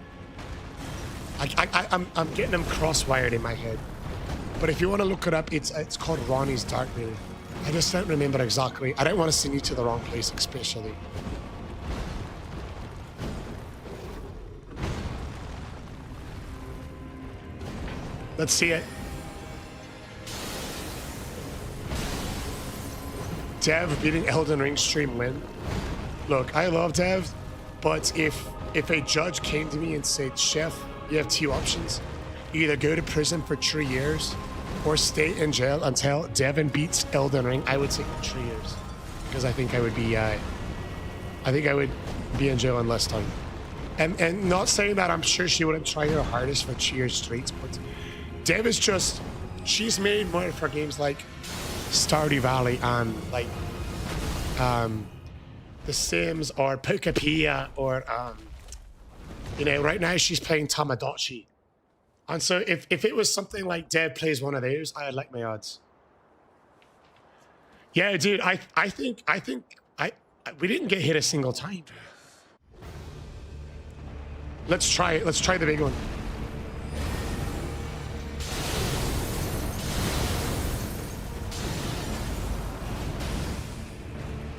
I'm getting them cross-wired in my head. But if you want to look it up, it's called Ronnie's Dark Moon. I just don't remember exactly. I don't want to send you to the wrong place, especially. Let's see it. Dev beating Elden Ring stream win. Look, I love Dev, but if a judge came to me and said, Chef, you have two options. Either go to prison for 3 years or stay in jail until Devin beats Elden Ring, I would take 3 years. Because I think I would be in jail in less time. And not saying that I'm sure she wouldn't try her hardest for 3 years straight, but Dev is just, she's made more for games like Stardew Valley and The Sims or Pokepia or right now she's playing Tamagotchi. And so if it was something like Dev plays one of those, I'd like my odds. Yeah, dude, I think we didn't get hit a single time. Let's try it. Let's try the big one.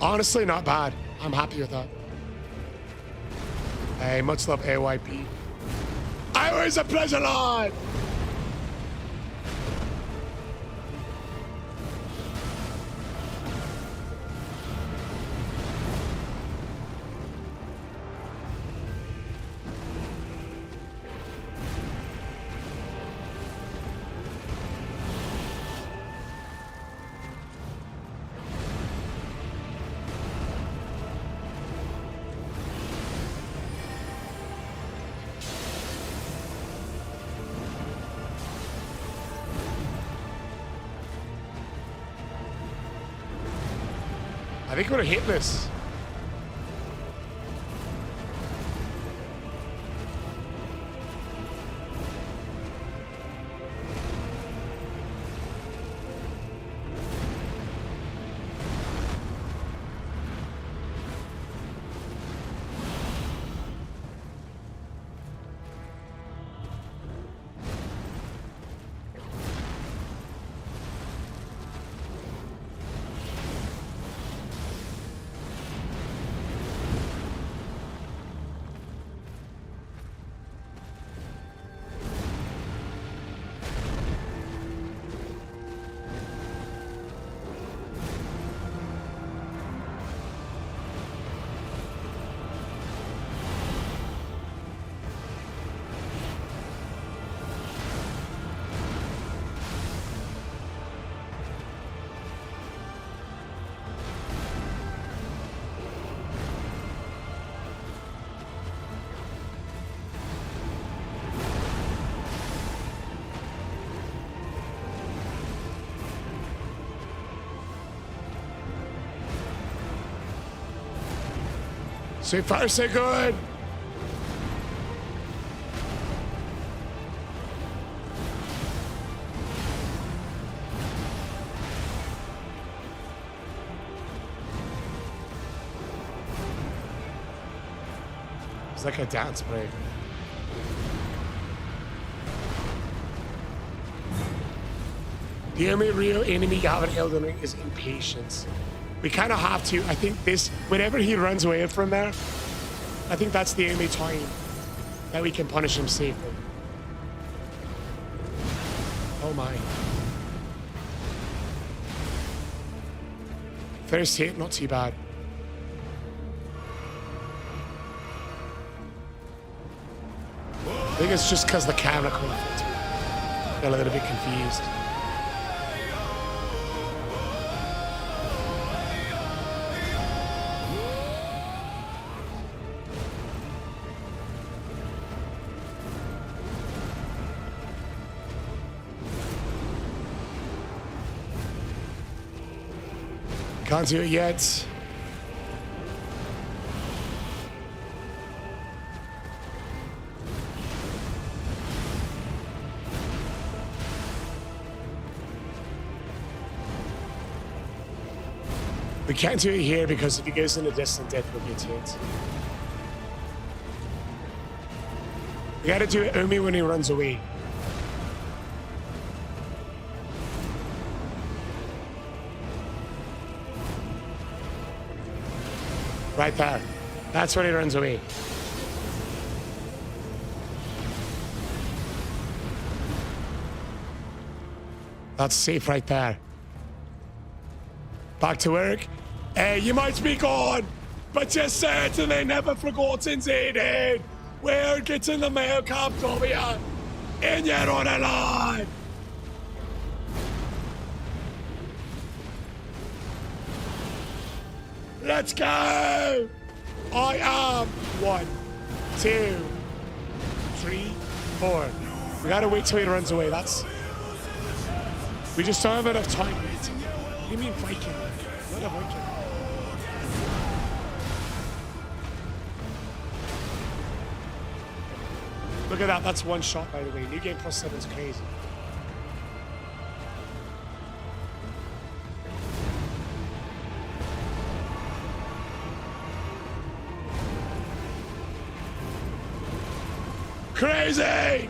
Honestly, not bad. I'm happy with that. Hey, much love, AYP. Always a pleasure, Lord! I think we're gonna hit this. So far, so good. It's like a dance break. The only real enemy you have in Elden Ring is impatience. We kind of have to. I think this, whenever he runs away from there, I think that's the only time that we can punish him safely. Oh my. First hit, not too bad. I think it's just because the camera quality. Got a little bit confused. Can't do it yet. We can't do it here because if he goes into distant death, we'll get hit. We gotta do it only when he runs away. Right there. That's when he runs away. That's safe right there. Back to work. Hey, you might be gone, but you're certainly never forgotten, Zayden. We're getting the mail cab over you, and you're on a line. Let's go! I am 1, 2, 3, 4. We gotta wait till he runs away. We just don't have enough time. What do you mean Viking? Not a Viking. Look at that. That's one shot, by the way. New Game Plus 7 is crazy. Crazy!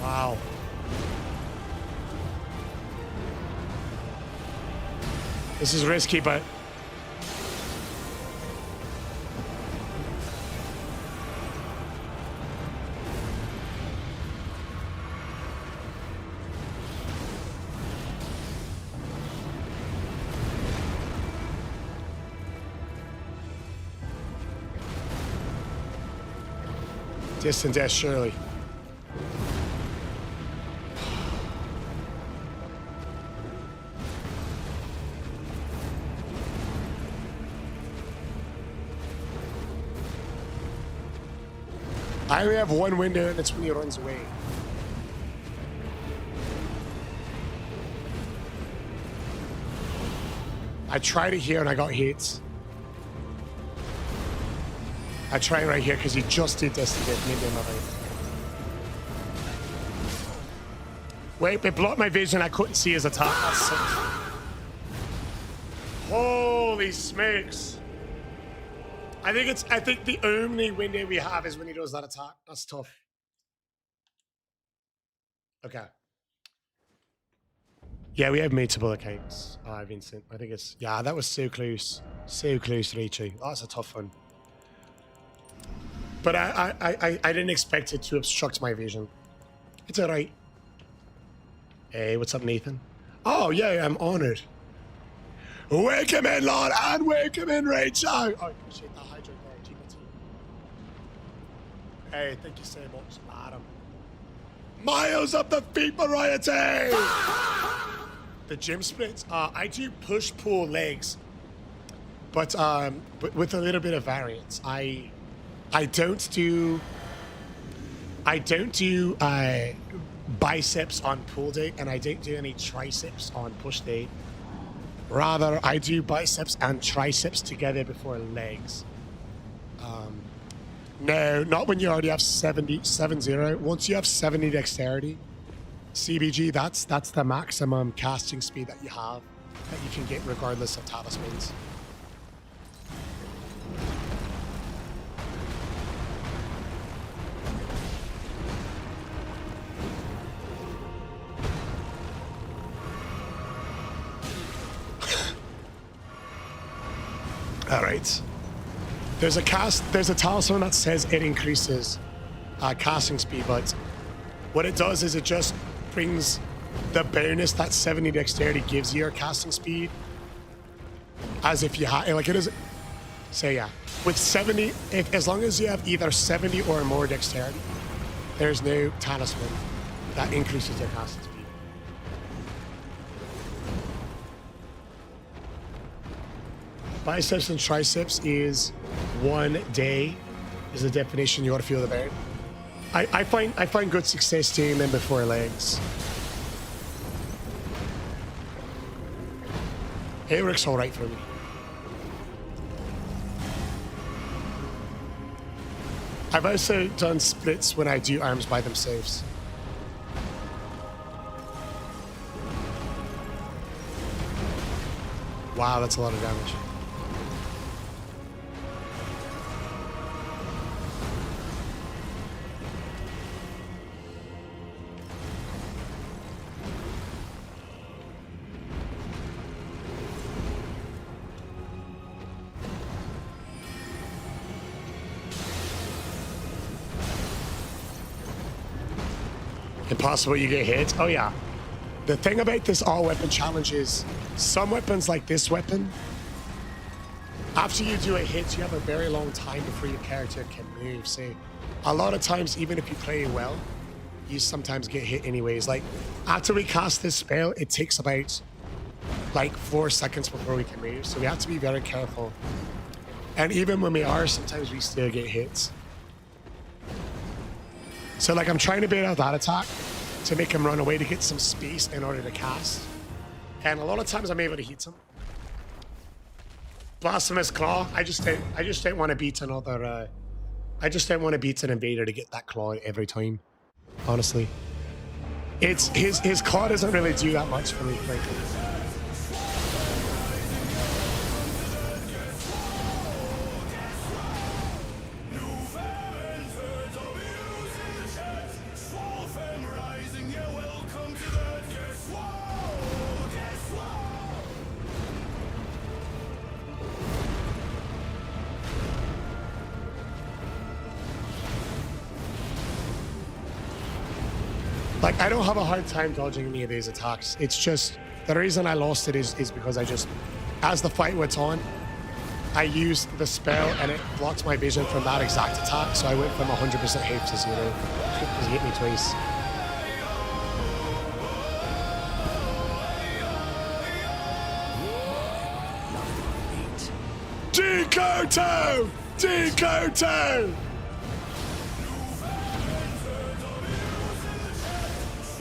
Wow. This is risky, but distant death, surely. I only have one window, and it's when he runs away. I tried it here, and I got hit. I tried right here because he just did this to get me in my life. Wait, it blocked my vision. I couldn't see his attack. That's sick. Holy smokes! I think the only window we have is when he does that attack. That's tough. Okay. Yeah, we have multiple accounts. Vincent. I think it's that was so close. So close, Rachel. That's a tough one. But I didn't expect it to obstruct my vision. It's alright. Hey, what's up, Nathan? Oh, yeah, I'm honored. Welcome in, Lord, and welcome in, Rachel. Oh, appreciate that hydrate there, GPT. Hey, thank you so much, madam. Miles up the feet variety. The gym splits. I do push-pull legs, but with a little bit of variance. I don't do biceps on pull day, and I don't do any triceps on push day. Rather, I do biceps and triceps together before legs. No, not when you already have 70. Once you have 70 dexterity, CBG, that's the maximum casting speed that you have, that you can get regardless of talismans. All right. There's a talisman that says it increases casting speed, but what it does is it just brings the bonus that 70 dexterity gives you your casting speed, as if you had, like it is. So yeah, with 70, as long as you have either 70 or more dexterity, there's no talisman that increases your casting speed. Biceps and triceps is 1 day, is the definition you ought to feel the burn. I find good success doing them before legs. It works all right for me. I've also done splits when I do arms by themselves. Wow, that's a lot of damage. Impossible you get hit. Oh yeah. The thing about this all weapon challenge is some weapons like this weapon, after you do a hit, you have a very long time before your character can move. So a lot of times, even if you play well, you sometimes get hit anyways. Like after we cast this spell, it takes about like 4 seconds before we can move. So we have to be very careful. And even when we are, sometimes we still get hits. So like I'm trying to bait out that attack to make him run away to get some space in order to cast. And a lot of times I'm able to hit him. Blasphemous Claw, I just don't want to beat another I just don't want to beat an invader to get that claw every time. Honestly. It's his claw doesn't really do that much for me, frankly. Like, I don't have a hard time dodging any of these attacks. It's just, the reason I lost it is because I just, as the fight went on, I used the spell and it blocked my vision from that exact attack. So I went from 100% health to 0 because he hit me twice. Decoto! Decoto!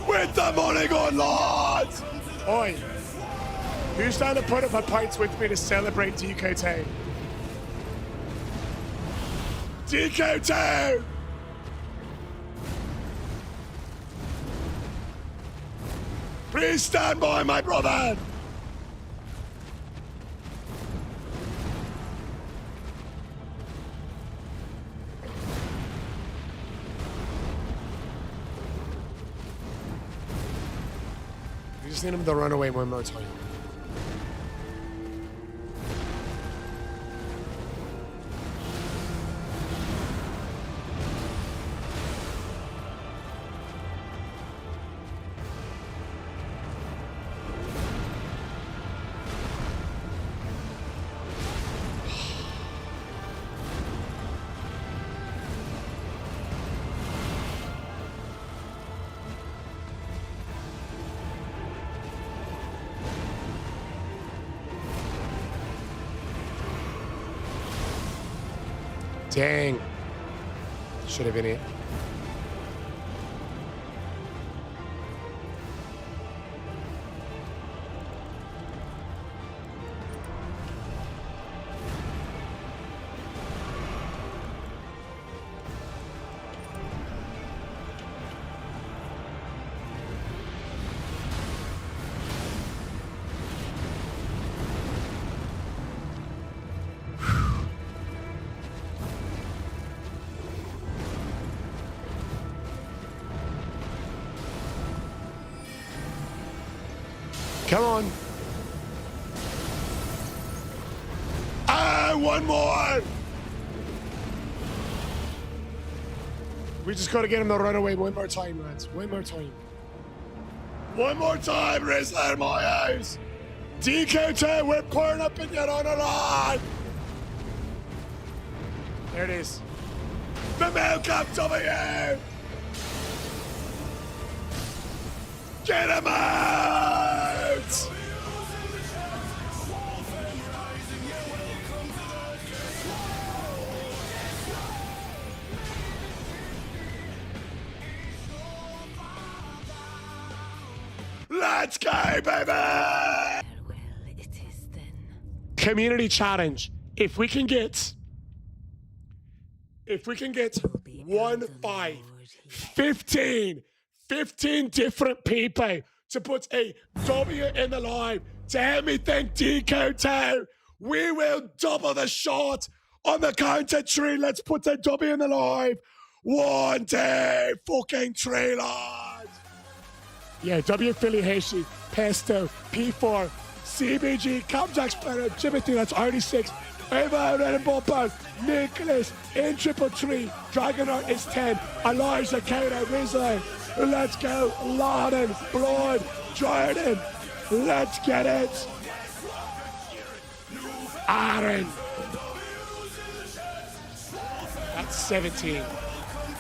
With the Mulligan Lords! Oi! Who's down to put up a pints with me to celebrate Decoto? Decoto! Please stand by, my brother! We just need him to run away one more time. Dang. Should have been it. Come on. Ah, one more. We just got to get him to run away one more time, lads. One more time. One more time, Rizzler, my eyes. DK2, we're pouring up and get on a line. There it is. The milk up W. Get him out! Let's go, baby! Well, it is then. Community challenge. If we can get 1 5 15 different people to put a W in the live to help me thank DK2, we will double the shot on the count of 3. Let's put a W in the live. 1, 2, fucking 3, lads. Yeah, W Philly Hershey, Pesto, P4, CBG, Capjack Spanner, Jimothy, that's RD6, Ava, Red Bopper, Nicholas, N333, Dragonheart is 10, Elijah, Kato, Rizzo, let's go, Laden, Blood, Jordan, let's get it. Aaron, that's 17.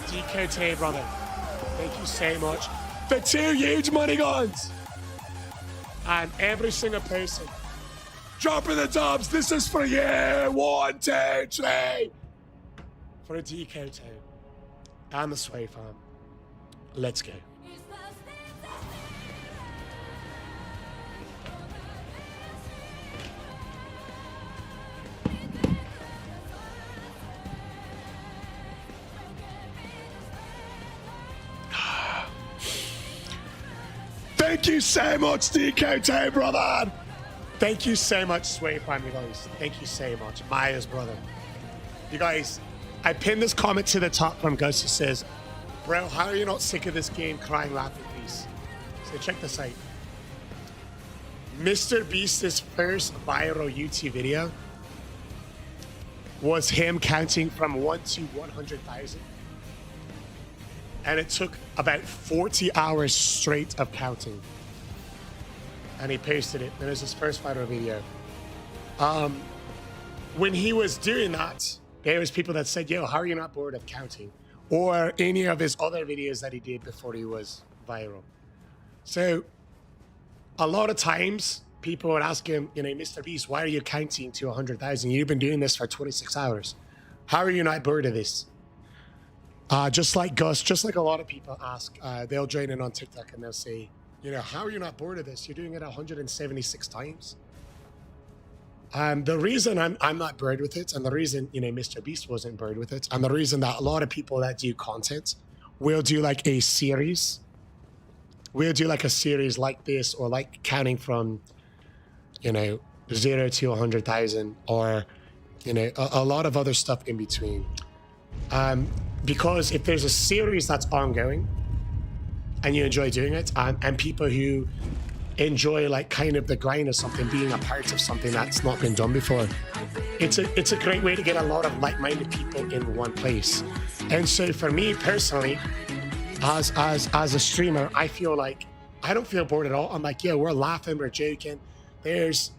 DKT, brother, thank you so much. The 2 huge money guns. And every single person dropping the dubs. This is for you. 1, 2, 3. For a DK2 and the Sway Farm. Let's go. Thank you so much, DK2, brother. Thank you so much, Sway Farm, you guys. Thank you so much. Maya's brother. You guys, I pinned this comment to the top from Ghost who says, bro, how are you not sick of this game? Crying, laughing, please. So check this out. Mr. Beast's first viral YouTube video was him counting from 1 to 100,000. And it took about 40 hours straight of counting. And he posted it. And it was his first viral video. When he was doing that, there was people that said, yo, how are you not bored of counting? Or any of his other videos that he did before he was viral. So a lot of times people would ask him, you know, Mr. Beast, why are you counting to 100,000? You've been doing this for 26 hours. How are you not bored of this? Just like Gus, just like a lot of people ask, they'll join in on TikTok and they'll say, you know, how are you not bored of this? You're doing it 176 times. The reason I'm not bored with it, and the reason, you know, Mr. Beast wasn't bored with it, and the reason that a lot of people that do content will do like a series, we'll do like a series like this, or like counting from, you know, 0 to 100,000, or, you know, a lot of other stuff in between. Because if there's a series that's ongoing and you enjoy doing it, and people who enjoy like kind of the grind of something, being a part of something that's not been done before, it's a great way to get a lot of like-minded people in one place. And so for me personally, as a streamer, I feel like I don't feel bored at all. I'm like, yeah, we're laughing, we're joking. There's,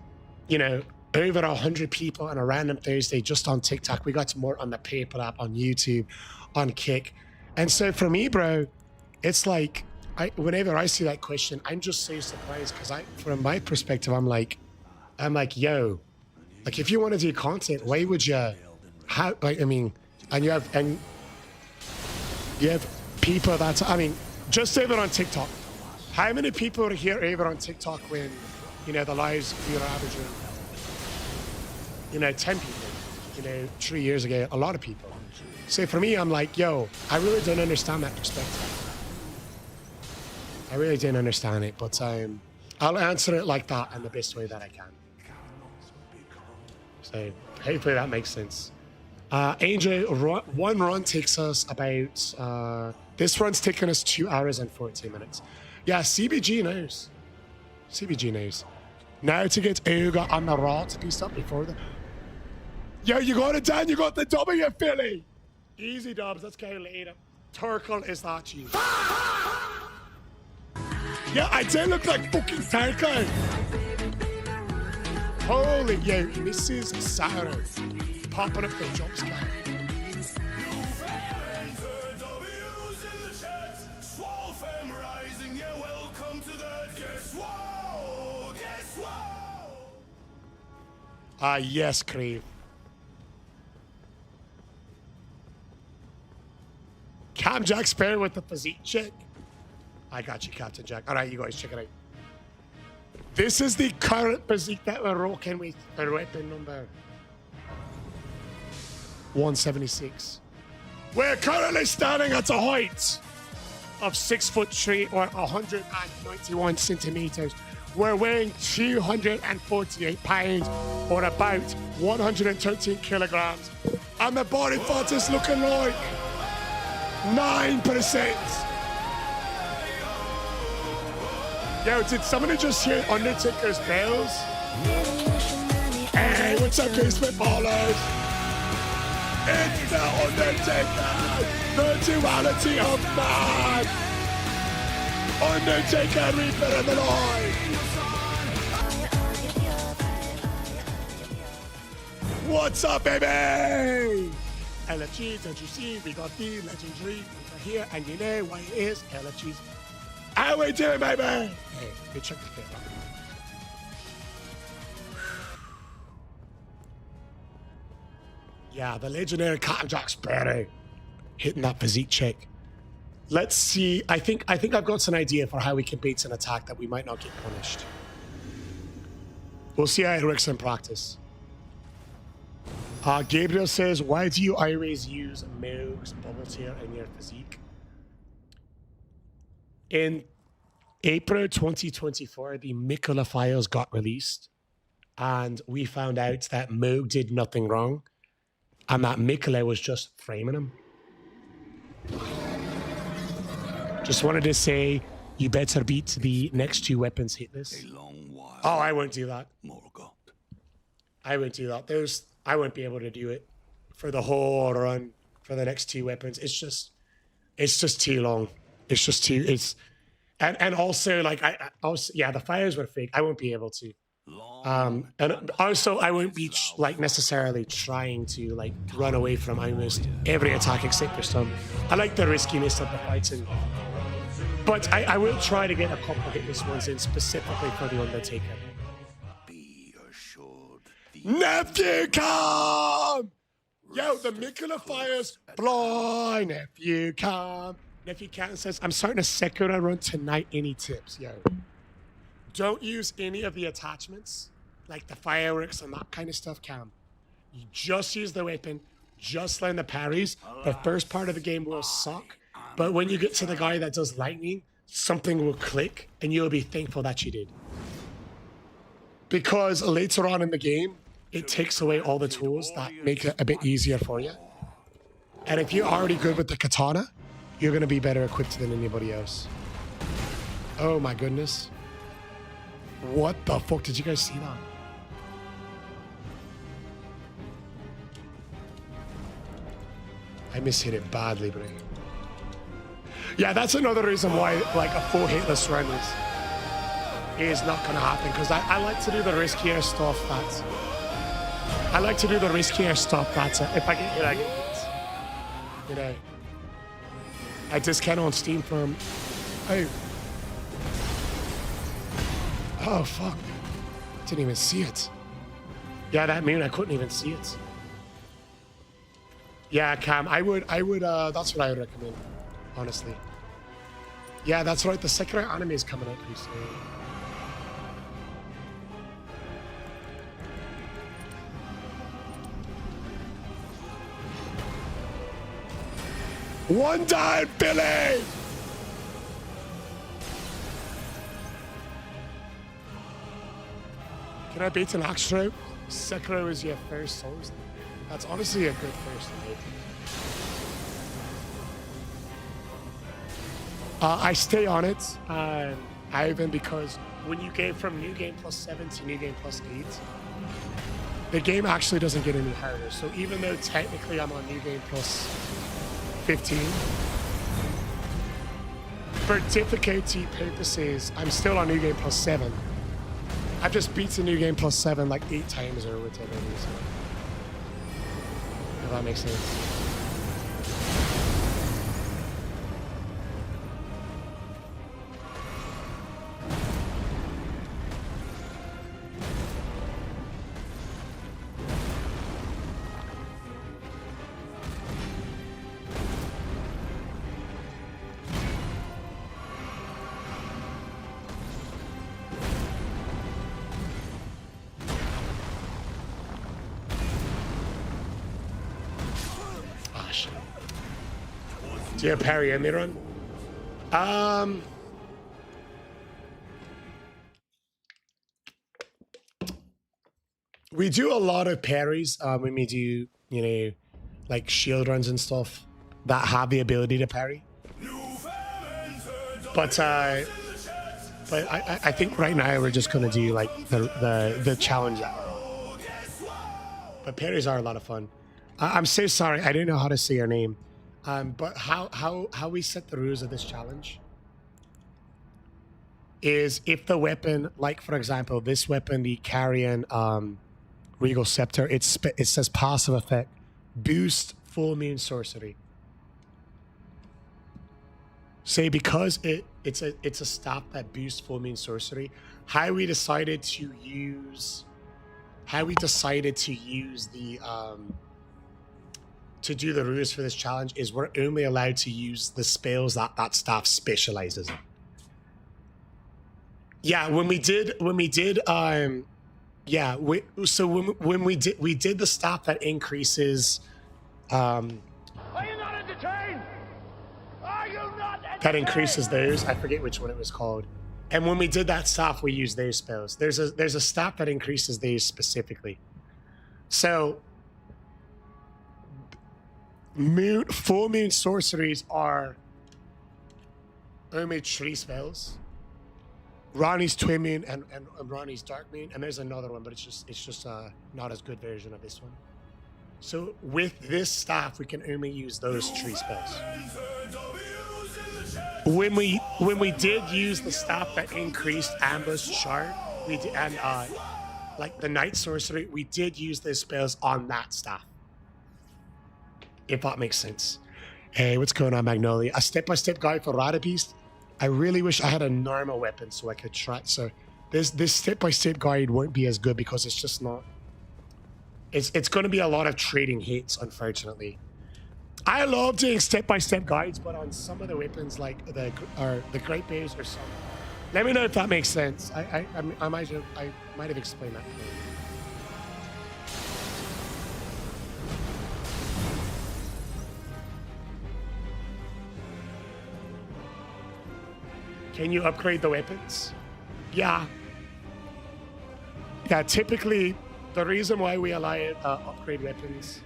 you know, over 100 people on a random Thursday just on TikTok. We got more on the PayPal app, on YouTube, on Kick. And so for me, bro, it's like, whenever I see that question, I'm just so surprised, because from my perspective, I'm like, yo, like if you want to do content, why would you? How? Like, I mean, and you have people that, I mean, just over on TikTok. How many people are here over on TikTok when, you know, the lives you're averaging, you know, 10 people, you know, 3 years ago, a lot of people. So for me, I'm like, yo, I really don't understand that perspective. I really didn't understand it, but I'll answer it like that in the best way that I can. So hopefully that makes sense. Angel, one run takes us about, this run's taking us 2 hours and 14 minutes. Yeah, CBG knows. CBG news. Now to get Uga on the Raw to do stuff before the... Yo, you got it, Dan. You got the W, Philly. Easy, Dubs. Let's go later. Turkle, is that you? Yeah, I do look like fucking Turkle. Holy, yo, Mrs. Sarah. Popping up the jump scare. Ah, yes, Crave. Cam Jack Spare with the physique check. I got you, Captain Jack. All right, you guys, check it out. This is the current physique that we're rocking with the weapon number 176. We're currently standing at a height of 6'3" or 191 centimeters. We're weighing 248 pounds or about 113 kilograms. And the body fat is looking like 9%. Yo, did somebody just hear Undertaker's bells? Hey, what's up, basement ballers? It's the Undertaker, the duality of man. Undertaker, Reaper of the Lord. What's up, baby? LFG, don't you see? We got the legendary over here, and you know why it is LFG's. How we doing, baby? Hey, good check the fit. Yeah, the legendary Cotton Jack Sparrow hitting that physique check. Let's see. I think I've got some idea for how we can bait an attack that we might not get punished. We'll see how it works in practice. Gabriel says, why do you always use Moog's bubble tear in your physique? In April 2024, the Mikola files got released, and we found out that Moog did nothing wrong, and that Mikola was just framing him. Just wanted to say, you better beat the next two weapons hit list. Oh, I won't do that. I won't do that. I won't be able to do it for the whole run for the next two weapons. It's just too long. It's just too. And also like yeah, the fires were fake. I won't be able to. And also I won't be like necessarily trying to like run away from almost every attack except for some. I like the riskiness of the fighting, but I will try to get a couple hitless ones in specifically for the Undertaker. Nephew, come! Yo, the Mikola fires fly. Nephew, come. Nephew Canton says, I'm starting a Sekiro run tonight. Any tips? Yo, don't use any of the attachments, like the fireworks and that kind of stuff, Cam. You just use the weapon, just learn the parries. The first part of the game will suck, but when you get to the guy that does lightning, something will click, and you'll be thankful that you did. Because later on in the game, it takes away all the tools that make it a bit easier for you. And if you're already good with the katana, you're going to be better equipped than anybody else. Oh my goodness. What the fuck? Did you guys see that? I mishit it badly, bro. Yeah, that's another reason why like a full hitless run is not going to happen, because I like to do the riskier stuff that's... I like to do the riskier stuff that's... if I get hit, I get hit. You know. I discount on Steam from... Oh. Oh, fuck. Didn't even see it. Yeah, that mean I couldn't even see it. Yeah, Cam, I would, that's what I would recommend, honestly. Yeah, that's right, the Sekiro anime is coming out pretty soon. One down, Billy! Can I beat an Astro? Sekiro is your first Souls. That's honestly a good first night. I stay on it, Ivan, because when you go from new game +7 to new game +8, the game actually doesn't get any harder. So even though technically I'm on new game +15, for difficulty purposes, I'm still on new game +7. I've just beaten new game +7 like 8 times or whatever it is. If that makes sense. Do you have parry in the run? We do a lot of parries when we do, you know, like shield runs and stuff that have the ability to parry. But I think right now we're just gonna do like the challenge hour. But parries are a lot of fun. I'm so sorry, I didn't know how to say your name. But how we set the rules of this challenge is if the weapon, like for example, this weapon, the Carian Regal Scepter, it says passive effect, boost full moon sorcery. Say because it's a staff that boosts full moon sorcery. How we decided to use the to do the rules for this challenge is we're only allowed to use the spells that staff specializes in. Yeah, when we did when we did the staff that increases Are you not entertained? Are you not entertained? that increases those. I forget which one it was called. And when we did that staff, we used those spells. There's a staff that increases these specifically. So full moon sorceries are only 3 spells. Ronnie's twin moon and Ronnie's dark moon, and there's another one, but it's just not as good version of this one. So with this staff, we can only use those 3 spells. When we did use the staff that increased ambush shard, we did, and like the night sorcery, we did use those spells on that staff. If that makes sense. Hey, what's going on, Magnolia? A step-by-step guide for Radabeast. I really wish I had a normal weapon so I could try. So this step-by-step guide won't be as good because it's just not. It's going to be a lot of trading hits, unfortunately. I love doing step-by-step guides, but on some of the weapons like the Great Bays or something. Let me know if that makes sense. I might have explained that clearly. Can you upgrade the weapons? Yeah. Yeah, typically, the reason why we allowed upgrade weapons...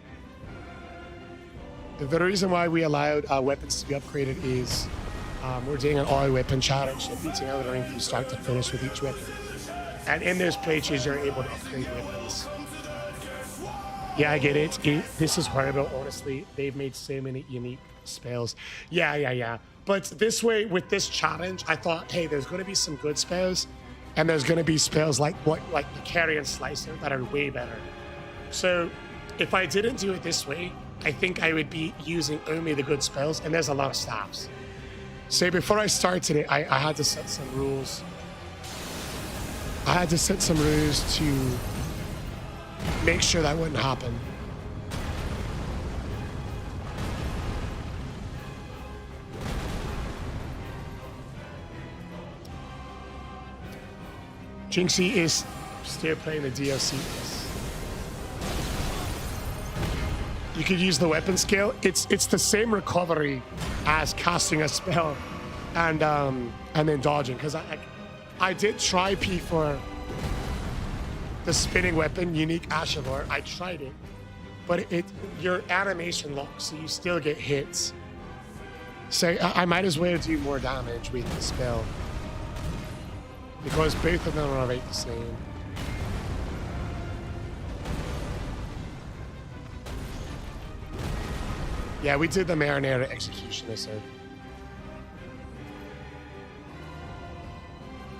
The reason why we allowed weapons to be upgraded is we're doing an all-weapon challenge, beating Elden Ring from start to finish with each weapon. And in those playthroughs, you're able to upgrade weapons. Yeah, I get it. This is horrible, honestly. They've made so many unique spells. Yeah. But this way, with this challenge, I thought, hey, there's going to be some good spells, and there's going to be spells like the Carian Slicer that are way better. So if I didn't do it this way, I think I would be using only the good spells, and there's a lot of staffs. So before I started it, I had to set some rules. I had to set some rules to make sure that wouldn't happen. Jynxi is still playing the DLC. You could use the weapon skill. It's the same recovery as casting a spell and then dodging. Because I did try P for the spinning weapon, unique Ashavor. I tried it, but your animation locks, so you still get hits. So I might as well do more damage with the spell. Because both of them are about the same. Yeah, we did the Marinara execution, I said.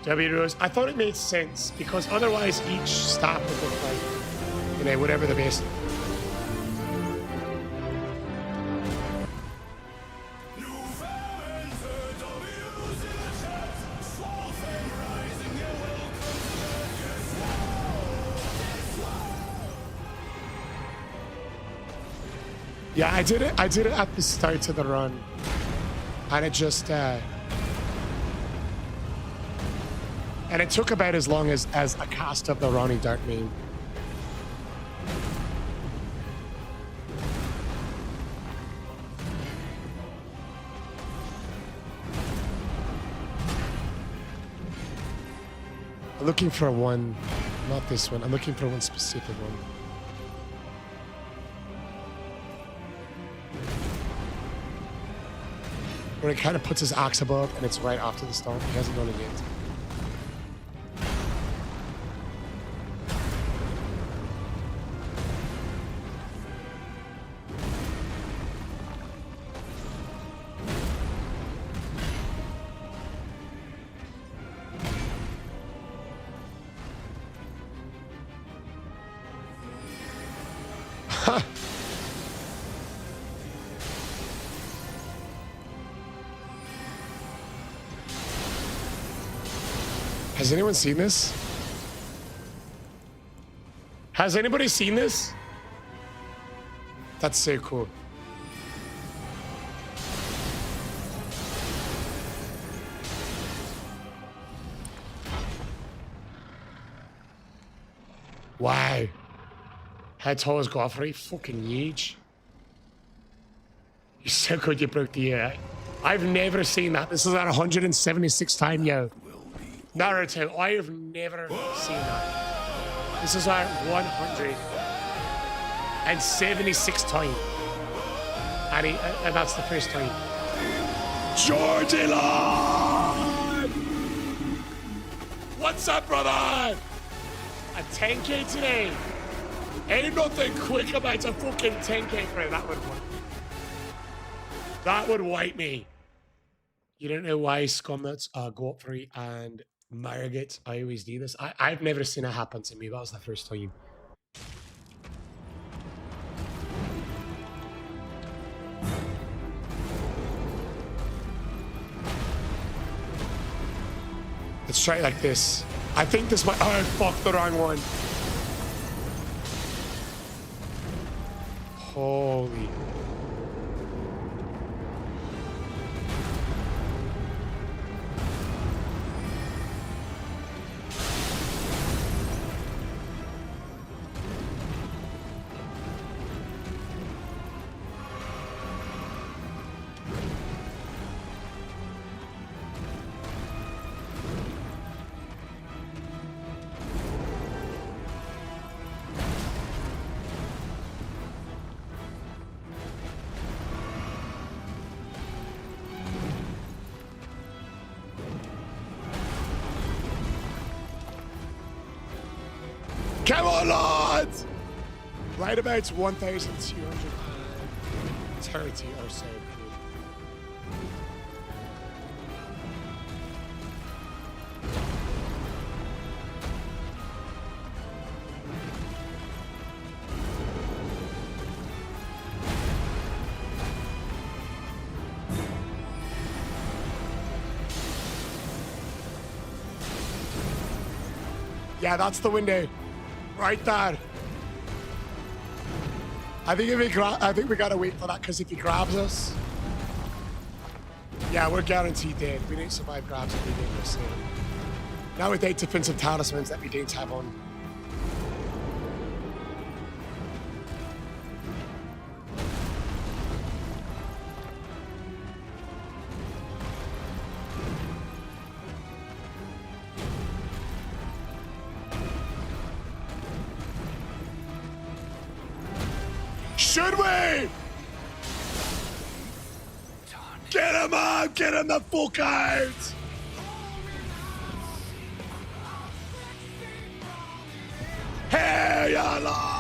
W Rose, I thought it made sense because otherwise each staff would look like, you know, whatever the best. Yeah, I did it at the start of the run. And it just and it took about as long as a cast of the Ronnie Dart meme. I'm looking for one, not this one. I'm looking for one specific one. Where it kind of puts his axe above and it's right after the stomp. He hasn't done it yet. Has anyone seen this? Has anybody seen this? That's so cool. Wow. How tall is Godfrey? Fucking huge. You're so good you broke the air. I've never seen that. This is our 176th time, yo. Naruto, I have never seen that. This is our 176th time. And that's the first time. Georgie Lord! What's up, brother? A 10K today. Ain't nothing quick about a fucking 10K for that would work. That would wipe me. You don't know why Scumnuts, Godfrey, and Margit, I always do this. I've never seen it happen to me. That was the first time. Let's try it like this. I think this might... Oh, fuck, the wrong one. Holy... Come on, lads! Right about 1,230 or so. Yeah, that's the window. Right there. I think we gotta wait for that because if he grabs us, yeah, we're guaranteed dead. We don't survive grabs if we dangerous. Now with 8 defensive talismans that we don't have on. Should we? Get him out! Get him the fuck out! Hell yeah, Lord!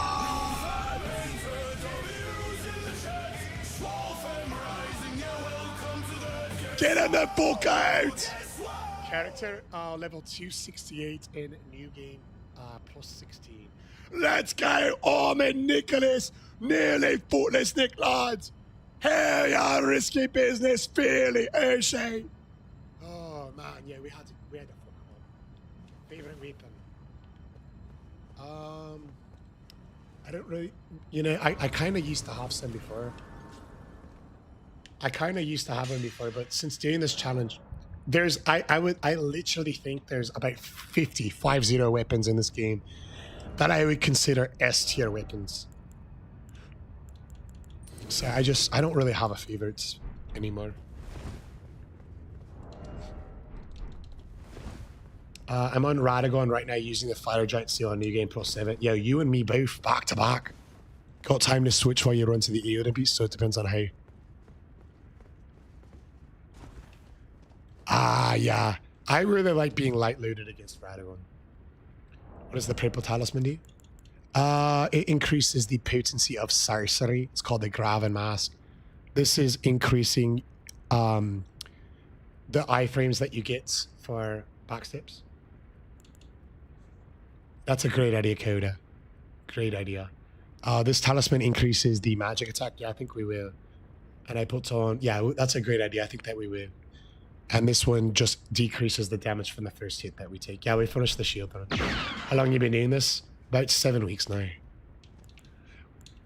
Get him the fuck out! Character level 268 in new game plus 16. Let's go, Ormond Nicholas! Nearly footless Nick, lads! Hell yeah, risky business, fairly Hershey! Oh man, yeah, we had to fuck him up. Favorite weapon? I don't really, you know, I kind of used to have some before. But since doing this challenge, there's, I literally think there's about 50 weapons in this game that I would consider S tier weapons. So I don't really have a favorite anymore. I'm on Radagon right now using the Fire Giant Seal on New Game Plus 7. Yo, you and me both, back to back. Got time to switch while you run to the Aeon beast, so it depends on how. Yeah. I really like being light loaded against Radagon. What does the purple talisman do? It increases the potency of sorcery. It's called the Graven Mask. This is increasing the iframes that you get for backsteps. That's a great idea, Coda. Great idea. This talisman increases the magic attack. Yeah, I think we will. And I put on... Yeah, that's a great idea. I think that we will. And this one just decreases the damage from the first hit that we take. Yeah, we finished the shield run. How long you been doing this? About 7 weeks now.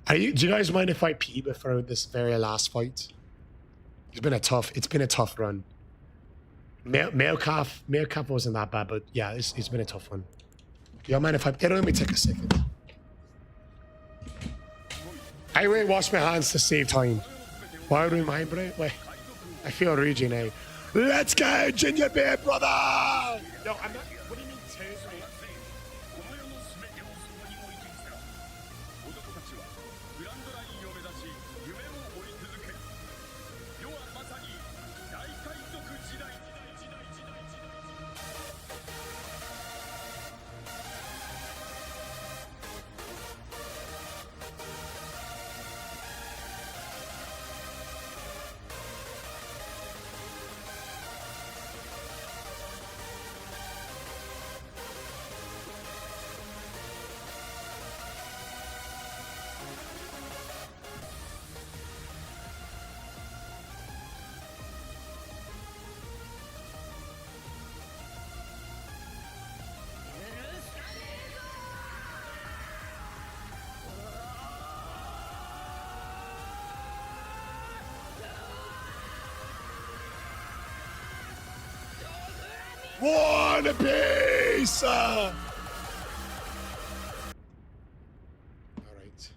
Do you guys mind if I pee before this very last fight? It's been a tough run. Male calf wasn't that bad, but yeah, it's been a tough one. You don't mind if it'll only take a second. I won't wash my hands to save time. Why would we mind, bro? Wait, I feel raging now. Let's go, Ginger Bear, brother! No, I'm not. What do you mean, Tuesday? One piece! All right.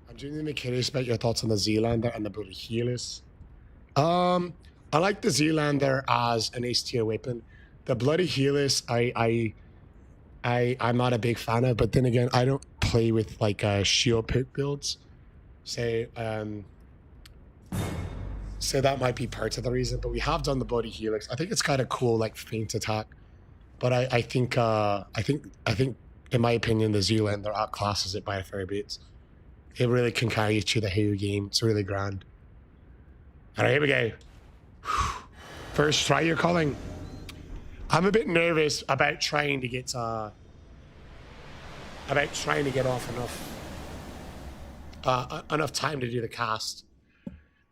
I'm genuinely curious about your thoughts on the Zealander and the Bloody Healers. I like the Zealander as an ace tier weapon. The Bloody Healers, I'm not a big fan of, but then again, I don't play with like shield poke builds. So that might be part of the reason, but we have done the Bloody Helix. I think it's kind of cool, like feint attack. But I think in my opinion, the Zealander outclasses it by a fair bit. It really can carry you through the whole game. It's really grand. All right, here we go. First try you're calling. I'm a bit nervous about trying to get off enough time to do the cast.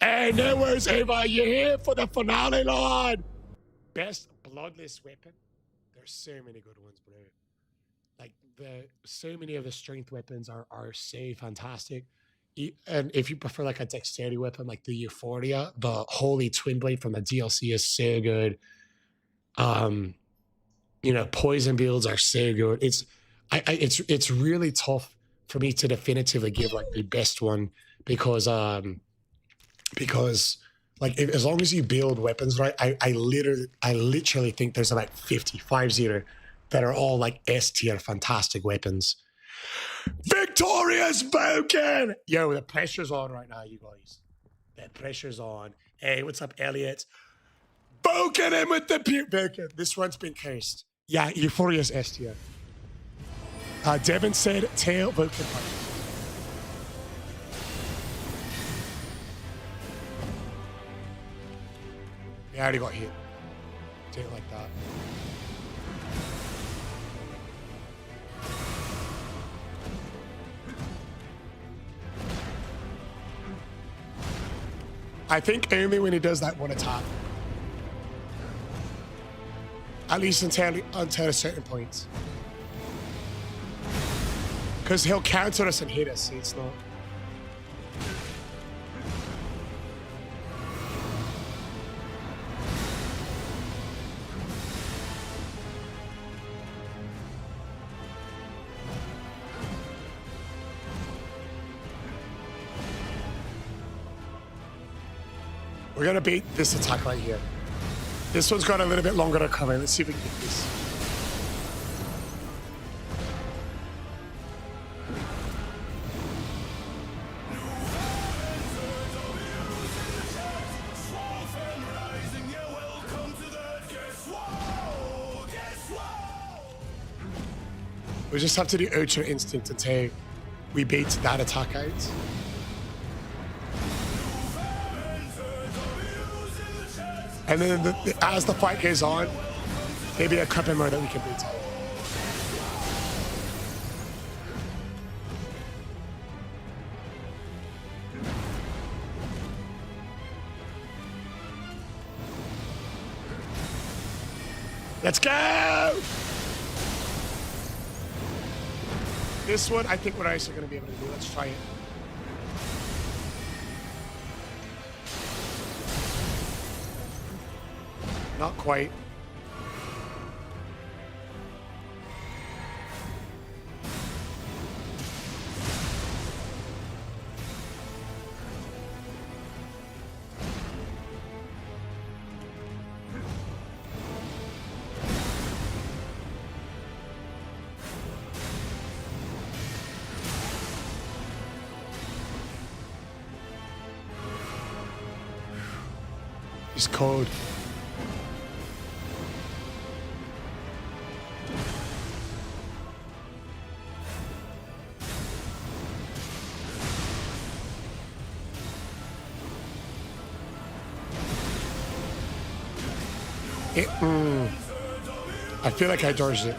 Hey, no worries, Ava. You're here for the finale, Lord. Best bloodless weapon. There's so many good ones, bro. Like so many of the strength weapons are so fantastic. And if you prefer like a dexterity weapon, like the Euphoria, the Holy Twin Blade from the DLC is so good. Poison builds are so good. It's really tough for me to definitively give like the best one because like as long as you build weapons right, I literally think there's about 50 that are all like S tier fantastic weapons. Victorious Vulcan! Yo, the pressure's on right now, you guys. The pressure's on. Hey, what's up, Elliot? Vulcan in with the Vulcan. This one's been cursed. Yeah, Euphoria's S tier. Devin said tail Vulcan punch. He already got hit. Didn't like that. I think only when he does that one attack. At least until a certain point. Because he'll counter us and hit us, see, it's not. We're gonna beat this attack right here. This one's got a little bit longer to cover. Let's see if we can get this. We just have to do Ultra Instinct until we beat that attack out. And then as the fight goes on, maybe a couple more that we can beat out. Let's go! This one, I think we're actually going to be able to do. Let's try it. Not quite. He's cold. I feel like I dodged it.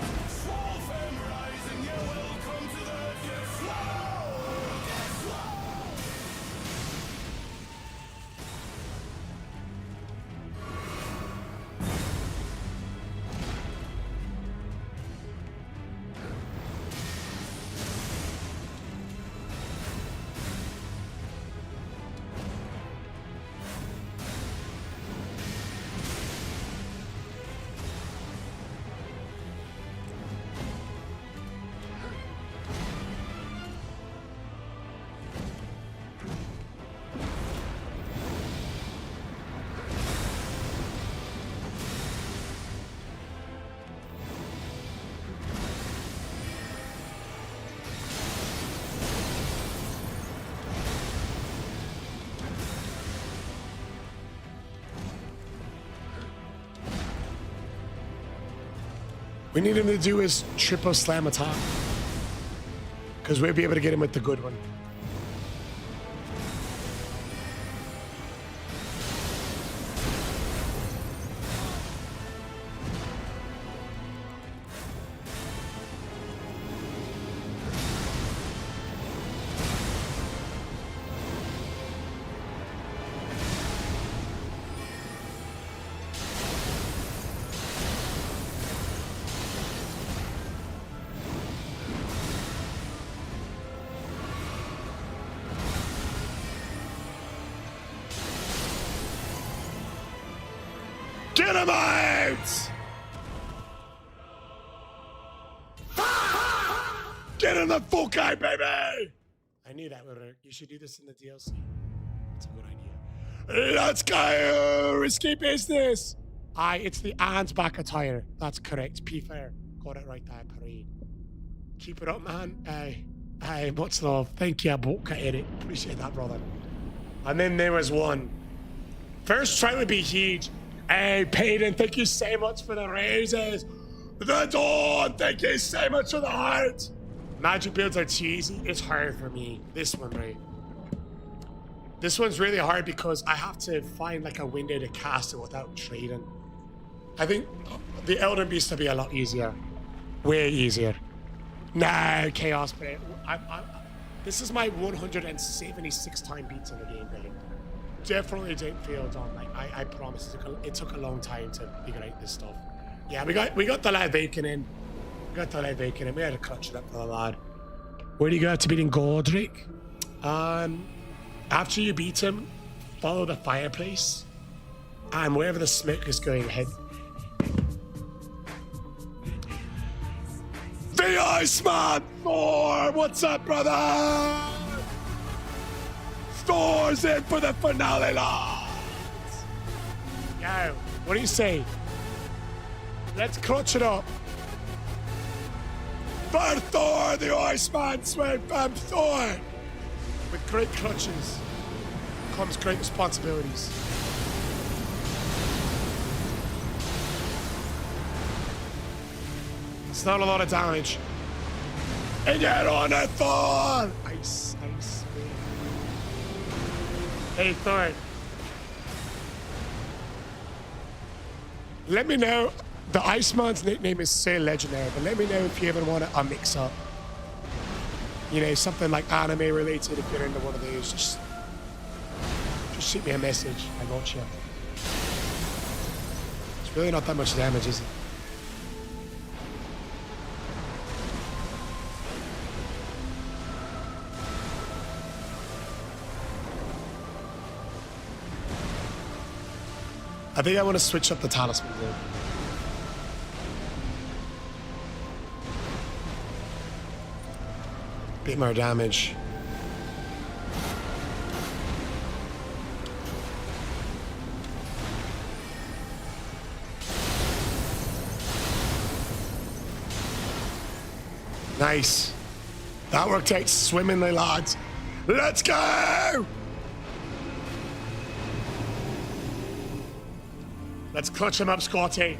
We need him to do his triple slam attack, because we'll be able to get him with the good one. Get him out! Get in the full guy, baby! I knew that would work. You should do this in the DLC. That's a good idea. Let's go! Risky business! Aye, it's the Anne's back attire. That's correct. P-Fair. Got it right there, Parade. Keep it up, man. Aye, much love. Thank you, Boca Eric. Appreciate that, brother. And then there was one. First try would be huge. Hey, Peyton, thank you so much for the roses. The Dawn, thank you so much for the heart. Magic builds are too easy. It's hard for me. This one, right? This one's really hard because I have to find like a window to cast it without trading. I think the Elden Beast will be a lot easier. Way easier. No, Chaos, but this is my 176 time beats in the gameplay. Definitely don't feel done. Like I promise, it took a long time to figure out this stuff. Yeah, we got the lad bacon in. We got the lad bacon in. We had to clutch it up for the lad. Where do you go to beating Godric? After you beat him, follow the fireplace, and wherever the smoke is going, head. The Iceman! Thor! What's up, brother? Thor's in for the finale, lads! Yo, what do you say? Let's clutch it up. For Thor, the Iceman, swing from Thor! With great clutches comes great responsibilities. It's not a lot of damage. And yet on it, Thor! Ice. Hey, Thor. Let me know. The Iceman's nickname is so legendary, but let me know if you ever want a mix up. You know, something like anime related. If you're into one of those, just shoot me a message. I got you. It's really not that much damage, is it? I think I want to switch up the talisman though. Bit more damage. Nice. That worked out swimmingly, lads. Let's go! Let's clutch him up, Scotty.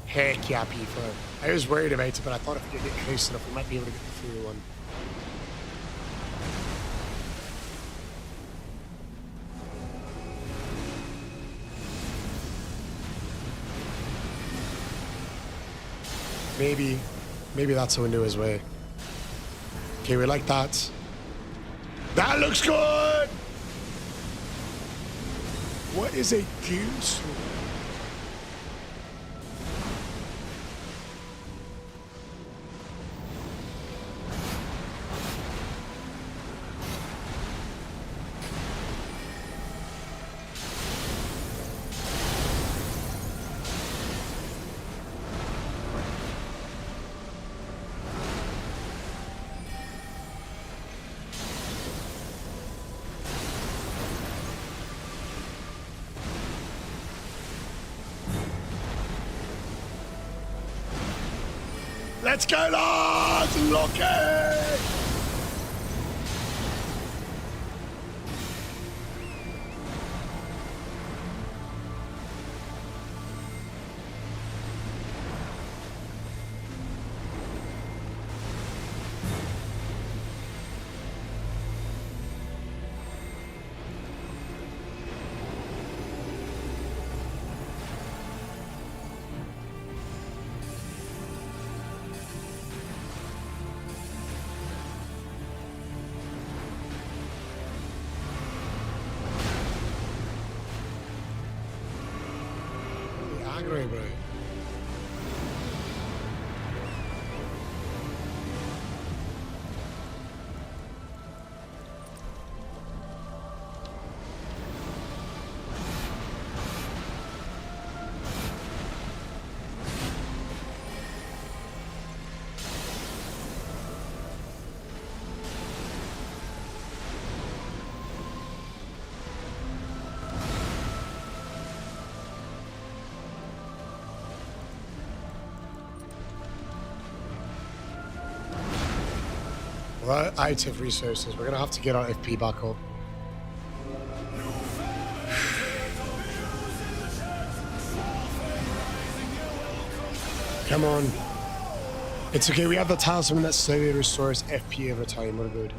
Heck yeah, P4. I was worried about it, but I thought if we could get close enough, we might be able to get the full one. Maybe that's a window his way. Okay, we like that. That looks good! What is a goose? Let's go, lads! Lock it! Angry, bro. We're out of resources. We're gonna have to get our FP back up. Come on. It's okay, we have the talisman that slowly restores FP over time. We're good.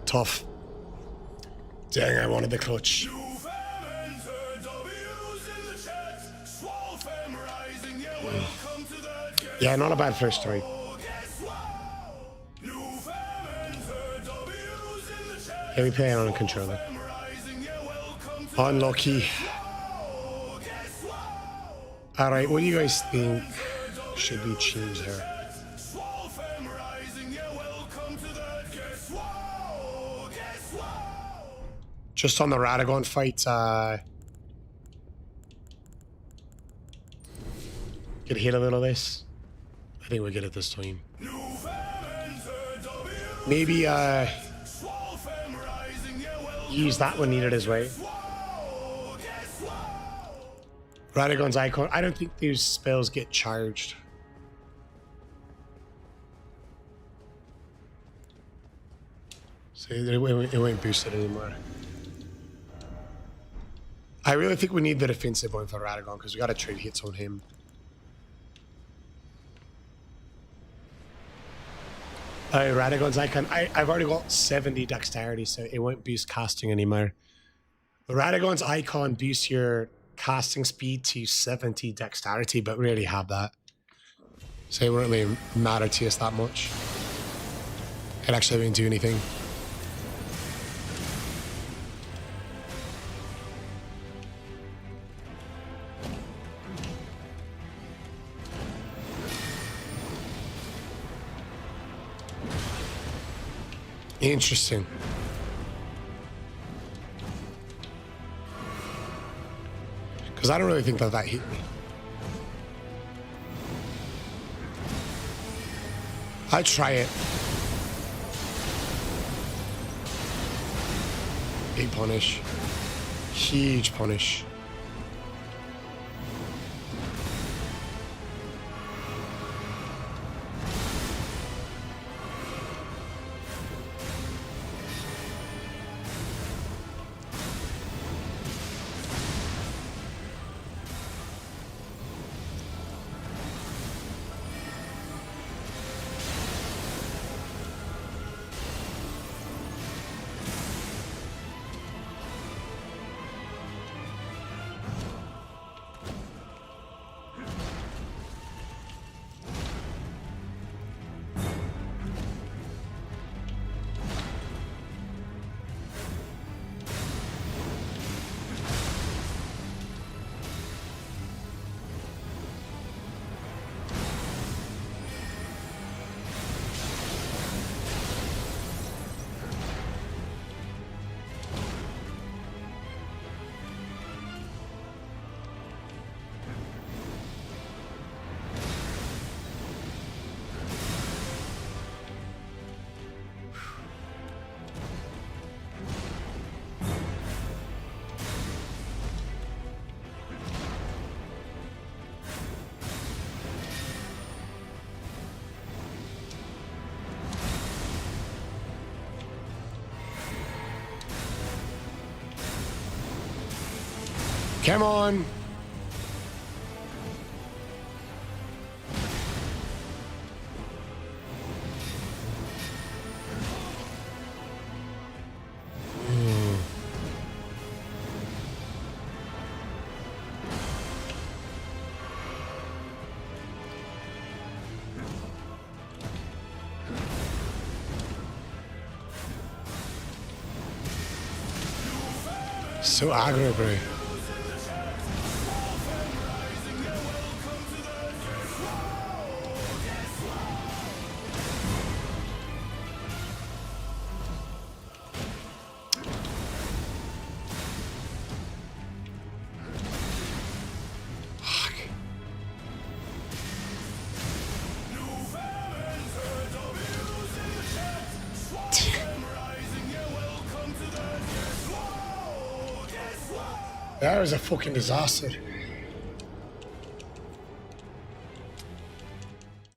Tough. Dang, I wanted the clutch. Yeah, not a bad first try. Yeah, we play it on a controller. Unlucky. Alright, what do you guys think should be changed here? Just on the Radagon fight, get hit a little of this. I think we'll get it this time. Maybe use that when needed as well. Radagon's icon. I don't think these spells get charged. So it won't boost it anymore. I really think we need the defensive one for Radagon because we got to trade hits on him. Oh, Radagon's icon. I've already got 70 dexterity, so it won't boost casting anymore. Radagon's icon boosts your casting speed to 70 dexterity, but we already have that. So it won't really matter to us that much. It actually won't do anything. Interesting. Because I don't really think that that hit me. I'd try it. Big punish. Huge punish. Come on. So aggro, bro. That was a fucking disaster.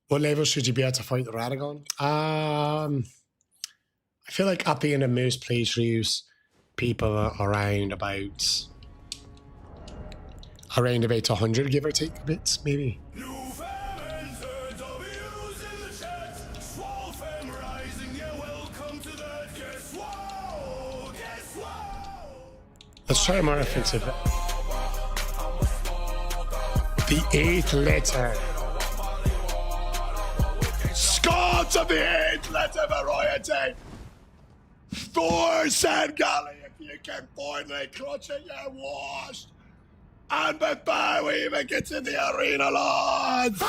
What level should you be at to fight the Radagon? I feel like at the end of most playthroughs, people are around about 100, give or take bits, maybe. Let's try a more offensive. The 8th letter. Scots of the 8th letter variety. Thor said, Galley, if you can finally clutch it, you're washed. And before we even get to the arena, lads,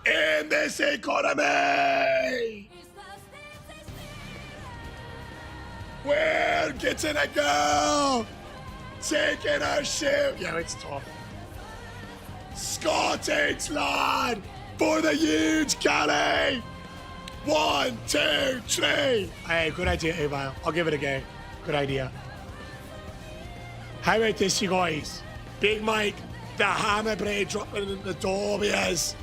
in this economy, we're getting a go. Taking our shoot. Yeah, it's tough. Scottish lad for the huge Galley. 1, 2, 3. Hey, good idea, Evile. I'll give it a go. Good idea. How about this, you guys? Big Mike, the hammer braid dropping in the W's.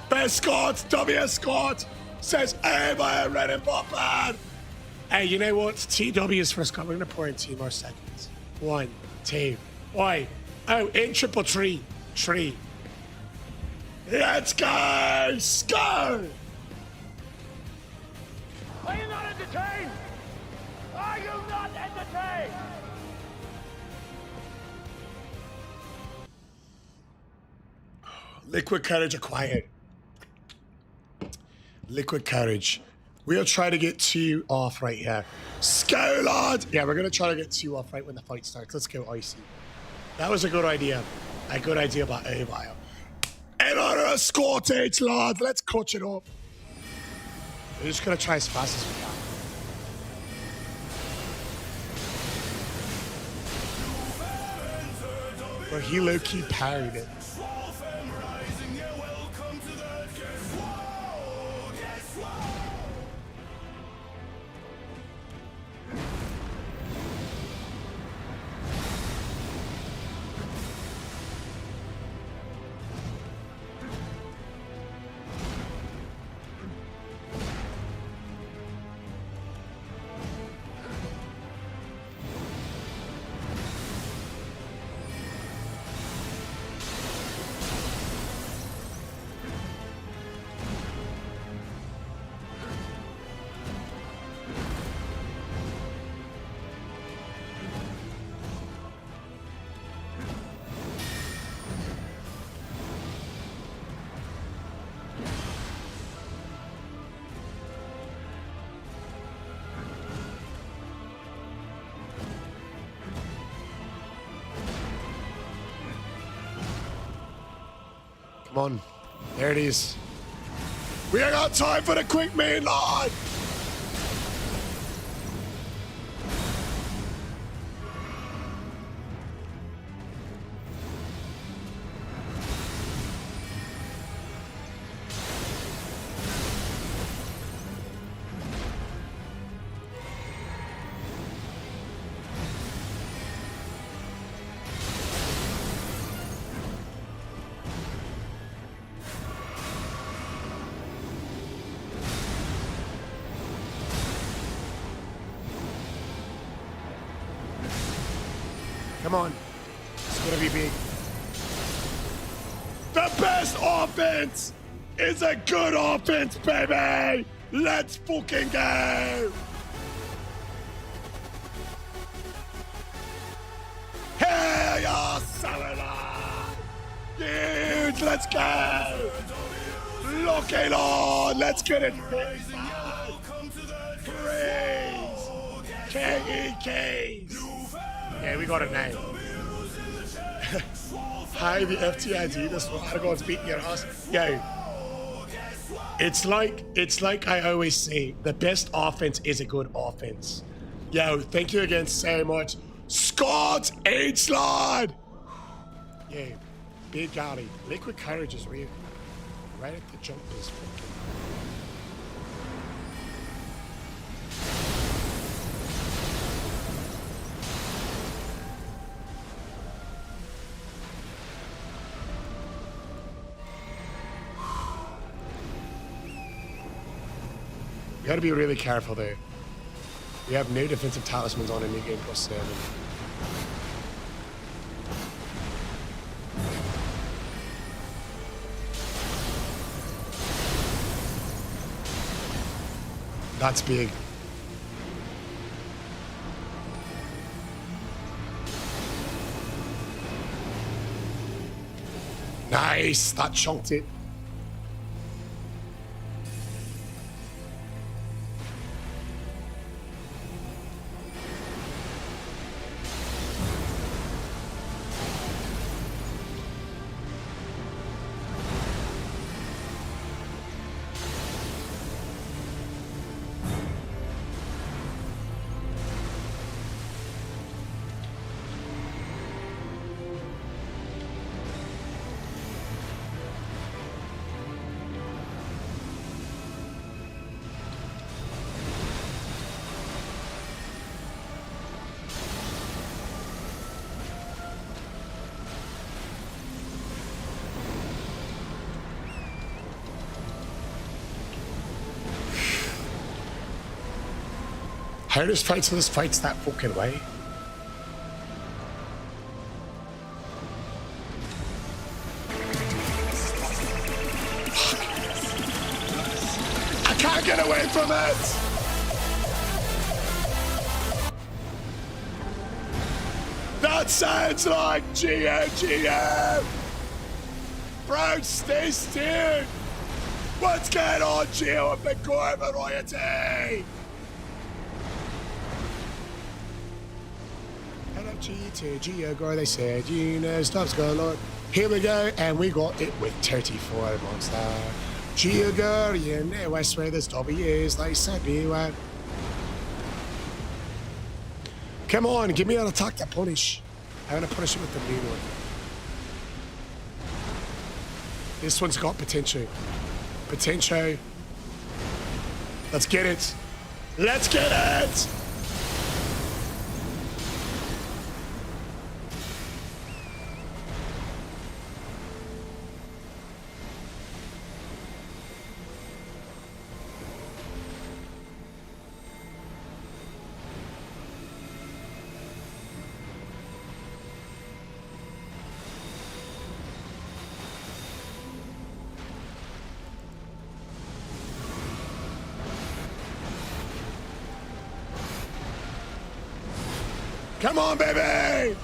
Best Scott, W. Scott, says Evile ready and poppin'. Hey, you know what? TW's for Scott. We're going to pour in 2 more seconds. 1, 2. Why? Oh, in triple tree. Tree. Let's go! Go! Are you not entertained? Are you not entertained? Liquid Courage acquired. Liquid Courage. We'll try to get 2 off right here. Scowlard! Yeah, we're going to try to get 2 off right when the fight starts. Let's go Icy. That was a good idea. A good idea about Avile. In order of Scottish, lads, let's clutch it up. We're just going to try as fast as we can. Where he low-key parried it. Come on. There it is. We ain't got time for the quick main line. Come on. It's going to be big. The best offense is a good offense, baby. Let's fucking go. Hell yeah, Salada. Dude, let's go. Lock it on. Let's get it. Praise. K-E-Ks. Yeah, we got it now. Hi, the FTID, this Radagon's beating your ass. Yo, it's like I always say, the best offense is a good offense. Yo, thank you again so much. Scott H-Slide! Yeah, big Galley. Liquid Courage is real. Right at the jump is fucking... You gotta be really careful there. We have no defensive talismans on in NG+7. That's big. Nice, that chunked it. How does fights this fights that fucking way? I can't get away from it! That sounds like GM! Bro, stay still! What's going on, Gio, with the Gorman royalty? LFG to Geogor, they said, you know, stuff's going on. Here we go, and we got it with 34 monster. Geogor, you know, I swear this W is, they said, beware. Come on, give me an attack to punish. I'm gonna punish it with the blue one. This one's got potential. Potential. Let's get it. Let's get it! Come on, baby!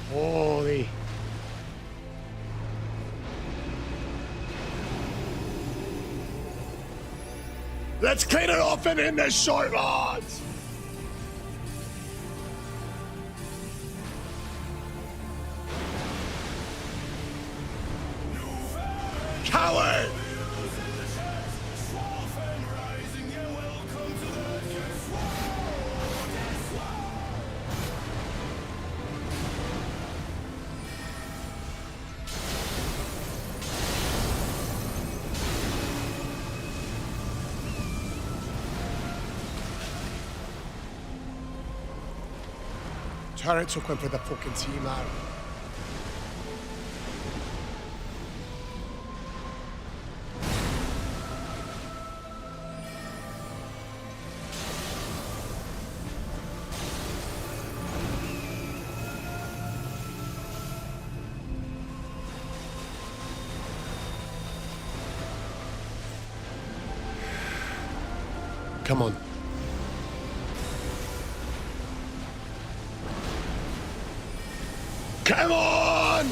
Holy. Let's clean it off and in the short rods. Coward. Turret took one for the fucking team out. Come on. Come on!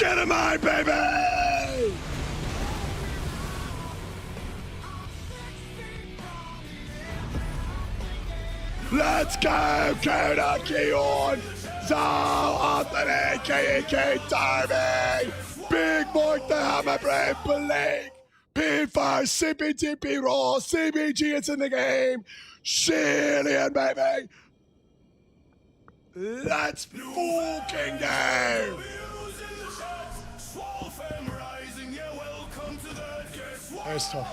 Get him on, baby! Let's go, Kona Keon! Zhao Anthony, K.E.K. Darby! Big Mike the Hammer Brain, Blake! P5, CBTP Raw, CBG, it's in the game! Shillian, baby! Let's fucking go! There's tough.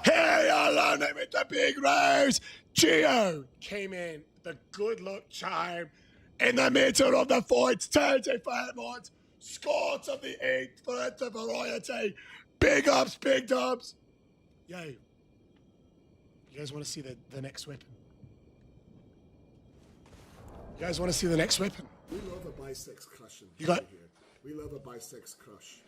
Hey, alone with the big rose! Gio came in, the good luck charm, in the middle of the fight, 35 months, Scott of the 8th for the variety. Big ups, big dubs. Yo, you guys want to see the next weapon? You guys want to see the next weapon? We love a bisex crushing. You got... Here. We love a bisex crush.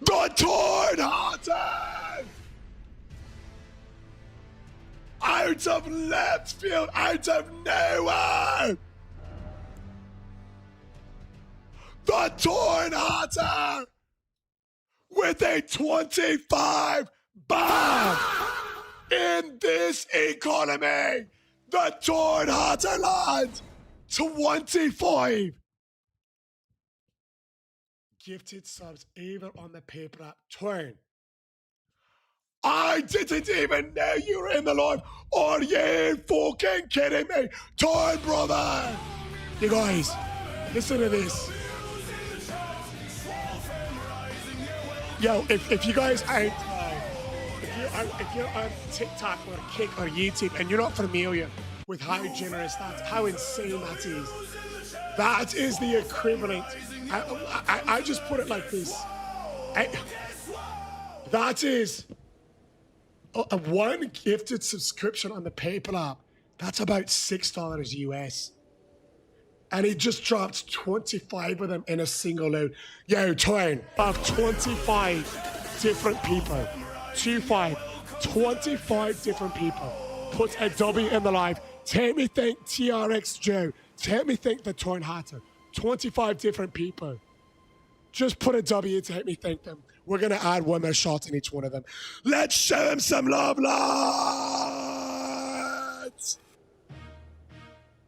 The Torn Hearted! Out of left field, out of nowhere! The Torn Hearted! With a 25 BAM! In this economy, the Torn Hearted land, 25! Gifted subs even on the paper app. Torn. I didn't even know you were in the live. Are you fucking kidding me? Torn, brother. You guys, listen to this. Yo, if you guys aren't, if you're on TikTok or Kick or YouTube and you're not familiar with how generous that, how insane that is the equivalent. I just put it like this. That is a one gifted subscription on the PayPal app. That's about $6 US. And he just dropped 25 of them in a single load. Yo, Torn, of 25 different people. 25 different people. Put a W in the live. Take me think TRX Joe. Take me think the Torn Hatter. 25 different people. Just put a W to help me thank them. We're going to add one more shot in each one of them. Let's show him some love, lads!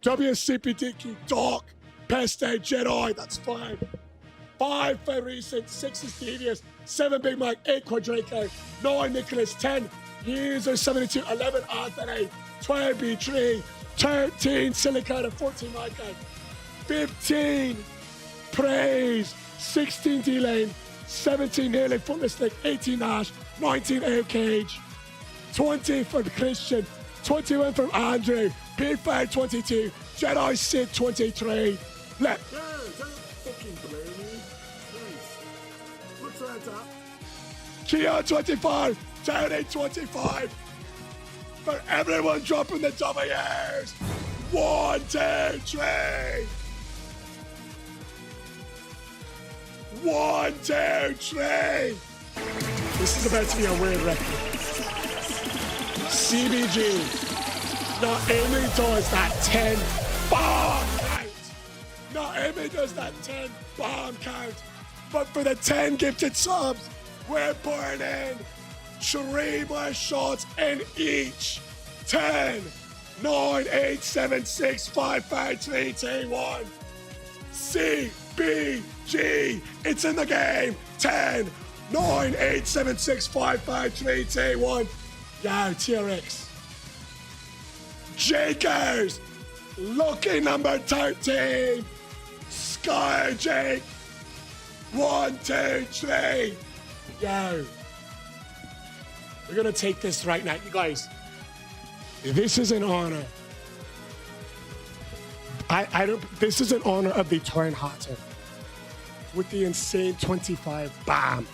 WCPDQ, Doc, Peste, Jedi, that's 5. 5 for recent, 6 is Devious, 7 Big Mike, 8 Quadraco, 9 Nicholas, 10 User 72, 11 Anthony, 12 B3, 13 Silicata, 14 Micah, 15 Praise, 16 D-Lane, 17 Nearly Footless Stick, 18 Ash, 19 AO Cage, 20 from Christian, 21 from Andrew, P5 22, Jedi Sid 23. Don't fucking blame me. Please. What's that up? Kia 25, Tony 25. For everyone dropping the W's. 1, 2, 3. 1, 2, 3. This is about to be a weird record. CBG not only does that 10 bomb count, not only does that 10 bomb count, but for the 10 gifted subs, we're burning 3 more shots in each. 10, 9, 8, 7, 6, 5, 4, 3, 2, 1. CBG, it's in the game. 10, 9, 8, 7, 6, 5, 4, 3, 2, 1. Yo, TRX. Jakers, lucky number 13. Sky Jake. 1, 2, 3. Yo. We're gonna take this right now. You guys, this is an honor. This is an honor of the Torn Hatter with the insane 25 BAM.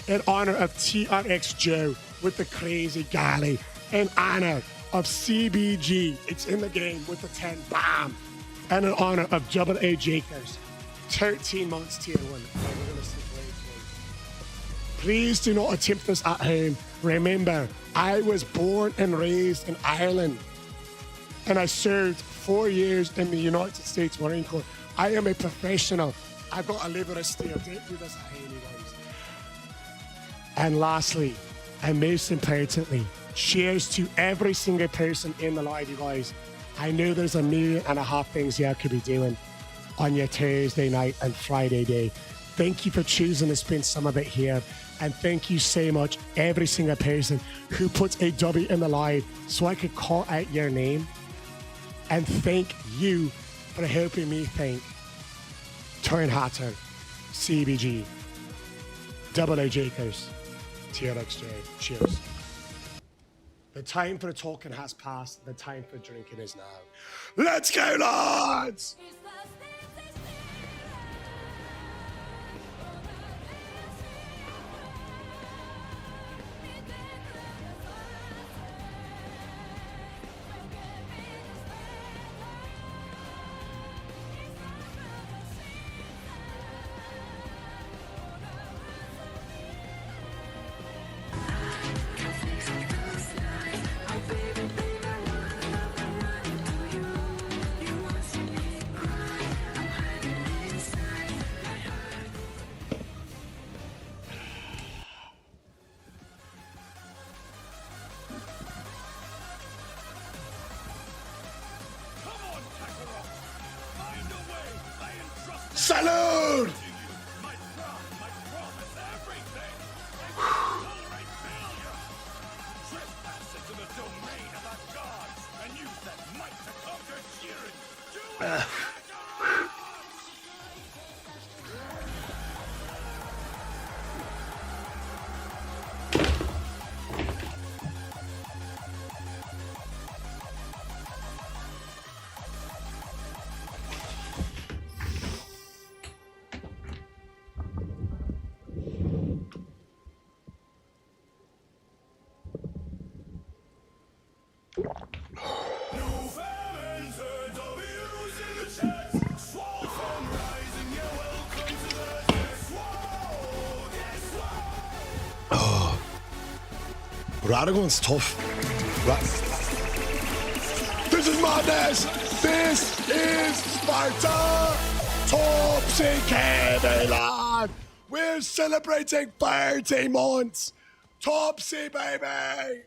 In honor of TRX Joe with the crazy galley. In honor of CBG. It's in the game with the 10. Bam! And in honor of Double A Jakers. 13 months tier 1. Please do not attempt this at home. Remember, I was born and raised in Ireland, and I served 4 years in the United States Marine Corps. I am a professional. I've got a liver of steel. Don't do this at home, you guys. And lastly, and most importantly, cheers to every single person in the live, you guys. I know there's 1.5 million things you could be doing on your Thursday night and Friday day. Thank you for choosing to spend some of it here. And thank you so much, every single person who puts a W in the live so I could call out your name. And thank you for helping me thank Turn Hatter, CBG, Double A Jakers, TRXJ. Cheers. The time for talking has passed. The time for drinking is now. Let's go, lads! Salud! My promise, everything. Tolerate failure. Trespass into the domain of our gods and use that might to conquer Jiren. Do it! Radagon's tough. This is madness! This is Sparta! Topsy lad! We're celebrating 30 months! Topsy, baby!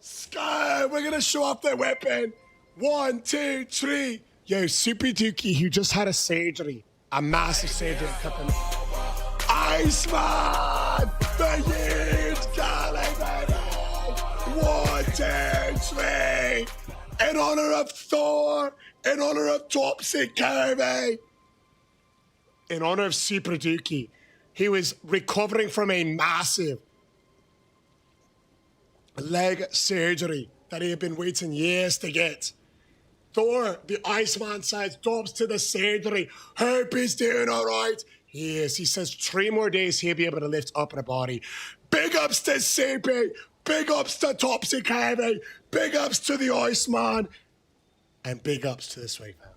Sky, we're gonna show off their weapon. 1, 2, 3. Yo, Super Dookie, who just had a surgery. A massive surgery. Iceman! The huge galley, baby! 1, 2, 3! In honor of Thor! In honor of Topsy Kirby! In honor of Super Dookie, he was recovering from a massive leg surgery that he had been waiting years to get. Thor, the Iceman, says, Dobbs to the surgery. Hope he's doing all right. He is. He says 3 more days he'll be able to lift up in a body. Big ups to CP. Big ups to Topsy Kirby. Big ups to the Iceman. And big ups to this way, man.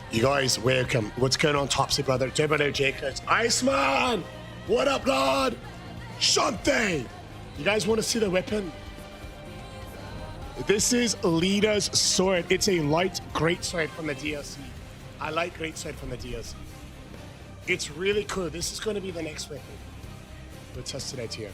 You guys, welcome. What's going on, Topsy brother? Double A Jakers. Iceman! What up, lad? Shantae! You guys want to see the weapon? This is Lita's sword. It's a light greatsword from the DLC. I like greatsword from the DLC. It's really cool. This is going to be the next weapon. We'll test it out here.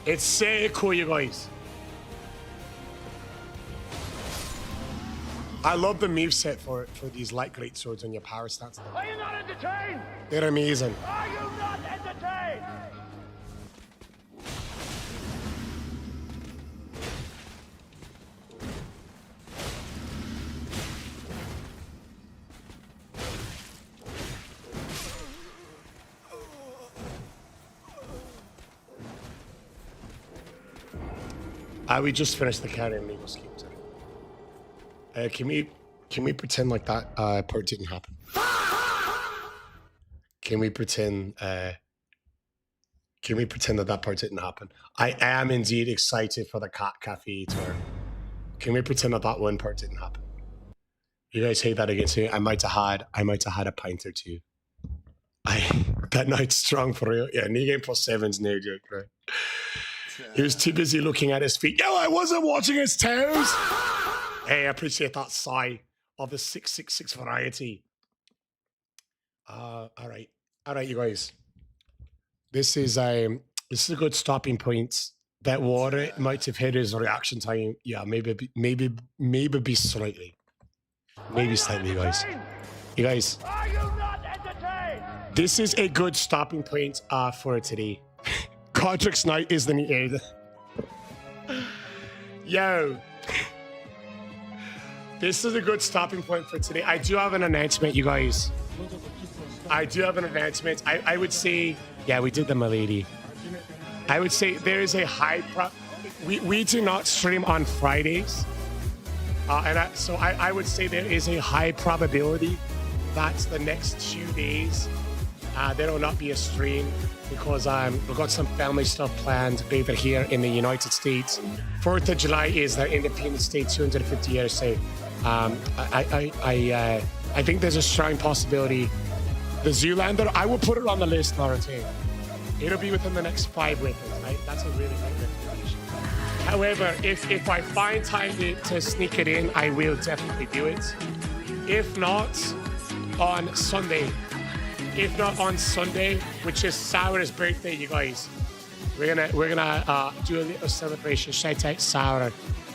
It's so cool, you guys. I love the moveset for these light great swords on your power stats. Are you not entertained? They're amazing. Are you not entertained? We just finished the Carian Regal Scepter. Can we pretend like that part didn't happen? Can we pretend that that part didn't happen? I am indeed excited for the Cat Cafe tour. Can we pretend that that one part didn't happen? You guys hate that against me. I might have had a pint or two. That night's strong for real. Yeah, NG+7's no joke, right? He was too busy looking at his feet. Yo, I wasn't watching his toes. Hey, I appreciate that sigh of the 666 variety. All right, you guys. This is a good stopping point. That water might have hit his reaction time. Yeah, maybe be slightly. Maybe slightly, guys. You guys. Are you not entertained? This is a good stopping point for today. Godric's night is the needed. Yo. This is a good stopping point for today. I do have an announcement, you guys. I do have an announcement. I would say, yeah, we did the milady. I would say there is a high we do not stream on Fridays. So I would say there is a high probability that the next 2 days there will not be a stream because we've got some family stuff planned over here in the United States. 4th of July is the Independence Day, 250 years. So I think there's a strong possibility. The Zoolander, I will put it on the list, Naruto. It'll be within the next 5 weekends, right? That's a really great recommendation. However, if I find time to sneak it in, I will definitely do it. If not on Sunday, which is Sour's birthday, you guys, we're gonna do a little celebration. Shout out Sour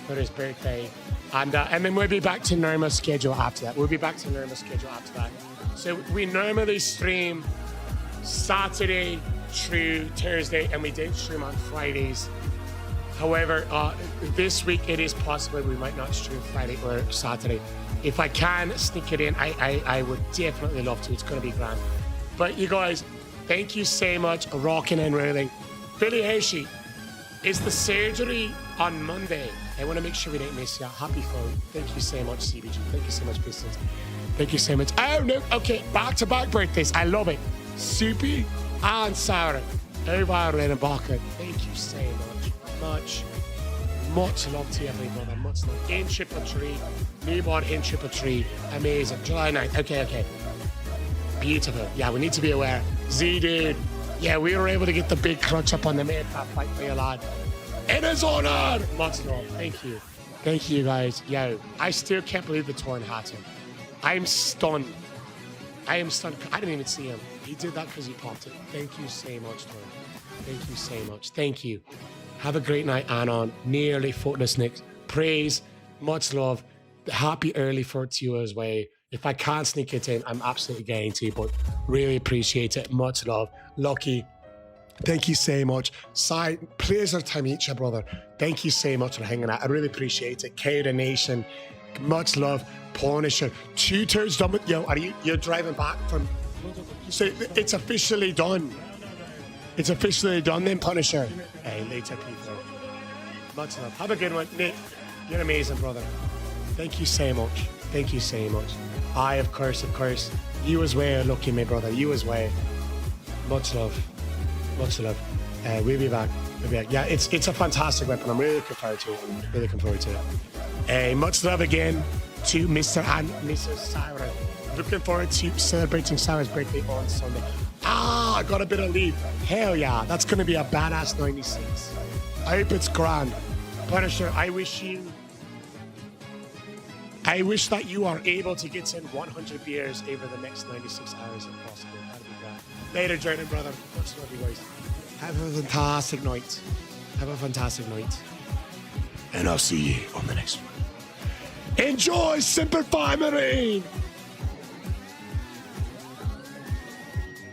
for his birthday, and then we'll be back to normal schedule after that. So we normally stream Saturday through Thursday, and we did stream on Fridays. However, this week it is possible we might not stream Friday or Saturday. If I can sneak it in, I would definitely love to. It's going to be grand. But you guys, thank you so much. Rocking and rolling. Billy Hershey, is the surgery on Monday? I want to make sure we don't miss you. Happy phone. Thank you so much, CBG. Thank you so much, Pistons. Thank you so much. Oh, no. Okay, back-to-back birthdays. I love it. Soupy and Sarah. Over and Barker. Thank you so much. Much love to everybody. Much love. In Triple Tree. Newborn in Triple Tree. Amazing. July 9th. Okay. Beautiful. Yeah, we need to be aware. Z, dude. Yeah, we were able to get the big crunch up on the main fight for you, lad. It is honor. Much love. Thank you. Thank you, guys. Yo, I still can't believe the torn happened. I'm stunned. I didn't even see him. He did that because he popped it. Thank you so much, Torn. Thank you so much. Thank you. Have a great night, Anon. Nearly footless Nick. Praise. Much love. Happy early 4th to you as well. If I can't sneak it in, I'm absolutely going to, but really appreciate it. Much love. Lucky. Thank you so much. Sai, pleasure to meet you, brother. Thank you so much for hanging out. I really appreciate it. Coda Nation. Much love. Punisher. 2 turns done with you're driving back from. So it's officially done. It's officially done then, Punisher. Hey, later, people. Much love. Have a good one. Nick, you're amazing, brother. Thank you so much. Thank you so much. Of course. You as well, lucky me, brother. You as well. Much love. We'll be back. Yeah, it's a fantastic weapon. I'm really looking forward to it. Much love again to Mr. and Mrs. Sarah. Looking forward to celebrating Sarah's birthday on Sunday. I got a bit of leave. Hell yeah, that's going to be a badass 96. I hope it's grand. Punisher, I wish that you are able to get in 100 beers over the next 96 hours if possible. That'd be grand. Later, Jordan, brother. Much love, you guys. Have a fantastic night. And I'll see you on the next one. Enjoy Simple Marine!